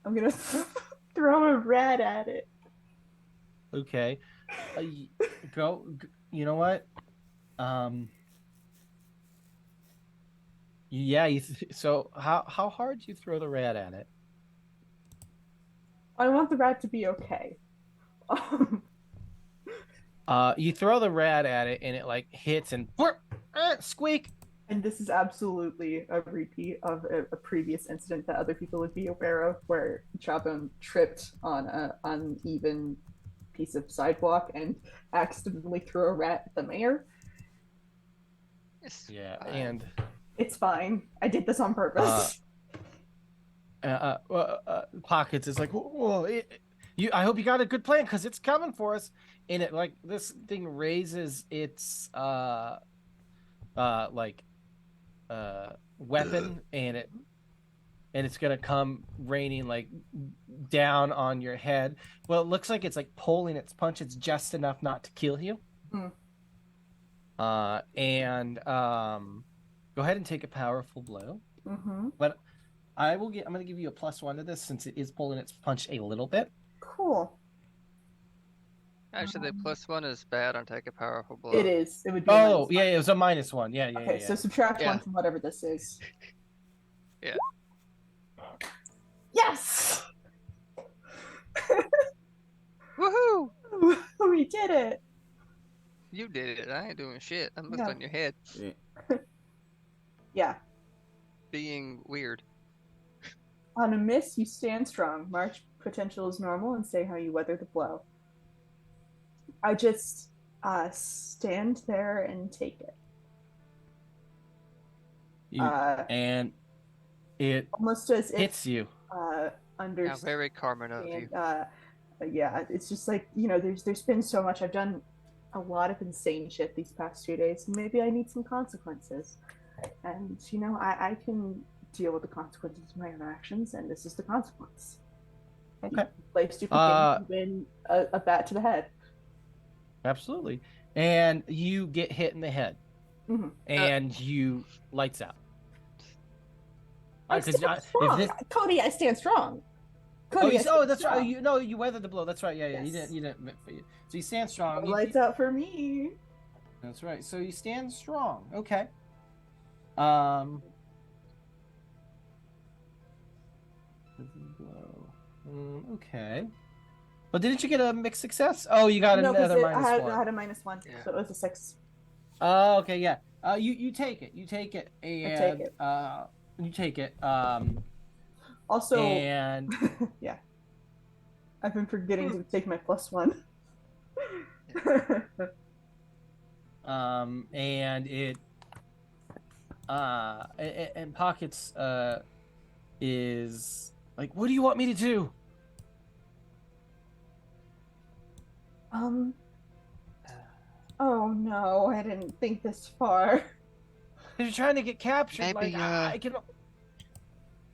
gonna throw a rat at it. Okay. Go. You know what? Yeah. So how hard do you throw the rat at it? I want the rat to be okay. You throw the rat at it, and it like hits and squeak. And this is absolutely a repeat of a previous incident that other people would be aware of, where Jawbone tripped on an uneven piece of sidewalk and accidentally threw a rat at the mayor. Yeah, and it's fine. I did this on purpose. Pockets is like, whoa, I hope you got a good plan, because it's coming for us. And it like this thing raises its weapon, and it's gonna come raining like down on your head. Well, it looks like it's like pulling its punches just enough not to kill you. And go ahead and take a powerful blow. But I'm gonna give you a +1 to this, since it is pulling its punch a little bit. Cool. Actually, the +1 is bad on take a powerful blow. It is. It would be. Oh, yeah, it was a -1. Yeah. Okay, so subtract 1 from whatever this is. Yeah. Yes! Woohoo! We did it! You did it. I ain't doing shit. I'm lifting on your head. Yeah. being weird. On a miss, you stand strong. March potential is normal and say how you weather the blow. I just stand there and take it. And it Almost as if hits you. How understand. very Carmen of you. Yeah, it's just like, there's been so much. I've done a lot of insane shit these past 2 days. Maybe I need some consequences. And, I can deal with the consequences of my own actions, and this is the consequence. Okay. You play stupid games and win a bat to the head. Absolutely. And you get hit in the head. Mm-hmm. And you lights out. I stand strong. Cody, I stand strong. Cody, that's right. You weathered the blow. That's right. Yeah. Yes. You didn't. So you stand strong. Lights out for me. That's right. So you stand strong. Okay. Okay. But didn't you get a mixed success? Oh, you got another -1. I had a -1, Yeah. so it was a 6. Oh, okay, yeah. You take it. You take it, and I take it. you take it. Also, and yeah, I've been forgetting to take my +1. And it and Pockets is like, what do you want me to do? Oh no, I didn't think this far. You're trying to get captured. Maybe, I can.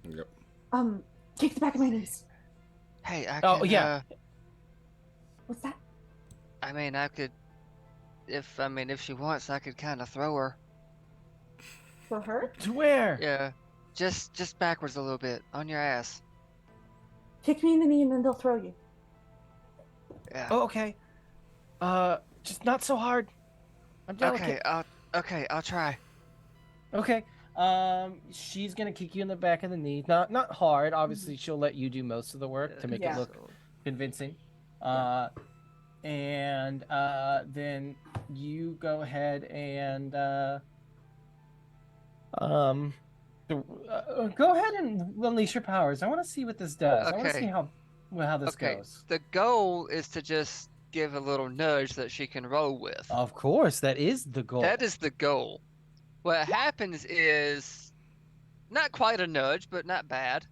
Yep. Take the back of my knees. Hey, I Oh, can, yeah. What's that? I mean, I could, if she wants, I could kind of throw her. For her? To where? Yeah, just backwards a little bit on your ass. Kick me in the knee and then they'll throw you. Yeah. Oh, okay. Just not so hard. I'm delicate. Okay, I'll try. Okay. She's gonna kick you in the back of the knee. Not hard. Obviously, she'll let you do most of the work to make it look convincing. And then you go ahead and go ahead and unleash your powers. I want to see what this does. I want to see how this goes. The goal is to just give a little nudge that she can roll with. Of course, that is the goal. That is the goal. What happens is not quite a nudge, but not bad.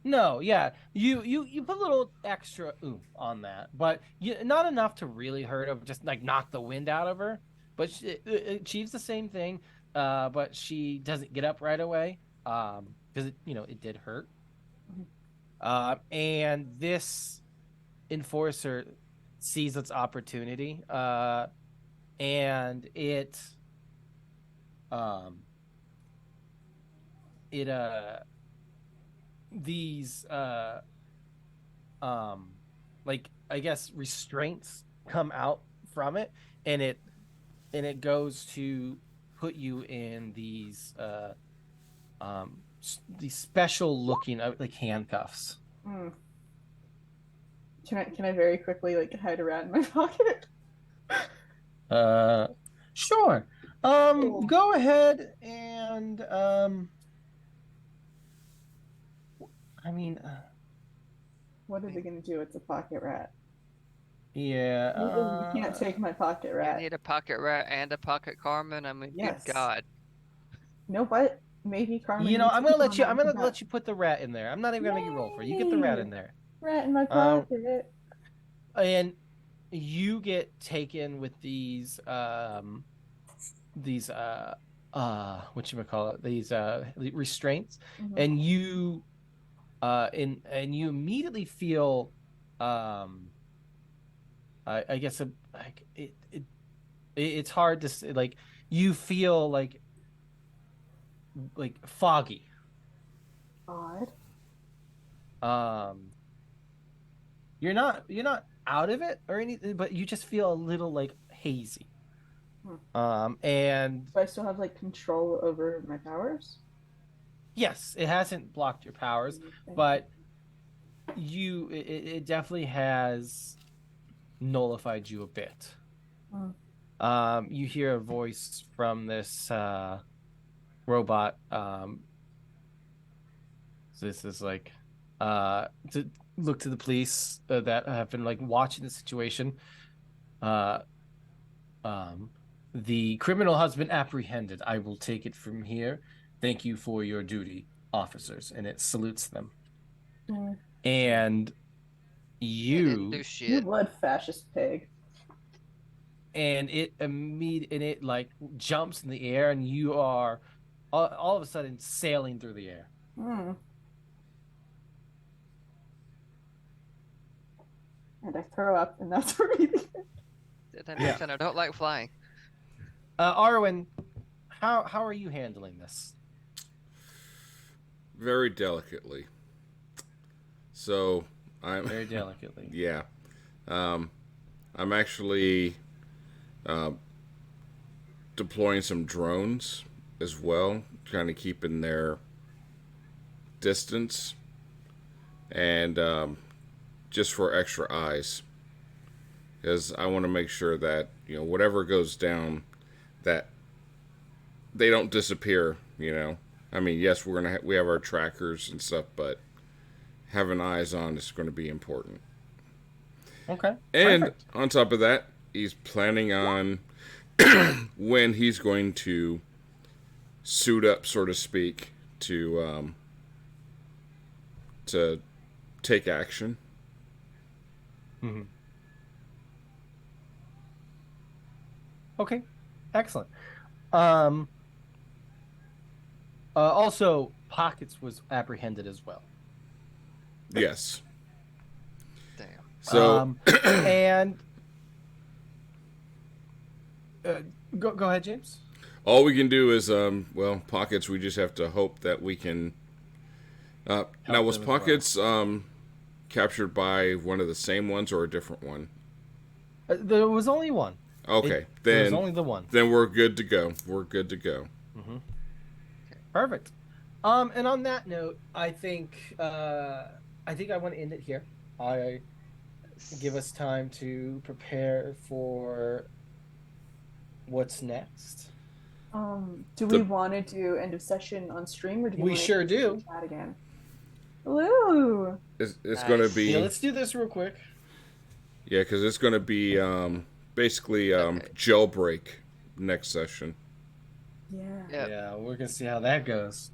No, yeah, you put a little extra oomph on that, but not enough to really hurt her. Just like knock the wind out of her. But she achieves the same thing. But she doesn't get up right away. Because it did hurt. And this enforcer sees its opportunity. And it these like, I guess, restraints come out from it, and it goes to put you in these special looking like handcuffs. Can I very quickly hide a rat in my pocket? Sure. Cool. Go ahead and what are they gonna do? It's a pocket rat. Yeah. You can't take my pocket rat. You need a pocket rat and a pocket Carmen. I mean, Yes. good God. No, but maybe Carmen. I'm gonna let you put the rat in there. I'm not even gonna make you roll for it. You get the rat in there. Rat in my pocket. And you get taken with these whatchamacallit, these restraints, and you you immediately feel I guess it's hard to say, like, you feel like foggy. Odd. You're not out of it or anything, but you just feel a little hazy. And do I still have control over my powers? Yes, it hasn't blocked your powers, but it definitely has nullified you a bit. You hear a voice from this robot, So this is like, to look to the police that have been like watching the situation. Uh, um, the criminal has been apprehended. I will take it from here. Thank you for your duty, officers, and it salutes them. Mm, And They didn't do you, you shit. would, fascist pig. and it like jumps in the air, and you are all of a sudden sailing through the air. Mm. And I throw up, and that's where we begin. Didn't mention I don't like flying. Arwen, how are you handling this? Very delicately. So I'm Very delicately. yeah. I'm actually deploying some drones as well, kind of keeping their distance, and just for extra eyes, because I want to make sure that whatever goes down, that they don't disappear. I mean, yes, we have our trackers and stuff, but having eyes on is going to be important. Okay. And Perfect. on top of that, he's planning on when he's going to suit up, so to speak, to take action. Mm-hmm. Okay. Excellent. Also, Pockets was apprehended as well. Yes. Damn. So And go ahead, James. all we can do is, Pockets. We just have to hope that we can. Now, was them as well. Pockets captured by one of the same ones or a different one? There was only one. Okay, There was then only the one. then we're good to go. We're good to go. Mm-hmm. Perfect. And on that note, I think I want to end it here. I give us time to prepare for what's next. Do we want to do end of session on stream, or do you We want to sure do. chat again? Ooh. It's Nice. going to be Yeah, let's do this real quick. because it's going to be basically Okay. jailbreak next session. Yeah. Yep. Yeah, we're gonna see how that goes.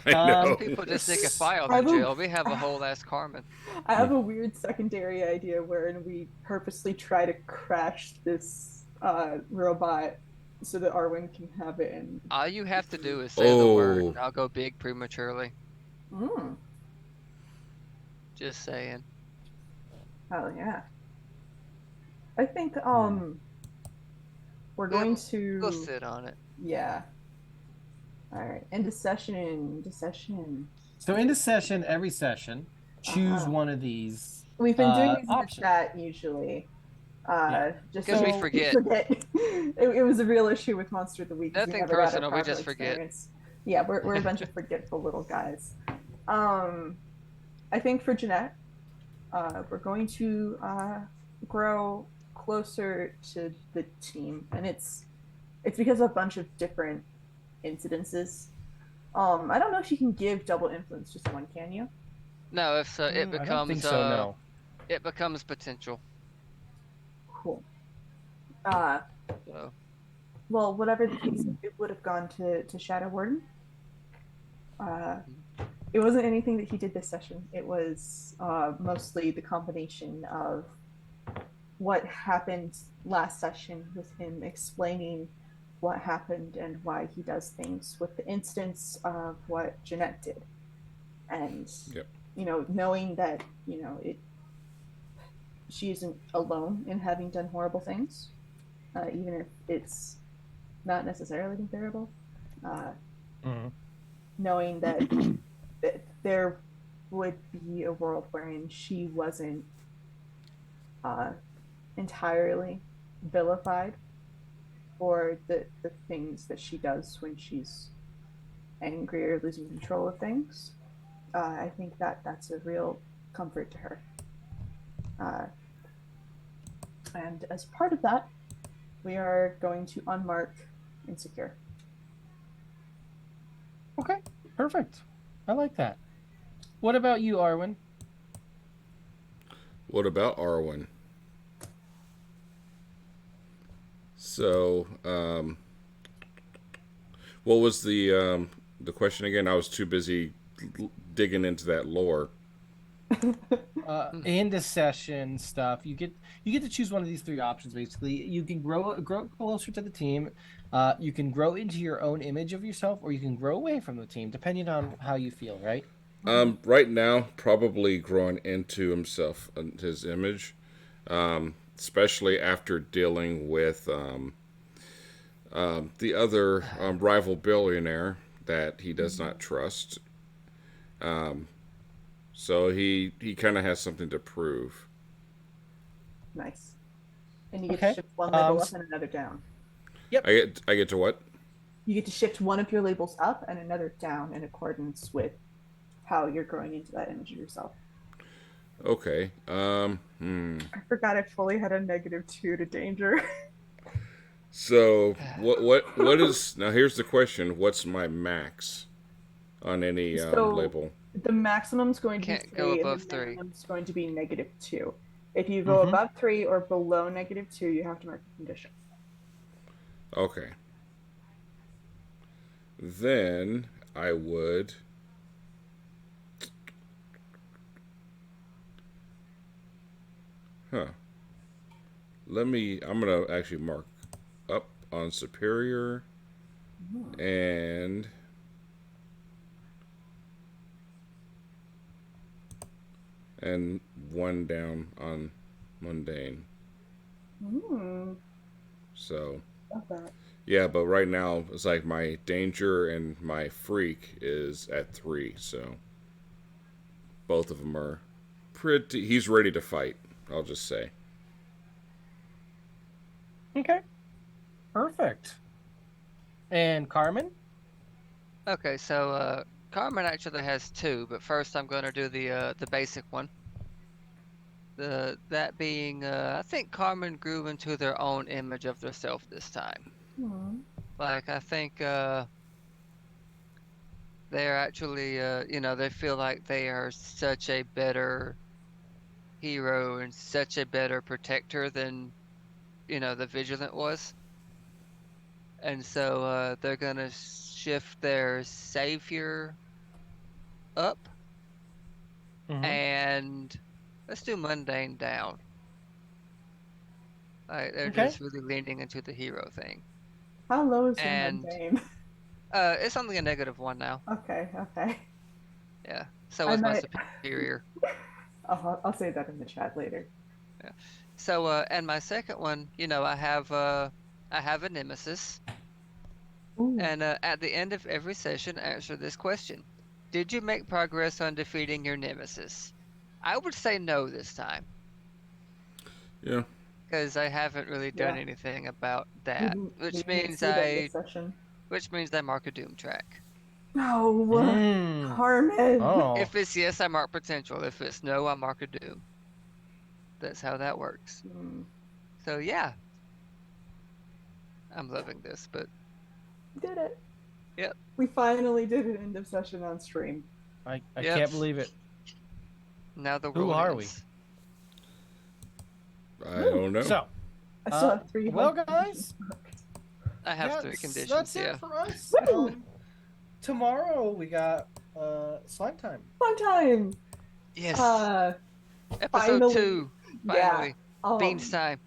I know. People just sneak a file I through will- jail. We have a whole ass Carmen. I have a weird secondary idea wherein we purposely try to crash this robot so that Arwen can have it. And All you have to do is say the word, Oh. and I'll go big prematurely. mm. Just saying. Oh yeah. I think we're going to We'll sit on it. yeah. All right, end of session. So in the session, every session, choose Uh-huh. one of these. We've been doing these in the options. chat usually. Just 'Cause we so forget. It was a real issue with Monster of the Week. 'cause we Nothing never got a personal, we proper just forget. experience. Yeah, we're a bunch of forgetful little guys. I think for Jeanette, we're going to grow closer to the team, and it's because of a bunch of different incidences. I don't know if you can give double influence to someone, can you? No, if so, it I don't becomes think so. No. it becomes potential. Cool. So Well, whatever the case, it would have gone to Shadow Warden. It wasn't anything that he did this session. It was mostly the combination of what happened last session with him explaining what happened and why he does things, with the instance of what Jeanette did. And, Yep. Knowing that, she isn't alone in having done horrible things, even if it's not necessarily comparable. Mhm. Knowing that, that there would be a world wherein she wasn't entirely vilified for the things that she does when she's angry or losing control of things. I think that's a real comfort to her. And as part of that, we are going to unmark Insecure. Okay. Perfect. I like that. What about you, Arwen? What about Arwen? So, what was the question again? I was too busy digging into that lore. In the session stuff, you get to choose one of these three options. Basically, you can grow closer to the team. You can grow into your own image of yourself, or you can grow away from the team, depending on how you feel. Right? Right now, probably growing into himself and his image, especially after dealing with the other rival billionaire that he does not trust. So he kind of has something to prove. Nice. And you get to Okay. shift one label up and another down. I get to what? You get to shift one of your labels up and another down in accordance with how you're growing into that image of yourself. Okay. I forgot I fully had a -2 to danger. So what is now? Here's the question: what's my max on any So label? the maximum's going to be Can't go 3, and above the 3. minimum's going to be -2. If you go above 3 or below -2, you have to mark a condition. Okay. Then I would. Huh. I'm gonna actually mark up on superior and one down on mundane. So Love that. yeah, but right now it's like my danger and my freak is at 3, so both of them are pretty. He's ready to fight. I'll just say. Okay. Perfect. And Carmen? Okay, so Carmen actually has 2, but first I'm gonna do the basic one. That being, I think Carmen grew into their own image of themselves this time. Like I think they're actually, they feel like they are such a better hero and such a better protector than, the Vigilant was. And so they're gonna shift their savior up, and let's do mundane down. They're Okay. just really leaning into the hero thing. How low is your And mundane? it's only a -1 now. Okay. Yeah. So I is my might- superior. I'll say that in the chat later. Yeah. So and my second one, I have a nemesis. Ooh. And at the end of every session, answer this question: did you make progress on defeating your nemesis? I would say no this time. Yeah. Because I haven't really done anything about that, We which didn't means see that this session. I mark a doom track. No, Mm. Carmen. Oh. If it's yes, I mark potential. If it's no, I mark a doom. That's how that works. So yeah, I'm loving this, but Did it. Yep. We finally did an end of session on stream. I Yep. can't believe it. now the Who world are ends. I don't know. So, I still have 3. well, home guys, conditions marked. I have 3 conditions. That's Yeah. it for us. Woo! Tomorrow we got slime time. Fun time. Yes. Episode Finally. 2. Finally. Yeah. Beans time.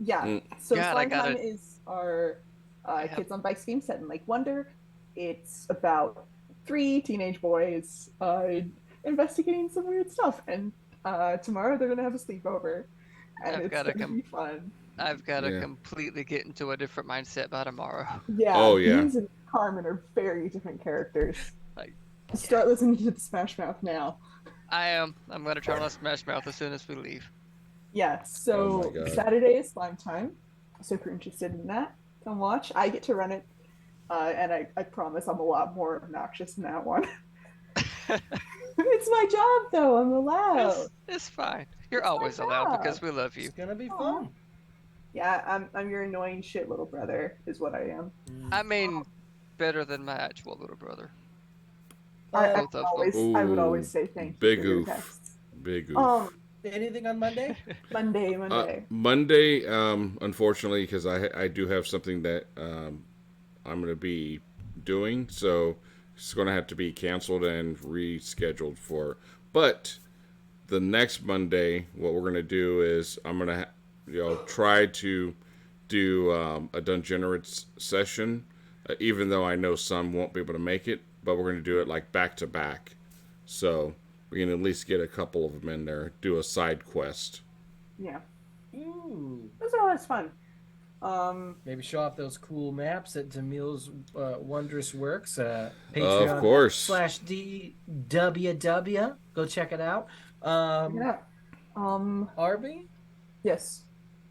Yeah. So God, I Slime gotta- Time is our Yeah. Kids on Bikes theme set in Lake Wonder. It's about 3 teenage boys investigating some weird stuff, and tomorrow they're gonna have a sleepover, and I've it's gotta gonna be fun. I've got to Yeah. completely get into a different mindset by tomorrow. Yeah. Oh, yeah. Beans and Carmen are very different characters. Like, Start listening to the Smash Mouth now. I am. I'm going to turn on Smash Mouth as soon as we leave. Yeah, Oh so my God. Saturday is Slime Time. So if you're interested in that, come watch. I get to run it, and I promise I'm a lot more obnoxious in that one. It's my job, though. I'm allowed. It's fine. You're It's my always allowed job. because we love you. It's gonna be Aw. fun. Yeah, I'm your annoying shit little brother, is what I am. I mean, better than my actual little brother. I Both of them. I would always Ooh, say thank you big for your oof. texts. Big oof. Anything on Monday? Monday. Monday, unfortunately, because I do have something that I'm going to be doing, so it's going to have to be canceled and rescheduled for. But the next Monday, what we're going to do is I'm going to, try to do a Dungenerates session, even though I know some won't be able to make it. But we're going to do it like back to back, so we can at least get a couple of them in there. Do a side quest. Yeah, Ooh. those are always fun. Maybe show off those cool maps at Demille's Wondrous Works. Of Patreon course. /DWW. Go check it out. Check it out. Arby, Yes.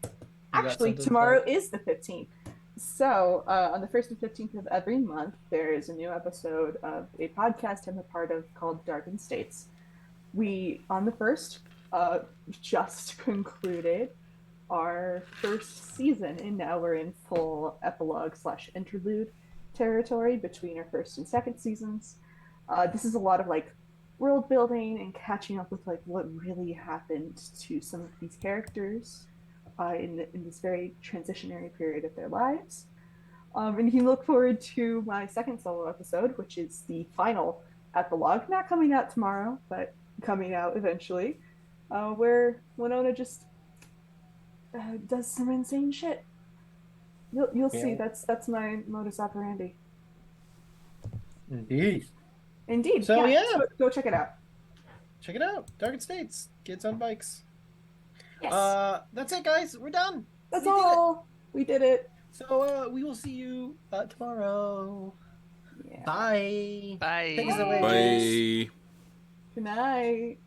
you got Actually, something to tomorrow plug? is the 15th. So, on the 1st and 15th of every month, there is a new episode of a podcast I'm a part of called Darkened States. We, on the 1st, just concluded our first season, and now we're in full epilogue/interlude territory between our first and second seasons. This is a lot of like world building and catching up with like what really happened to some of these characters in this very transitionary period of their lives. And you can look forward to my second solo episode, which is the final epilogue, not coming out tomorrow, but coming out eventually, where Winona just does some insane shit. You'll see. Yeah. That's my modus operandi. Indeed. Indeed. So, yeah. Go check it out. Check it out. Darkened States. Kids on bikes. Yes. That's it, guys. We're done. That's We did it. all. We did it. So we will see you tomorrow. Yeah. Bye. Bye. Take us away, Jace. Bye. Good night.